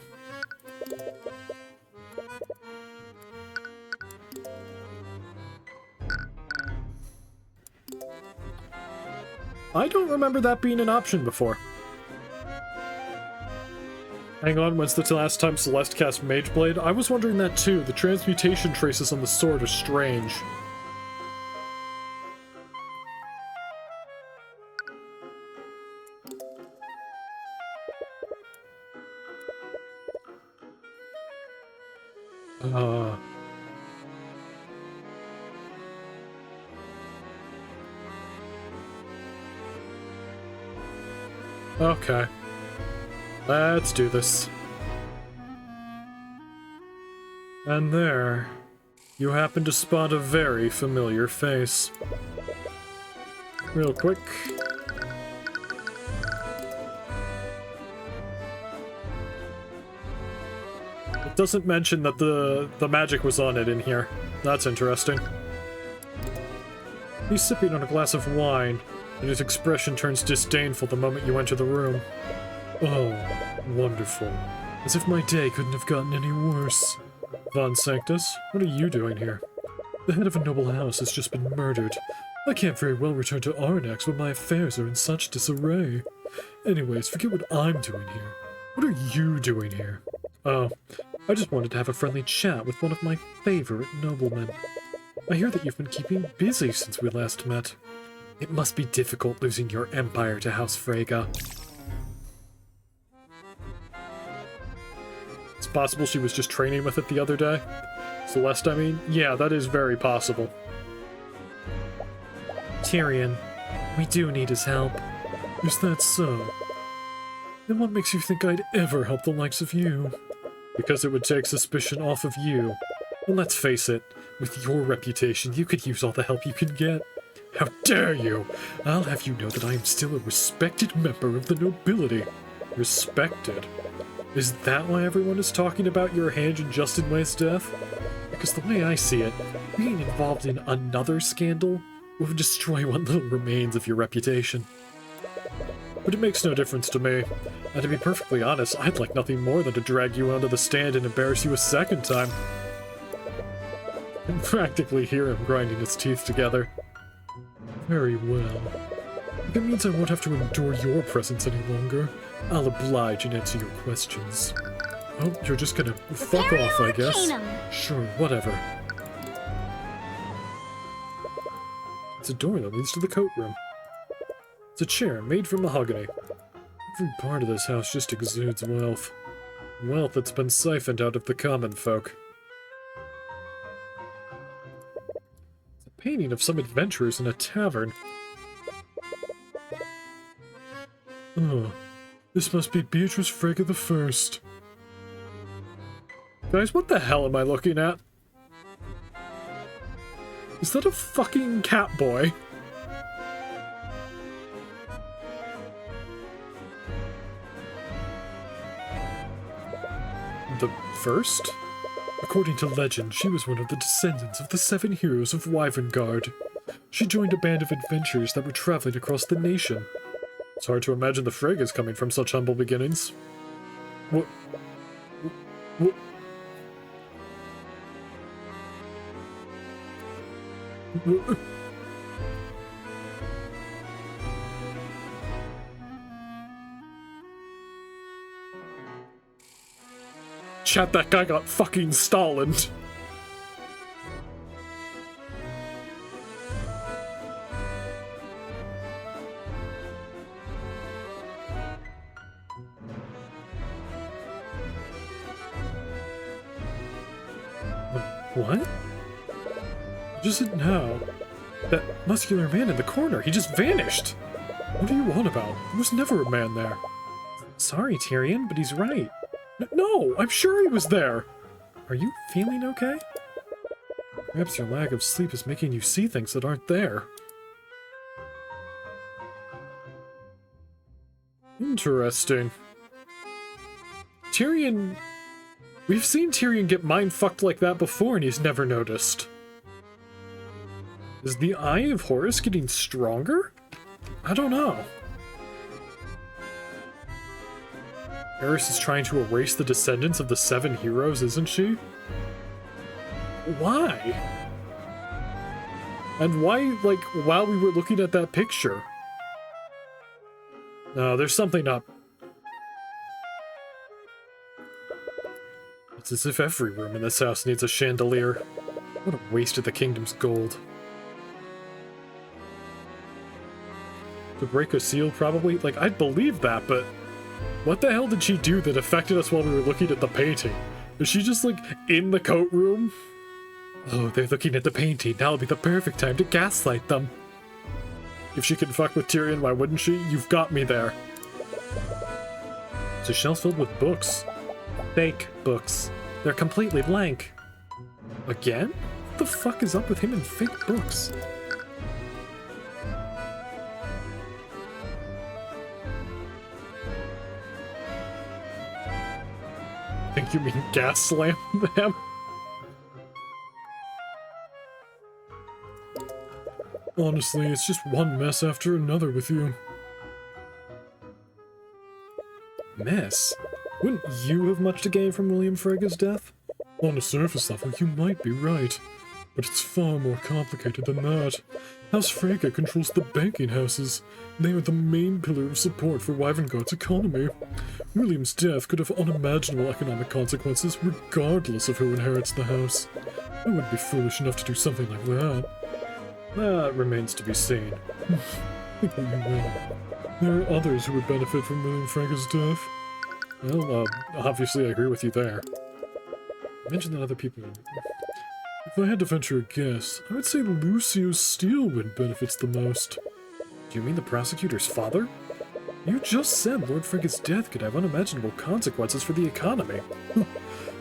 Speaker 1: I don't remember that being an option before. Hang on, when's the last time Celeste cast Mage Blade? I was wondering that too. The transmutation traces on the sword are strange. Okay. Let's do this. And there, you happen to spot a very familiar face. Real quick. It doesn't mention that the magic was on it in here. That's interesting. He's sipping on a glass of wine, and his expression turns disdainful the moment you enter the room. Oh, wonderful. As if my day couldn't have gotten any worse. Von Sanctus, what are you doing here? The head of a noble house has just been murdered. I can't very well return to Arnax when my affairs are in such disarray. Anyways, forget what I'm doing here. What are you doing here? Oh, I just wanted to have a friendly chat with one of my favorite noblemen. I hear that you've been keeping busy since we last met. It must be difficult losing your empire to House Freyga. It's possible she was just training with it the other day. Celeste, I mean? Yeah, that is very possible. Tyrion, we do need his help. Is that so? Then what makes you think I'd ever help the likes of you? Because it would take suspicion off of you. Well, let's face it, with your reputation, you could use all the help you can get. How dare you! I'll have you know that I am still a respected member of the nobility. Respected? Is that why everyone is talking about your hand in Justin Way's death? Because the way I see it, being involved in another scandal will destroy what little remains of your reputation. But it makes no difference to me. And to be perfectly honest, I'd like nothing more than to drag you onto the stand and embarrass you a second time. I can practically hear him grinding his teeth together. Very well. If it means I won't have to endure your presence any longer, I'll oblige and answer your questions. Oh, you're just gonna fuck off, I guess. Sure, whatever. It's a door that leads to the coat room. It's a chair made from mahogany. Every part of this house just exudes wealth. Wealth that's been siphoned out of the common folk. It's a painting of some adventurers in a tavern. Oh, this must be Beatrice Frege the First. Guys, what the hell am I looking at? Is that a fucking cat boy? The first? According to legend, she was one of the descendants of the 7 heroes of Wyverngard. She joined a band of adventurers that were traveling across the nation. It's hard to imagine the Freges coming from such humble beginnings. What? Chat, that guy got fucking Stalined. What? Just now. That muscular man in the corner, he just vanished. What are you on about? There was never a man there. Sorry, Tyrion, but he's right. No, I'm sure he was there. Are you feeling okay? Perhaps your lack of sleep is making you see things that aren't there. Interesting. Tyrion... We've seen Tyrion get mind-fucked like that before and he's never noticed. Is the Eye of Horus getting stronger? I don't know. Eris is trying to erase the descendants of the 7 heroes, isn't she? Why? And why, like, while we were looking at that picture? No, there's something up. It's as if every room in this house needs a chandelier. What a waste of the kingdom's gold. To break a seal, probably? Like, I'd believe that, but... What the hell did she do that affected us while we were looking at the painting? Is she just, like, in the coat room? Oh, they're looking at the painting. Now'll be the perfect time to gaslight them. If she can fuck with Tyrion, why wouldn't she? You've got me there. It's a shelf filled with books. Fake books. They're completely blank. Again? What the fuck is up with him and fake books? Think you mean gas slam them? Honestly, it's just one mess after another with you. Mess? Wouldn't you have much to gain from William Frege's death? On a surface level, you might be right. But it's far more complicated than that. House Frege controls the banking houses. They are the main pillar of support for Wyverngard's economy. William's death could have unimaginable economic consequences regardless of who inherits the house. I wouldn't be foolish enough to do something like that. That remains to be seen. Think what you will. There are others who would benefit from William Frege's death. Well, obviously I agree with you there. I mentioned that other people... If I had to venture a guess, I would say Lucio Steelwind benefits the most. Do you mean the prosecutor's father? You just said Lord Frege's death could have unimaginable consequences for the economy. Do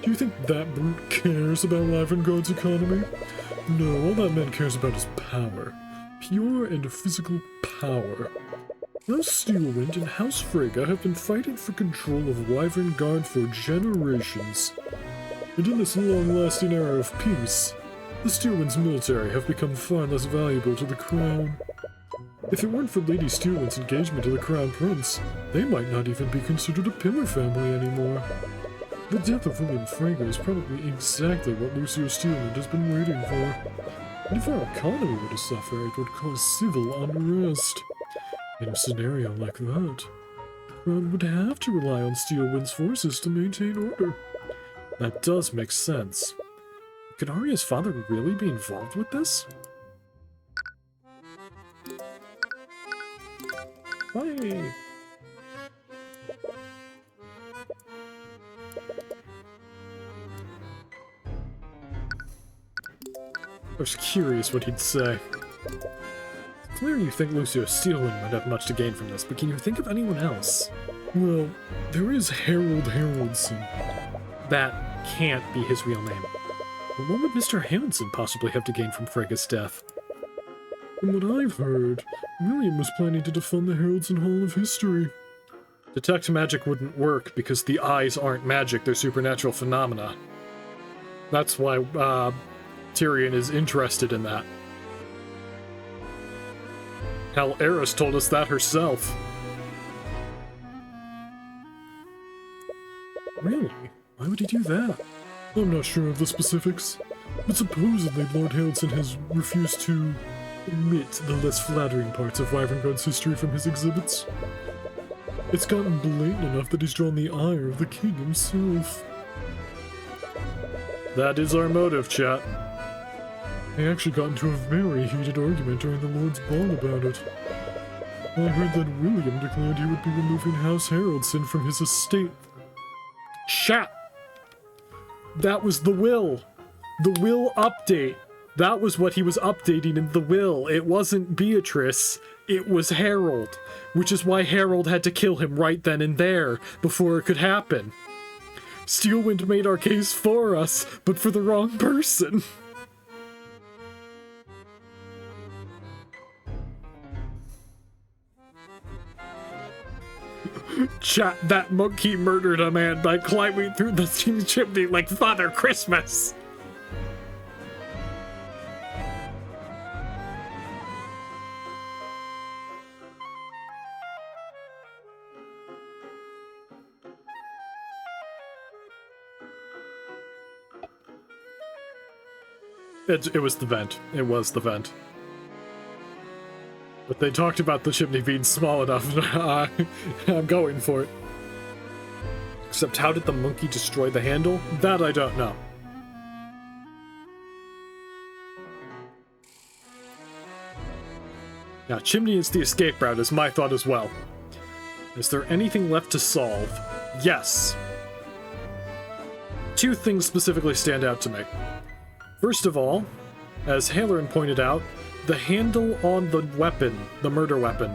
Speaker 1: you think that brute cares about Wyverngard's economy? No, all that man cares about is power.
Speaker 3: pure and physical power. House Steelwind and House Freyga have been fighting for control of Wyvern Guard for generations. And in this long-lasting era of peace, the Steelwind's military have become far less valuable to the crown. If it weren't for Lady Steelwind's engagement to the Crown Prince, they might not even be considered a pillar family anymore. The death of William Freyga is probably exactly what Lucio Steelwind has been waiting for. And if our economy were to suffer, it would cause civil unrest. In a scenario like that, the Crown would have to rely on Steelwind's forces to maintain order.
Speaker 1: That does make sense. Could Arya's father really be involved with this?
Speaker 3: Hi!
Speaker 1: I was curious what he'd say. It's clear you think Lucio Steelwind might have much to gain from this, but can you think of anyone else?
Speaker 3: Well, there is Harold Haroldson.
Speaker 1: That can't be his real name. But what would Mr. Haroldson possibly have to gain from Freyga's death?
Speaker 3: From what I've heard, William was planning to defund the Haroldson Hall of History.
Speaker 1: Detect magic wouldn't work because the eyes aren't magic, they're supernatural phenomena. That's why Tyrion is interested in that. Hell, Eris told us that herself.
Speaker 3: Really? Why would he do that? I'm not sure of the specifics, but supposedly Lord Haroldson has refused to omit the less flattering parts of Wyvern Guard's history from his exhibits. It's gotten blatant enough that he's drawn the ire of the king himself.
Speaker 1: That is our motive, chat.
Speaker 3: They actually got into a very heated argument during the Lord's Ball about it. I heard that William declared he would be removing House Haroldson from his estate.
Speaker 1: Chat! That was the will! The will update! That was what he was updating in the will. It wasn't Beatrice, it was Harold. Which is why Harold had to kill him right then and there, before it could happen. Steelwind made our case for us, but for the wrong person. Chat, that monkey murdered a man by climbing through the chimney like Father Christmas! It was the vent. It was the vent. But they talked about the chimney being small enough. I'm going for it. Except how did the monkey destroy the handle? That I don't know. Now, chimney is the escape route, is my thought as well. Is there anything left to solve? Yes. Two things specifically stand out to me. First of all, as Halloran pointed out, the handle on the weapon, the murder weapon.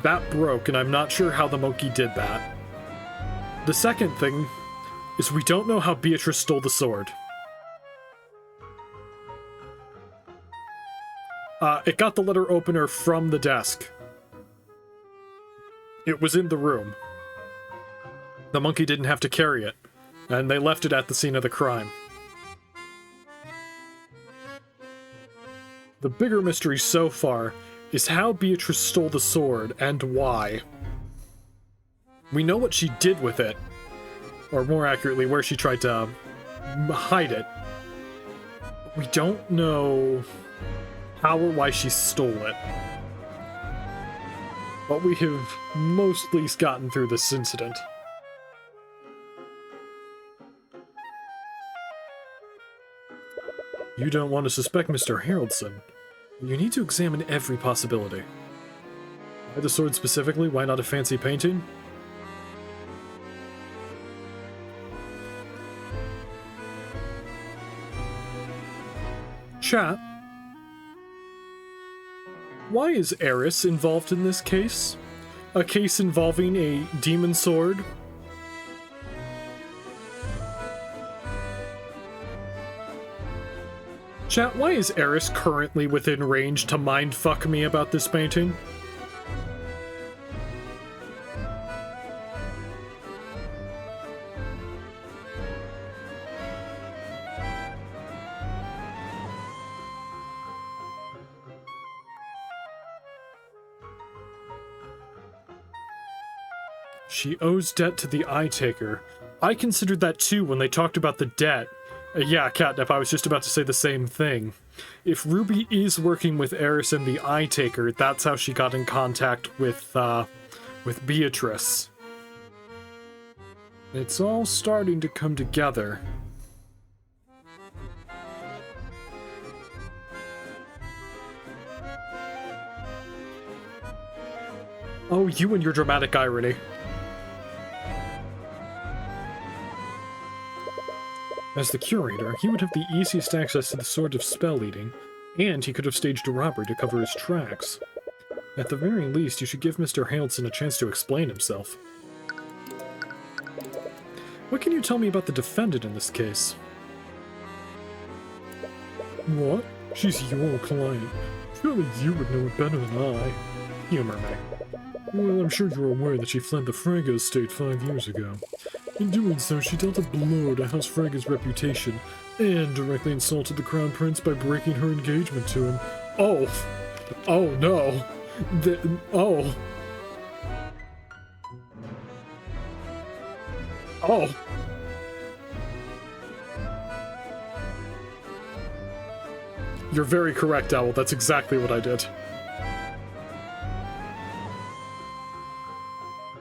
Speaker 1: That broke, and I'm not sure how the monkey did that. The second thing is we don't know how Beatrice stole the sword. It got the letter opener from the desk. It was in the room. The monkey didn't have to carry it, and they left it at the scene of the crime. The bigger mystery so far is how Beatrice stole the sword and why. We know what she did with it, or more accurately, where she tried to hide it. We don't know how or why she stole it. But we have mostly gotten through this incident. You don't want to suspect Mr. Haroldson. You need to examine every possibility. Why the sword specifically? Why not a fancy painting? Chat. Why is Eris involved in this case? A case involving a demon sword? Chat, why is Eris currently within range to mindfuck me about this painting? She owes debt to the Eye Taker. I considered that too when they talked about the debt. Yeah, Catnip, I was just about to say the same thing. If Ruby is working with Eris and the Eye Taker, that's how she got in contact with Beatrice. It's all starting to come together. Oh, you and your dramatic irony. As the curator, he would have the easiest access to the Sword of Spell Eating, and he could have staged a robbery to cover his tracks. At the very least, you should give Mr. Haraldson a chance to explain himself. What can you tell me about the defendant in this case?
Speaker 3: What? She's your client. Surely you would know it better than I.
Speaker 1: Humor me.
Speaker 3: Well, I'm sure you're aware that she fled the Frege estate 5 years ago. In doing so, she dealt a blow to House Frege's reputation, and directly insulted the Crown Prince by breaking her engagement to him.
Speaker 1: Oh! Oh no! Oh! Oh! You're very correct, Owl. That's exactly what I did.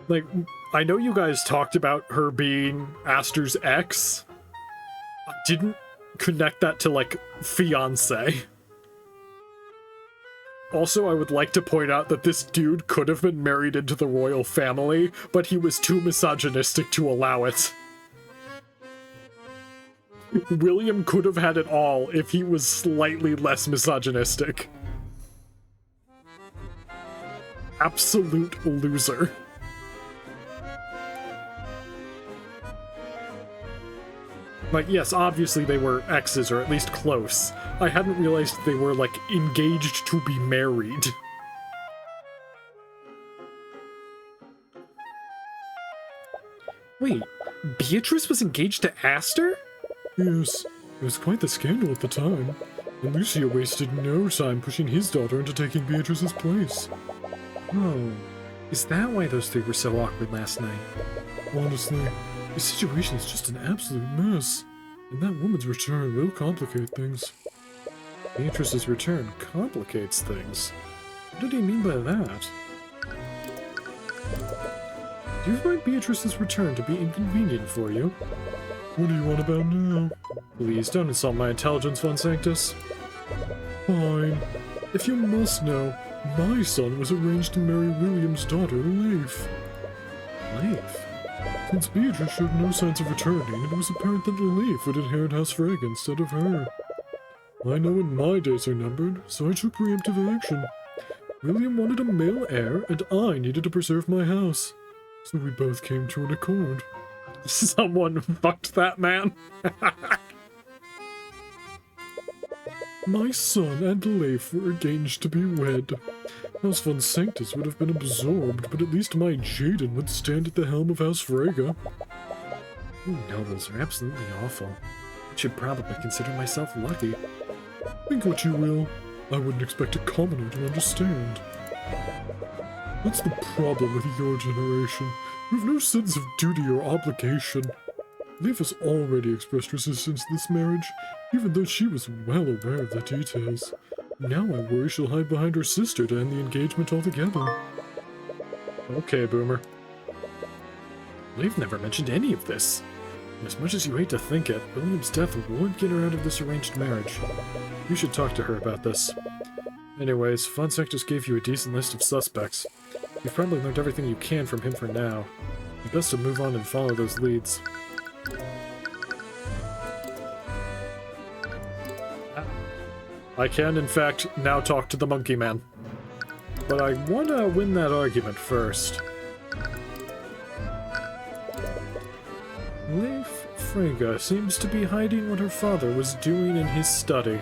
Speaker 1: Like, I know you guys talked about her being Aster's ex. I didn't connect that to, like, fiancé. Also, I would like to point out that this dude could have been married into the royal family, but he was too misogynistic to allow it. William could have had it all if he was slightly less misogynistic. Absolute loser. Like, yes, obviously they were exes, or at least close. I hadn't realized they were, like, engaged to be married. Wait, Beatrice was engaged to Aster?
Speaker 3: Yes, it was quite the scandal at the time, and Lucio wasted no time pushing his daughter into taking Beatrice's place.
Speaker 1: Oh, is that why those three were so awkward last night?
Speaker 3: Honestly, the situation is just an absolute mess, and that woman's return will complicate things.
Speaker 1: Beatrice's return complicates things. What did he mean by that? Do you find Beatrice's return to be inconvenient for you?
Speaker 3: What do you want about now?
Speaker 1: Please don't insult my intelligence, Von Sanctus.
Speaker 3: Fine. If you must know, my son was arranged to marry William's daughter, Leif.
Speaker 1: Leif?
Speaker 3: Since Beatrice showed no signs of returning, it was apparent that Leif would inherit House Frege instead of her. I know when my days are numbered, so I took preemptive action. William wanted a male heir, and I needed to preserve my house. So we both came to an accord.
Speaker 1: Someone fucked that man.
Speaker 3: My son and Leif were engaged to be wed. House Von Sanctus would have been absorbed, but at least my Jaden would stand at the helm of House Frege.
Speaker 1: You nobles are absolutely awful. I should probably consider myself lucky.
Speaker 3: Think what you will. I wouldn't expect a commoner to understand. That's the problem with your generation. You have no sense of duty or obligation. Leif has already expressed resistance to this marriage, even though she was well aware of the details. Now I worry she'll hide behind her sister to end the engagement altogether.
Speaker 1: Okay, Boomer. Leif never mentioned any of this. And as much as you hate to think it, William's death would get her out of this arranged marriage. You should talk to her about this. Anyways, Fonsack just gave you a decent list of suspects. You've probably learned everything you can from him for now. You'd best to move on and follow those leads. I can, in fact, now talk to the Monkey Man. But I want to win that argument first. Leif Frege seems to be hiding what her father was doing in his study.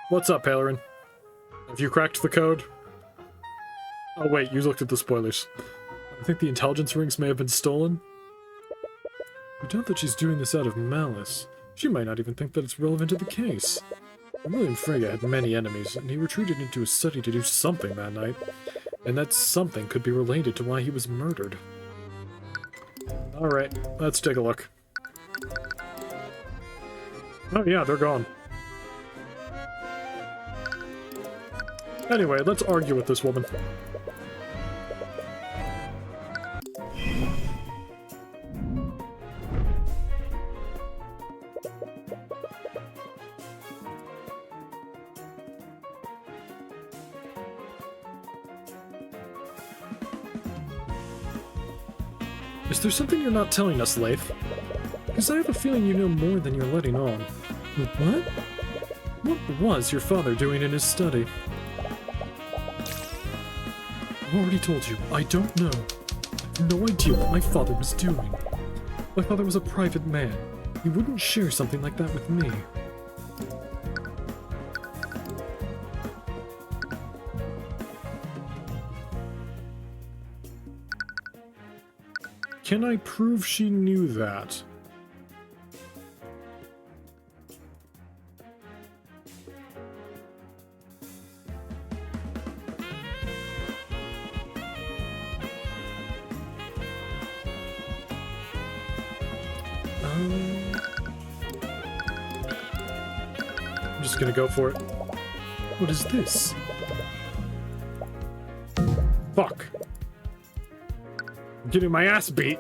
Speaker 3: What's up, Halloran? Have you cracked the code? Oh wait, you looked at the spoilers. I think the intelligence rings may have been stolen. I doubt that she's doing this out of malice. She might not even think that it's relevant to the case. William Frege had many enemies, and he retreated into his study to do something that night. And that something could be related to why he was murdered. Alright, let's take a look. Oh yeah, they're gone. Anyway, let's argue with this woman. Is there something you're not telling us, Leif? Because I have a feeling you know more than you're letting on. What? What was your father doing in his study? I've already told you, I don't know. I have no idea what my father was doing. My father was a private man. He wouldn't share something like that with me. Can I prove she knew that? I'm just gonna go for it. What is this? Fuck. I'm getting my ass beat.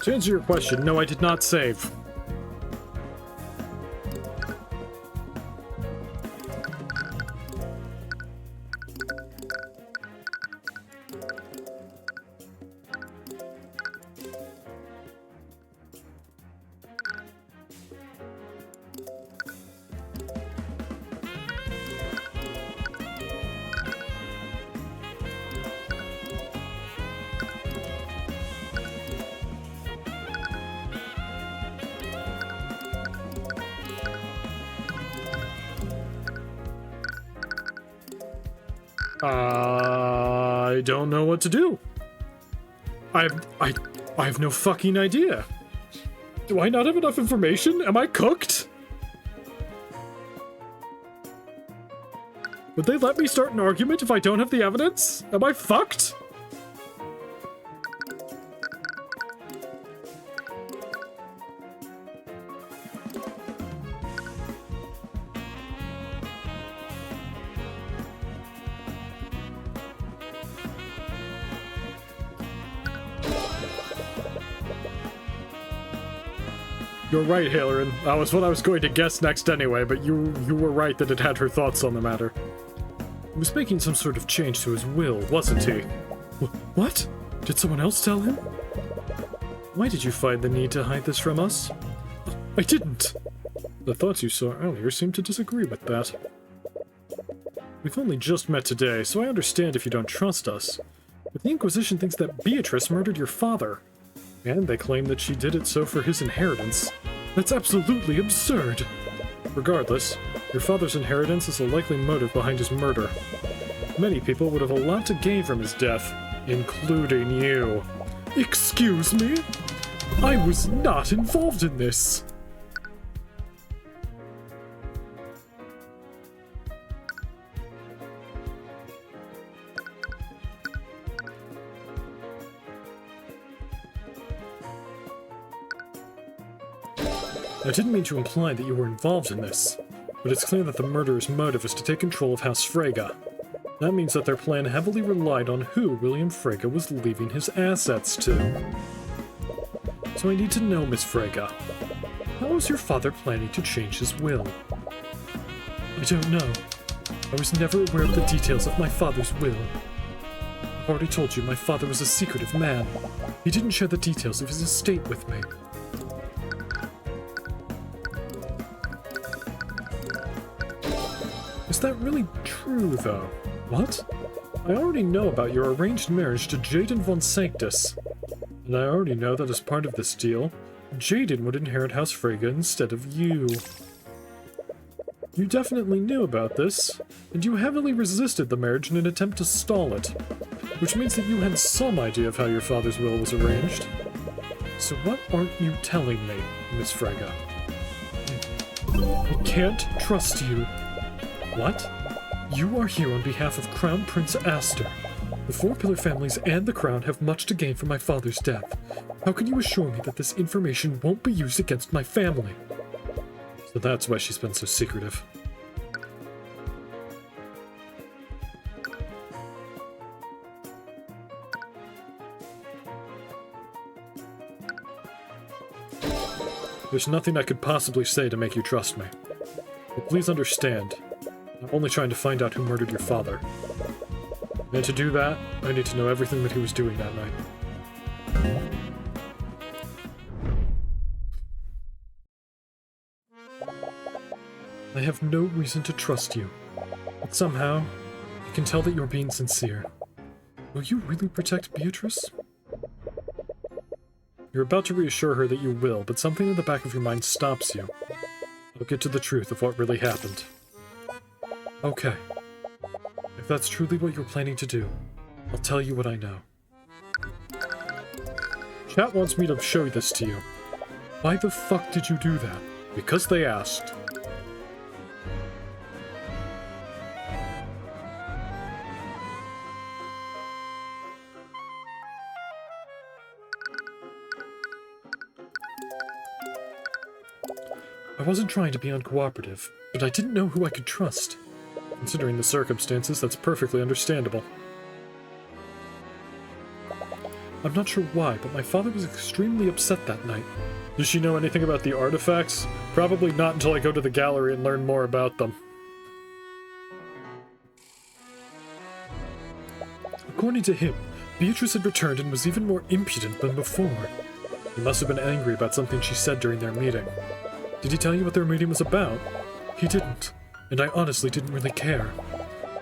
Speaker 3: To answer your question, no, I did not save. I don't know what to do. I have no fucking idea. Do I not have enough information? Am I cooked? Would they let me start an argument if I don't have the evidence? Am I fucked? You're right, Halloran. That was what I was going to guess next anyway, but you were right that it had her thoughts on the matter. He was making some sort of change to his will, wasn't he? What? Did someone else tell him? Why did you find the need to hide this from us? I didn't! The thoughts you saw earlier seem to disagree with that. We've only just met today, so I understand if you don't trust us. But the Inquisition thinks that Beatrice murdered your father. And they claim that she did it so for his inheritance. That's absolutely absurd! Regardless, your father's inheritance is a likely motive behind his murder. Many people would have a lot to gain from his death, including you. Excuse me? I was not involved in this! I didn't mean to imply that you were involved in this, but it's clear that the murderer's motive is to take control of House Frege. That means that their plan heavily relied on who William Frege was leaving his assets to. So I need to know, Miss Frege, how is your father planning to change his will? I don't know. I was never aware of the details of my father's will. I've already told you my father was a secretive man. He didn't share the details of his estate with me. Is that really true, though? What? I already know about your arranged marriage to Jaden von Sanctus. And I already know that as part of this deal, Jaden would inherit House Frege instead of you. You definitely knew about this, and you heavily resisted the marriage in an attempt to stall it, which means that you had some idea of how your father's will was arranged. So what aren't you telling me, Miss Frege? I can't trust you. What? You are here on behalf of Crown Prince Aster. The Four Pillar families and the Crown have much to gain from my father's death. How can you assure me that this information won't be used against my family? So that's why she's been so secretive. There's nothing I could possibly say to make you trust me. But please understand, I'm only trying to find out who murdered your father. And to do that, I need to know everything that he was doing that night. I have no reason to trust you, but somehow, I can tell that you're being sincere. Will you really protect Beatrice? You're about to reassure her that you will, but something in the back of your mind stops you. I'll get to the truth of what really happened. Okay. If that's truly what you're planning to do, I'll tell you what I know. Chat wants me to show this to you. Why the fuck did you do that? Because they asked. I wasn't trying to be uncooperative, but I didn't know who I could trust. Considering the circumstances, that's perfectly understandable. I'm not sure why, but my father was extremely upset that night. Does she know anything about the artifacts? Probably not until I go to the gallery and learn more about them. According to him, Beatrice had returned and was even more impudent than before. He must have been angry about something she said during their meeting. Did he tell you what their meeting was about? He didn't, and I honestly didn't really care.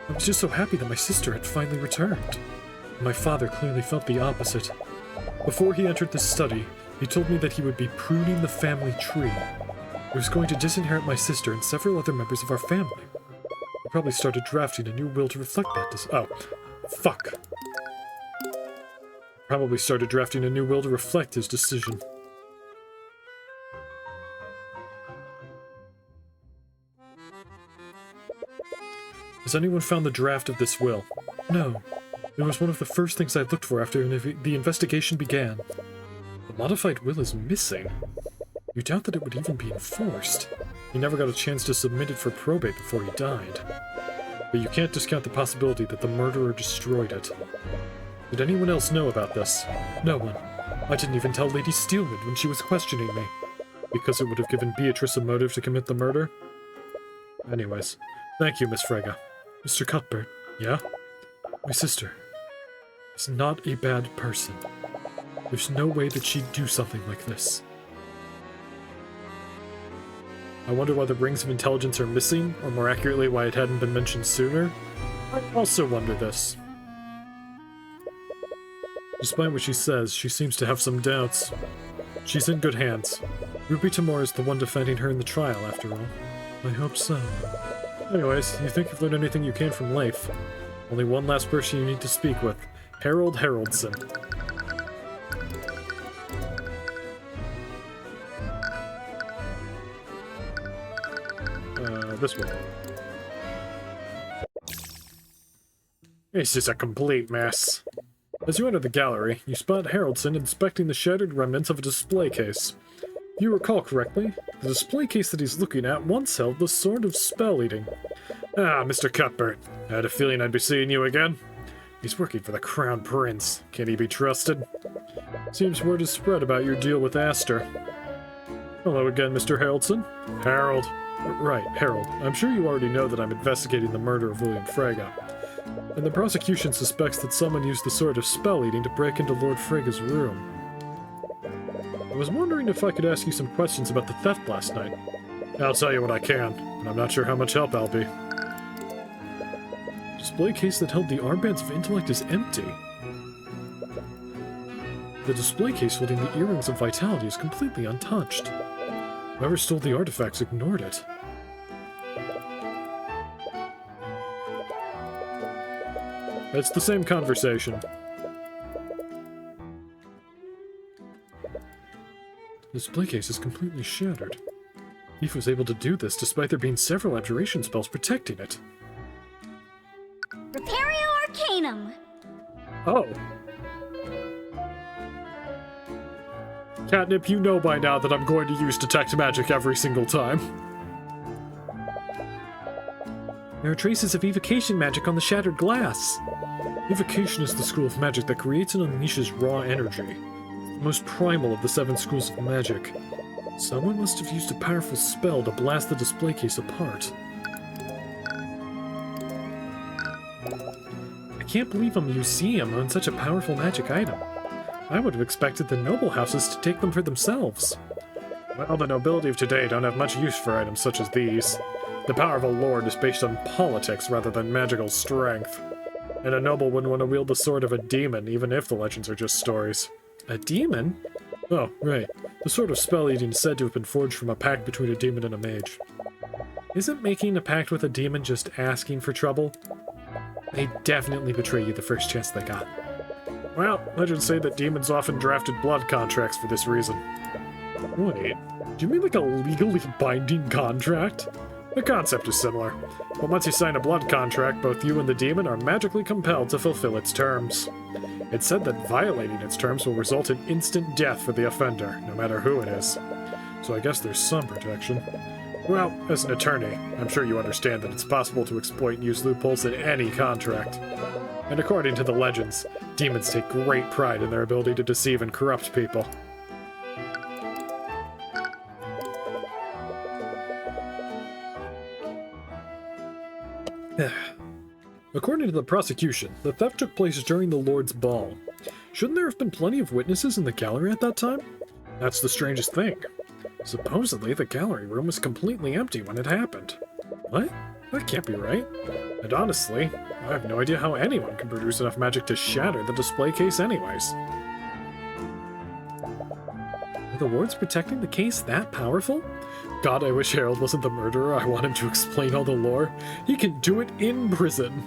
Speaker 3: I was just so happy that my sister had finally returned. My father clearly felt the opposite. Before he entered the study, he told me that he would be pruning the family tree. He was going to disinherit my sister and several other members of our family. He probably started drafting a new will to reflect that oh, fuck. Probably started drafting a new will to reflect his decision. Has anyone found the draft of this will? No. It was one of the first things I looked for after the investigation began. The modified will is missing. You doubt that it would even be enforced. He never got a chance to submit it for probate before he died. But you can't discount the possibility that the murderer destroyed it. Did anyone else know about this? No one. I didn't even tell Lady Steelman when she was questioning me. Because it would have given Beatrice a motive to commit the murder? Anyways, thank you, Miss Frege. Mr. Cuthbert, yeah? My sister is not a bad person. There's no way that she'd do something like this. I wonder why the rings of intelligence are missing, or more accurately, why it hadn't been mentioned sooner. I also wonder this. Despite what she says, she seems to have some doubts. She's in good hands. Ruby Tamora is the one defending her in the trial, after all. I hope so. Anyways, you think you've learned anything you can from Leif? Only one last person you need to speak with. Harold Haroldson. This one. This is a complete mess. As you enter the gallery, you spot Haroldson inspecting the shattered remnants of a display case. If you recall correctly, the display case that he's looking at once held the Sword of Spell Eating.
Speaker 1: Ah, Mr. Cuthbert. I had a feeling I'd be seeing you again. He's working for the Crown Prince. Can he be trusted?
Speaker 3: Seems word has spread about your deal with Aster. Hello again, Mr. Haroldson.
Speaker 1: Harold.
Speaker 3: Right, Harold. I'm sure you already know that I'm investigating the murder of William Frege. And the prosecution suspects that someone used the Sword of Spell Eating to break into Lord Frege's room. I was wondering if I could ask you some questions about the theft last night.
Speaker 1: I'll tell you what I can, but I'm not sure how much help I'll be.
Speaker 3: The display case that held the armbands of intellect is empty. The display case holding the earrings of vitality is completely untouched. Whoever stole the artifacts ignored it.
Speaker 1: It's the same conversation.
Speaker 3: The display case is completely shattered. Thief was able to do this despite there being several abjuration spells protecting it.
Speaker 4: Repario Arcanum!
Speaker 1: Oh. Catnip, you know by now that I'm going to use Detect Magic every single time.
Speaker 2: There are traces of evocation magic on the shattered glass.
Speaker 3: Evocation is the school of magic that creates and unleashes raw energy. The most primal of the 7 schools of magic. Someone must have used a powerful spell to blast the display case apart.
Speaker 2: I can't believe a museum owns such a powerful magic item. I would have expected the noble houses to take them for themselves.
Speaker 1: Well, the nobility of today don't have much use for items such as these. The power of a lord is based on politics rather than magical strength. And a noble wouldn't want to wield the sword of a demon, even if the legends are just stories.
Speaker 2: A demon?
Speaker 3: Oh, right. The Sword of Spell Eating is said to have been forged from a pact between a demon and a mage.
Speaker 2: Isn't making a pact with a demon just asking for trouble? They definitely betray you the first chance they got.
Speaker 1: Well, legends say that demons often drafted blood contracts for this reason.
Speaker 3: Wait, do you mean like a legally binding contract?
Speaker 1: The concept is similar, but once you sign a blood contract, both you and the demon are magically compelled to fulfill its terms. It's said that violating its terms will result in instant death for the offender, no matter who it is.
Speaker 3: So I guess there's some protection.
Speaker 1: Well, as an attorney, I'm sure you understand that it's possible to exploit and use loopholes in any contract. And according to the legends, demons take great pride in their ability to deceive and corrupt people.
Speaker 3: According to the prosecution, the theft took place during the Lord's Ball. Shouldn't there have been plenty of witnesses in the gallery at that time?
Speaker 1: That's the strangest thing. Supposedly, the gallery room was completely empty when it happened.
Speaker 3: What? That can't be right.
Speaker 1: And honestly, I have no idea how anyone can produce enough magic to shatter the display case anyways.
Speaker 2: Are the wards protecting the case that powerful?
Speaker 3: God, I wish Harold wasn't the murderer. I want him to explain all the lore. He can do it in prison.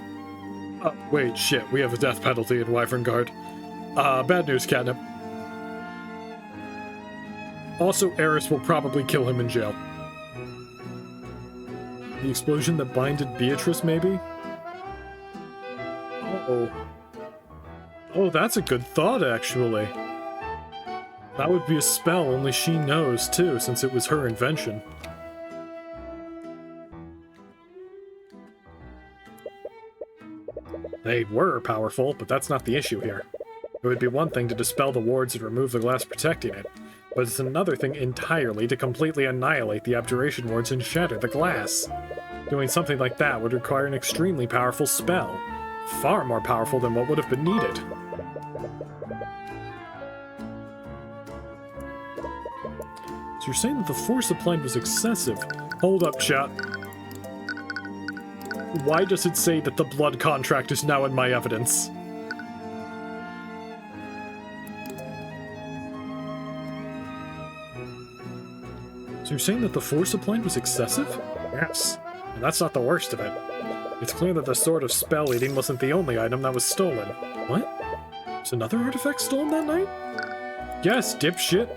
Speaker 3: Wait, shit, we have a death penalty in Wyvern Guard. Bad news, Catnip. Also, Eris will probably kill him in jail. The explosion that blinded Beatrice, maybe? Uh-oh. Oh, that's a good thought, actually. That would be a spell only she knows, too, since it was her invention.
Speaker 1: They were powerful, but that's not the issue here. It would be one thing to dispel the wards and remove the glass protecting it, but it's another thing entirely to completely annihilate the abjuration wards and shatter the glass. Doing something like that would require an extremely powerful spell, far more powerful than what would have been needed.
Speaker 3: So you're saying that the force applied was excessive?
Speaker 1: Hold up, chat. Why does it say that the blood contract is now in my evidence?
Speaker 3: So you're saying that the force applied was excessive?
Speaker 1: Yes, and that's not the worst of it. It's clear that the Sword of Spell Eating wasn't the only item that was stolen.
Speaker 3: What? Was another artifact stolen that night?
Speaker 1: Yes, dipshit.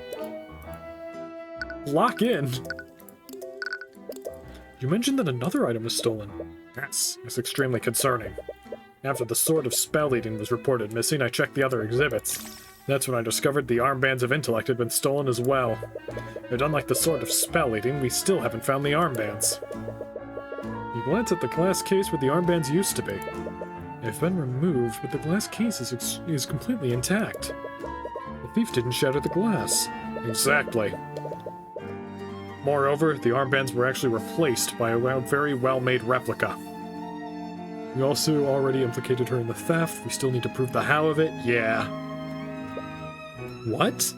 Speaker 1: Lock in.
Speaker 3: You mentioned that another item was stolen.
Speaker 1: Yes, it's extremely concerning. After the Sword of Spell Eating was reported missing, I checked the other exhibits. That's when I discovered the Armbands of Intellect had been stolen as well. But unlike the sort of spell eating, we still haven't found the armbands. You glance at the glass case where the armbands used to be. They've been removed, but the glass case is completely intact. The thief didn't shatter the glass. Exactly. Moreover, the armbands were actually replaced by a very well-made replica. We also already implicated her in the theft. We still need to prove the how of it. Yeah. What?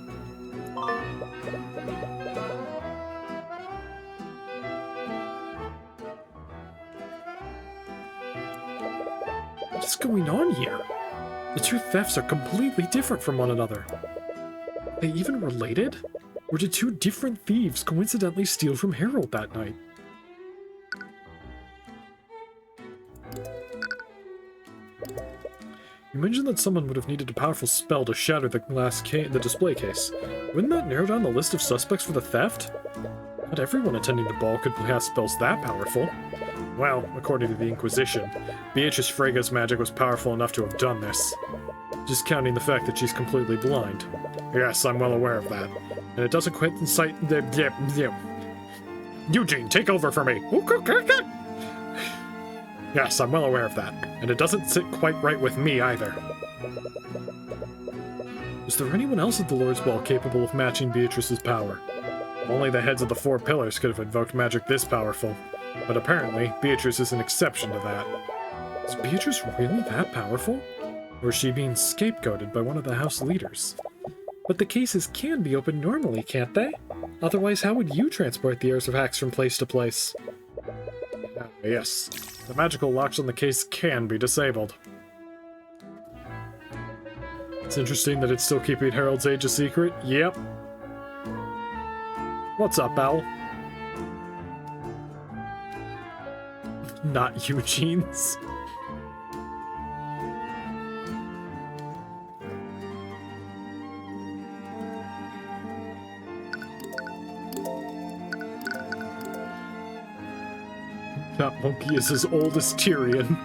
Speaker 1: What's going on here? The two thefts are completely different from one another. Are they even related? Or did two different thieves coincidentally steal from Harold that night? You mentioned that someone would have needed a powerful spell to shatter the display case. Wouldn't that narrow down the list of suspects for the theft? Not everyone attending the ball could cast spells that powerful. Well, according to the Inquisition, Beatrice Frega's magic was powerful enough to have done this. Discounting the fact that she's completely blind. Yes, I'm well aware of that. And it doesn't quite incite the... Eugene, take over for me! Yes, I'm well aware of that. And it doesn't sit quite right with me either. Is there anyone else at the Lord's Ball capable of matching Beatrice's power? Only the heads of the four pillars could have invoked magic this powerful. But apparently, Beatrice is an exception to that. Is Beatrice really that powerful? Or is she being scapegoated by one of the house leaders? But the cases can be opened normally, can't they? Otherwise, how would you transport the heirs of Hax from place to place? Yes. The magical locks on the case can be disabled. It's interesting that it's still keeping Harold's age a secret. Yep. What's up, Owl? Not Eugene's. That monkey is as old as Tyrion.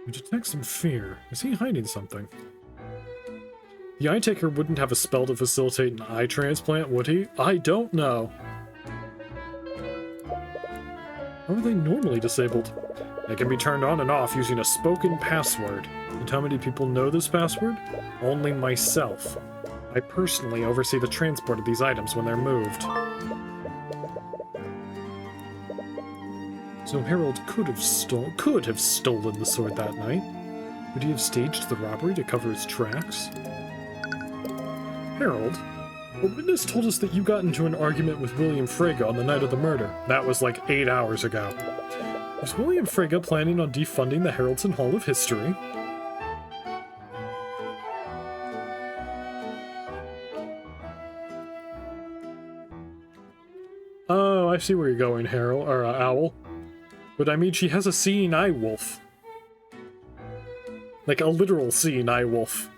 Speaker 1: We detect some fear. Is he hiding something? The eye taker wouldn't have a spell to facilitate an eye transplant, would he? I don't know. How are they normally disabled? They can be turned on and off using a spoken password. And how many people know this password? Only myself. I personally oversee the transport of these items when they're moved. So Harold could have stolen the sword that night. Would he have staged the robbery to cover his tracks? Harold, a witness told us that you got into an argument with William Frege on the night of the murder. That was like 8 hours ago. Was William Frege planning on defunding the Haraldson Hall of History? Oh, I see where you're going, Harold, or Owl. But I mean, she has a seeing eye wolf. Like a literal seeing eye wolf.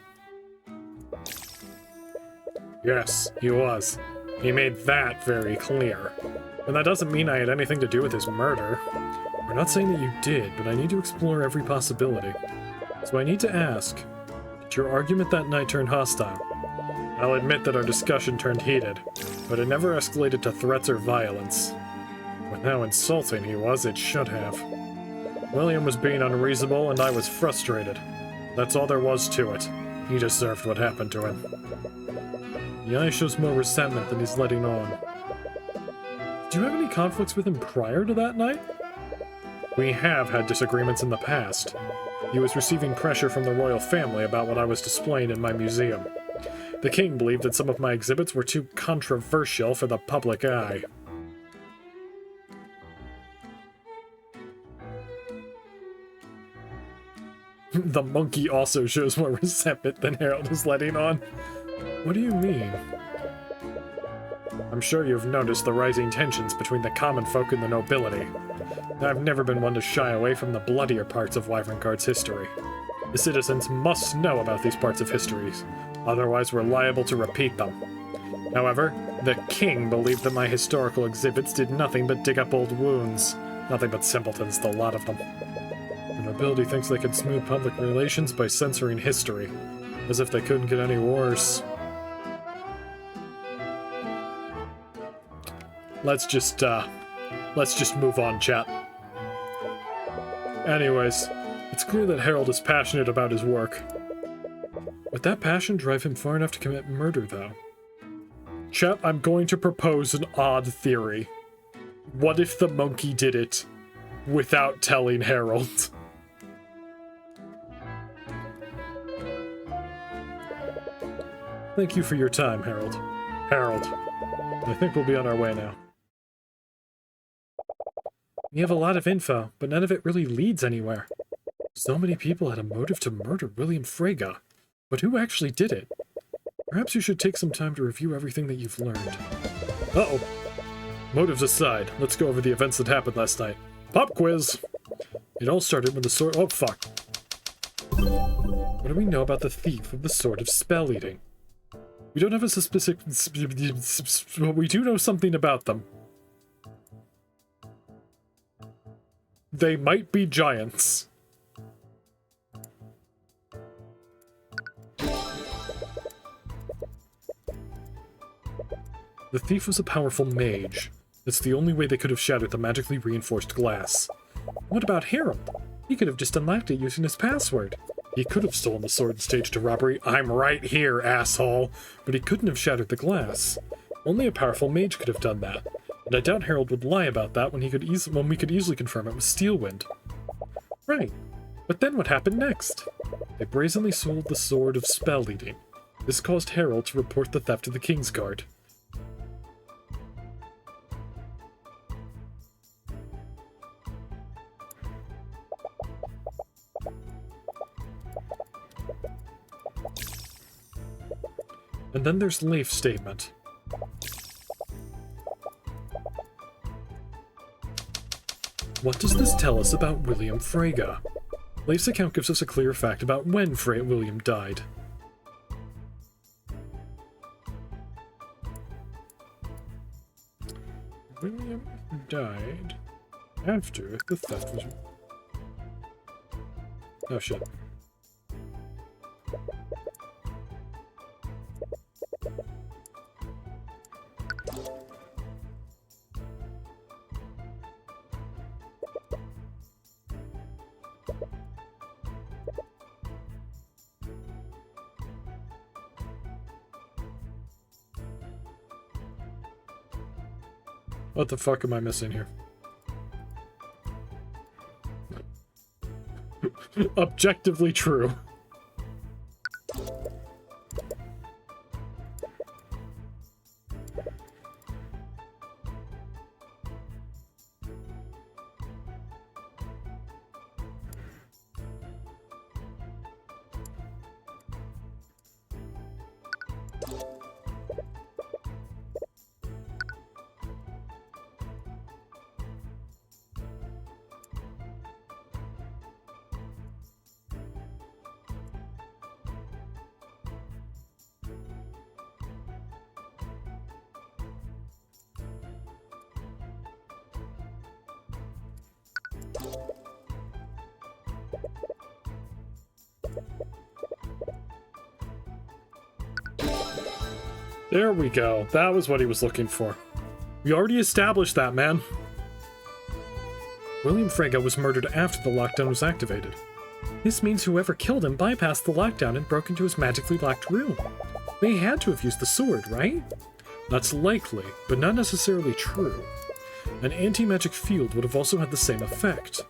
Speaker 1: Yes, he was. He made that very clear. And that doesn't mean I had anything to do with his murder. We're not saying that you did, but I need to explore every possibility. So I need to ask, did your argument that night turn hostile? I'll admit that our discussion turned heated, but it never escalated to threats or violence. With how insulting he was, it should have. William was being unreasonable, and I was frustrated. That's all there was to it. He deserved what happened to him. The eye shows more resentment than he's letting on. Did you have any conflicts with him prior to that night? We have had disagreements in the past. He was receiving pressure from the royal family about what I was displaying in my museum. The king believed that some of my exhibits were too controversial for the public eye. The monkey also shows more resentment than Harold is letting on. What do you mean? I'm sure you've noticed the rising tensions between the common folk and the nobility. I've never been one to shy away from the bloodier parts of Wyvern Guard's history.
Speaker 2: The citizens must know about these parts of history, otherwise we're liable to repeat them. However, the king believed that my historical exhibits did nothing but dig up old wounds. Nothing but simpletons, the lot of them. The nobility thinks they can smooth public relations by censoring history, as if they couldn't get any worse. Let's just move on, chat. Anyways, it's clear that Harold is passionate about his work. Would that passion drive him far enough to commit murder, though? Chat, I'm going to propose an odd theory. What if the monkey did it without telling Harold? Thank you for your time, Harold. Harold, I think we'll be on our way now. We have a lot of info, but none of it really leads anywhere. So many people had a motive to murder William Frege, but who actually did it? Perhaps you should take some time to review everything that you've learned. Uh-oh. Motives aside, let's go over the events that happened last night. Pop quiz! It all started when the sword— oh, fuck. What do we know about the thief of the Sword of Spell Eating? We don't have a specific— we do know something about them. They might be giants. The thief was a powerful mage. That's the only way they could have shattered the magically reinforced glass. What about Harold? He could have just unlocked it using his password. He could have stolen the sword and staged a robbery. I'm right here, asshole! But he couldn't have shattered the glass. Only a powerful mage could have done that. And I doubt Harold would lie about that when we could easily confirm it was Steelwind. Right. But then what happened next? They brazenly sold the Sword of Spell Eating. This caused Harold to report the theft to the Kingsguard. And then there's Leif's statement. What does this tell us about William Frege? Leif's account gives us a clear fact about when William died. William died after the theft was— oh shit. What the fuck am I missing here? Objectively true. There we go. That was what he was looking for. We already established that, man. William Frege was murdered after the lockdown was activated. This means whoever killed him bypassed the lockdown and broke into his magically locked room. They had to have used the sword, right? That's likely, but not necessarily true. An anti-magic field would have also had the same effect.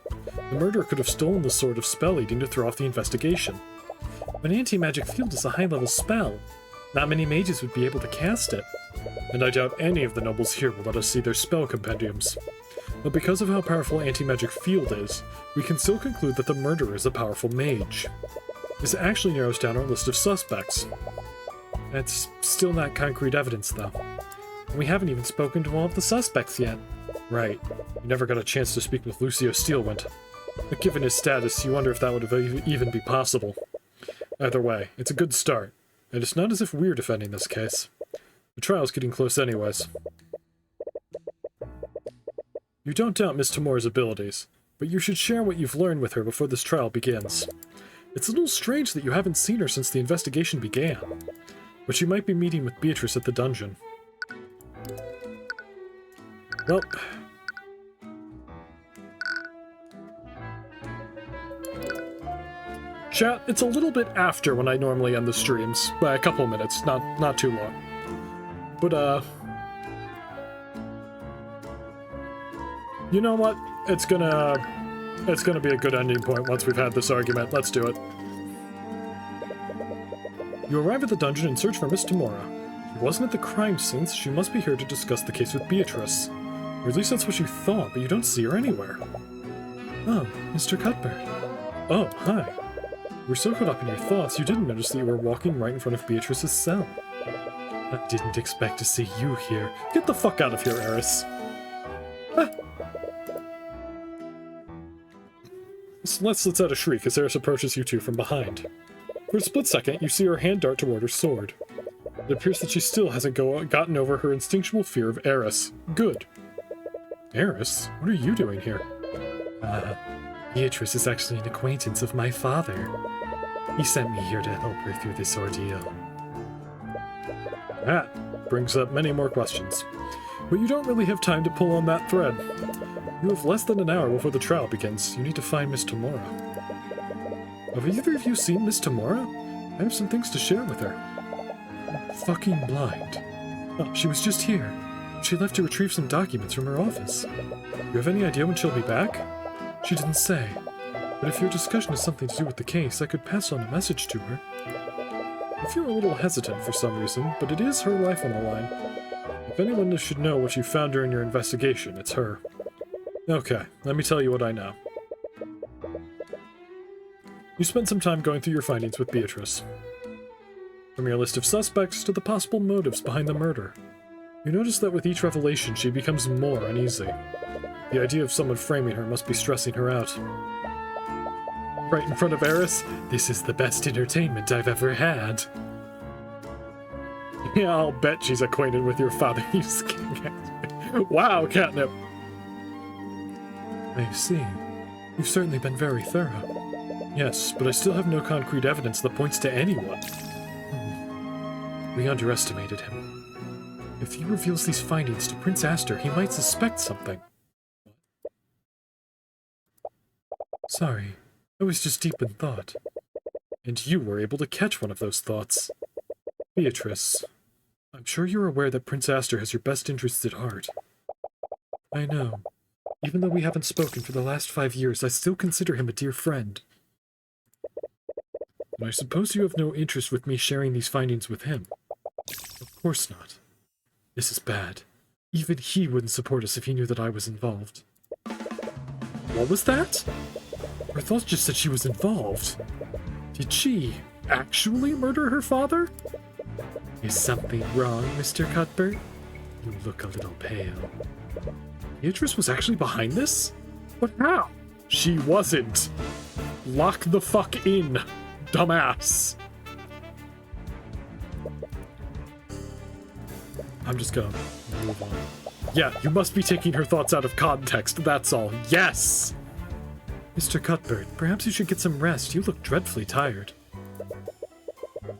Speaker 2: The murderer could have stolen the Sword of Spell Eating to throw off the investigation. An anti-magic field is a high-level spell. Not many mages would be able to cast it, and I doubt any of the nobles here will let us see their spell compendiums. But because of how powerful anti-magic field is, we can still conclude that the murderer is a powerful mage. This actually narrows down our list of suspects. That's still not concrete evidence, though. We haven't even spoken to all of the suspects yet. Right. We never got a chance to speak with Lucio Steelwind.
Speaker 1: But given his status, you wonder if that would even be possible. Either way, it's a good start, and it's not as if we're defending this case. The trial's getting close anyways. You don't doubt Miss Tamora's abilities, but you should share what you've learned with her before this trial begins. It's a little strange that you haven't seen her since the investigation began, but she might be meeting with Beatrice at the dungeon. Well... Chat, it's a little bit after when I normally end the streams, by a couple minutes, not too long. But, you know what? It's gonna be a good ending point once we've had this argument. Let's do it. You arrive at the dungeon in search for Miss Tamora. She wasn't at the crime scene, so she must be here to discuss the case with Beatrice. Or at least that's what you thought, but you don't see her anywhere. Oh, Mr. Cuthbert. Oh, hi. You were so caught up in your thoughts, you didn't notice that you were walking right in front of Beatrice's cell. I didn't expect to see you here. Get the fuck out of here, Eris. Ah. Let's let out a shriek as Eris approaches you two from behind. For a split second, you see her hand dart toward her sword. It appears that she still hasn't gotten over her instinctual fear of Eris. Good. Eris? What are you doing here? Beatrice is actually an acquaintance of my father. He sent me here to help her through this ordeal. That brings up many more questions. But you don't really have time to pull on that thread. You have less than an hour before the trial begins. You need to find Miss Tamora. Have either of you seen Miss Tamora? I have some things to share with her. I'm fucking blind. Oh, she was just here. She left to retrieve some documents from her office. You have any idea when she'll be back? She didn't say. But if your discussion has something to do with the case, I could pass on a message to her. I feel a little hesitant for some reason, but it is her life on the line. If anyone should know what you found during your investigation, it's her. Okay, let me tell you what I know. You spent some time going through your findings with Beatrice. From your list of suspects to the possible motives behind the murder. You notice that with each revelation she becomes more uneasy. The idea of someone framing her must be stressing her out. Right in front of Eris, this is the best entertainment I've ever had. Yeah, I'll bet she's acquainted with your father. Wow, Catnip! I see. You've certainly been very thorough. Yes, but I still have no concrete evidence that points to anyone. We underestimated him. If he reveals these findings to Prince Aster, he might suspect something. Sorry, I was just deep in thought. And you were able to catch one of those thoughts. Beatrice, I'm sure you're aware that Prince Aster has your best interests at heart. I know. Even though we haven't spoken for the last 5 years, I still consider him a dear friend. And I suppose you have no interest with me sharing these findings with him. Of course not. This is bad. Even he wouldn't support us if he knew that I was involved. What was that? Her thoughts just said she was involved. Did she actually murder her father? Is something wrong, Mr. Cuthbert? You look a little pale. Beatrice was actually behind this? But how? She wasn't. Lock the fuck in, dumbass. I'm just gonna move on. Yeah, you must be taking her thoughts out of context, that's all. Yes! Mr. Cuthbert, perhaps you should get some rest. You look dreadfully tired.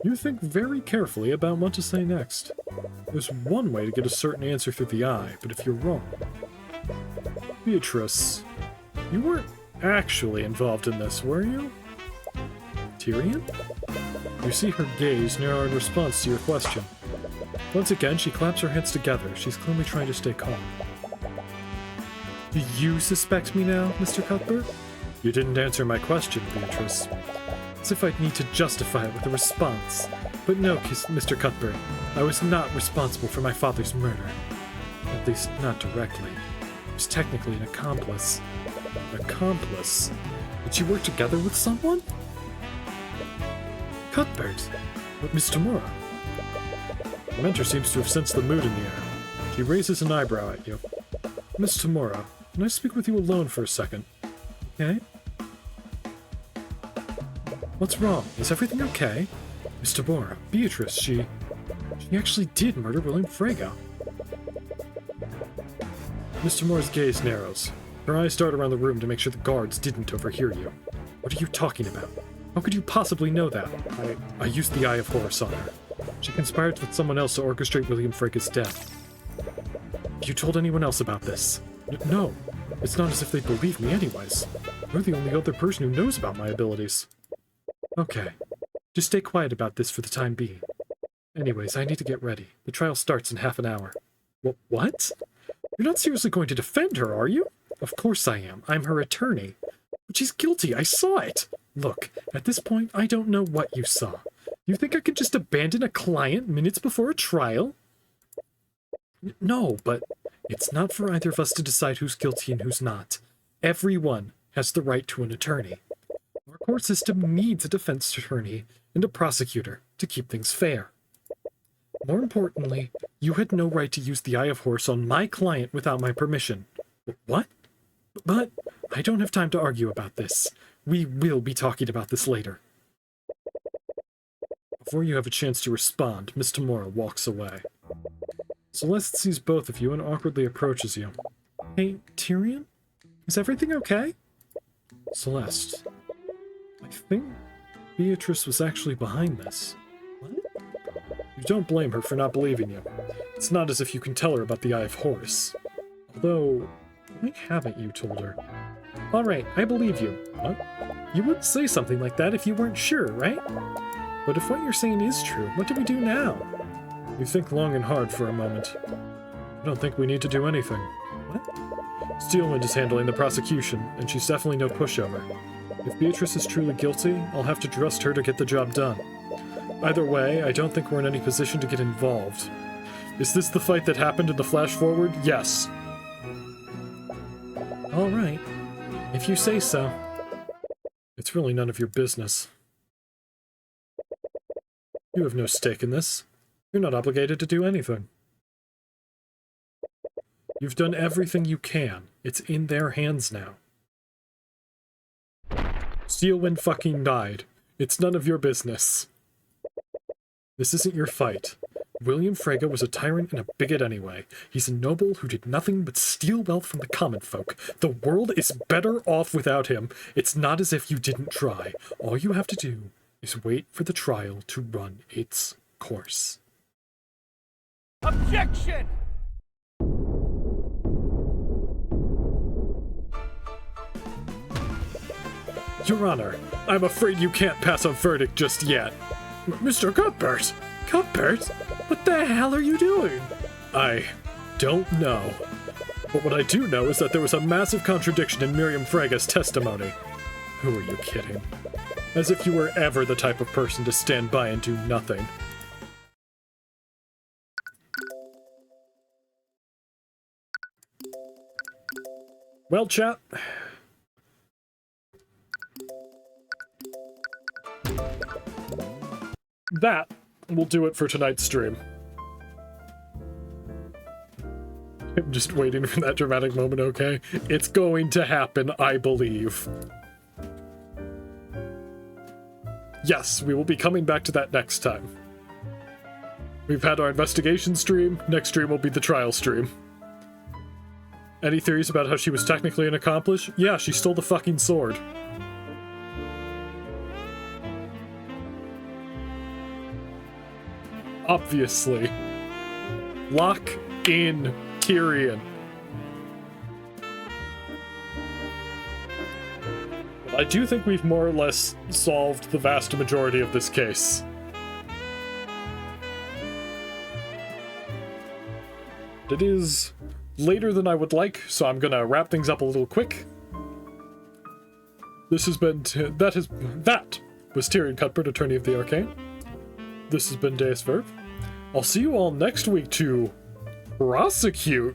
Speaker 1: You think very carefully about what to say next. There's one way to get a certain answer through the eye, but if you're wrong... Beatrice, you weren't actually involved in this, were you? Tyrion? You see her gaze narrow in response to your question. Once again, she claps her hands together. She's clearly trying to stay calm. Do you suspect me now, Mr. Cuthbert? You didn't answer my question, Beatrice. As if I'd need to justify it with a response. But no, Mr. Cuthbert, I was not responsible for my father's murder. At least, not directly. I was technically an accomplice. Accomplice? Did you work together with someone? Cuthbert? But Miss Tamora? The mentor seems to have sensed the mood in the air. She raises an eyebrow at you. Miss Tamora, can I speak with you alone for a second? Okay? What's wrong? Is everything okay? Mr. Mora, Beatrice, she actually did murder William Frege. Mr. Mora's gaze narrows. Her eyes dart around the room to make sure the guards didn't overhear you. What are you talking about? How could you possibly know that? I used the Eye of Horus on her. She conspired with someone else to orchestrate William Frege's death. Have you told anyone else about this? No. It's not as if they believe me anyways. You're the only other person who knows about my abilities. Okay. Just stay quiet about this for the time being. Anyways, I need to get ready. The trial starts in half an hour. What? You're not seriously going to defend her, are you? Of course I am. I'm her attorney. But she's guilty. I saw it. Look, at this point, I don't know what you saw. You think I could just abandon a client minutes before a trial? No, but it's not for either of us to decide who's guilty and who's not. Everyone has the right to an attorney. Our court system needs a defense attorney and a prosecutor to keep things fair. More importantly, you had no right to use the Eye of Horus on my client without my permission. What? But I don't have time to argue about this. We will be talking about this later. Before you have a chance to respond, Mr. Mora walks away. Celeste sees both of you and awkwardly approaches you. Hey, Tyrion? Is everything okay? Celeste, I think Beatrice was actually behind this. What? You don't blame her for not believing you. It's not as if you can tell her about the Eye of Horus. Although, why haven't you told her? Alright, I believe you. What? You wouldn't say something like that if you weren't sure, right? But if what you're saying is true, what do we do now? You think long and hard for a moment. I don't think we need to do anything. What? Steelwind is handling the prosecution, and she's definitely no pushover. If Beatrice is truly guilty, I'll have to trust her to get the job done. Either way, I don't think we're in any position to get involved. Is this the fight that happened in the flash forward? Yes. Alright. If you say so. It's really none of your business. You have no stake in this. You're not obligated to do anything. You've done everything you can. It's in their hands now. Steelwind fucking died. It's none of your business. This isn't your fight. William Frege was a tyrant and a bigot anyway. He's a noble who did nothing but steal wealth from the common folk. The world is better off without him. It's not as if you didn't try. All you have to do is wait for the trial to run its course.
Speaker 4: Objection!
Speaker 1: Your Honor, I'm afraid you can't pass a verdict just yet. Mr. Cuthbert! Cuthbert? What the hell are you doing? I don't know. But what I do know is that there was a massive contradiction in Miriam Frege's testimony. Who are you kidding? As if you were ever the type of person to stand by and do nothing. Well, chat. That will do it for tonight's stream. I'm just waiting for that dramatic moment, okay? It's going to happen, I believe. Yes, we will be coming back to that next time. We've had our investigation stream. Next stream will be the trial stream. Any theories about how she was technically an accomplice? Yeah, she stole the fucking sword. Obviously. Lock in Tyrion. I do think we've more or less solved the vast majority of this case. It is later than I would like, so I'm gonna wrap things up a little quick. This has been that was Tyrion Cuthbert, attorney of the Arcane. This has been Deus Verb. I'll see you all next week to prosecute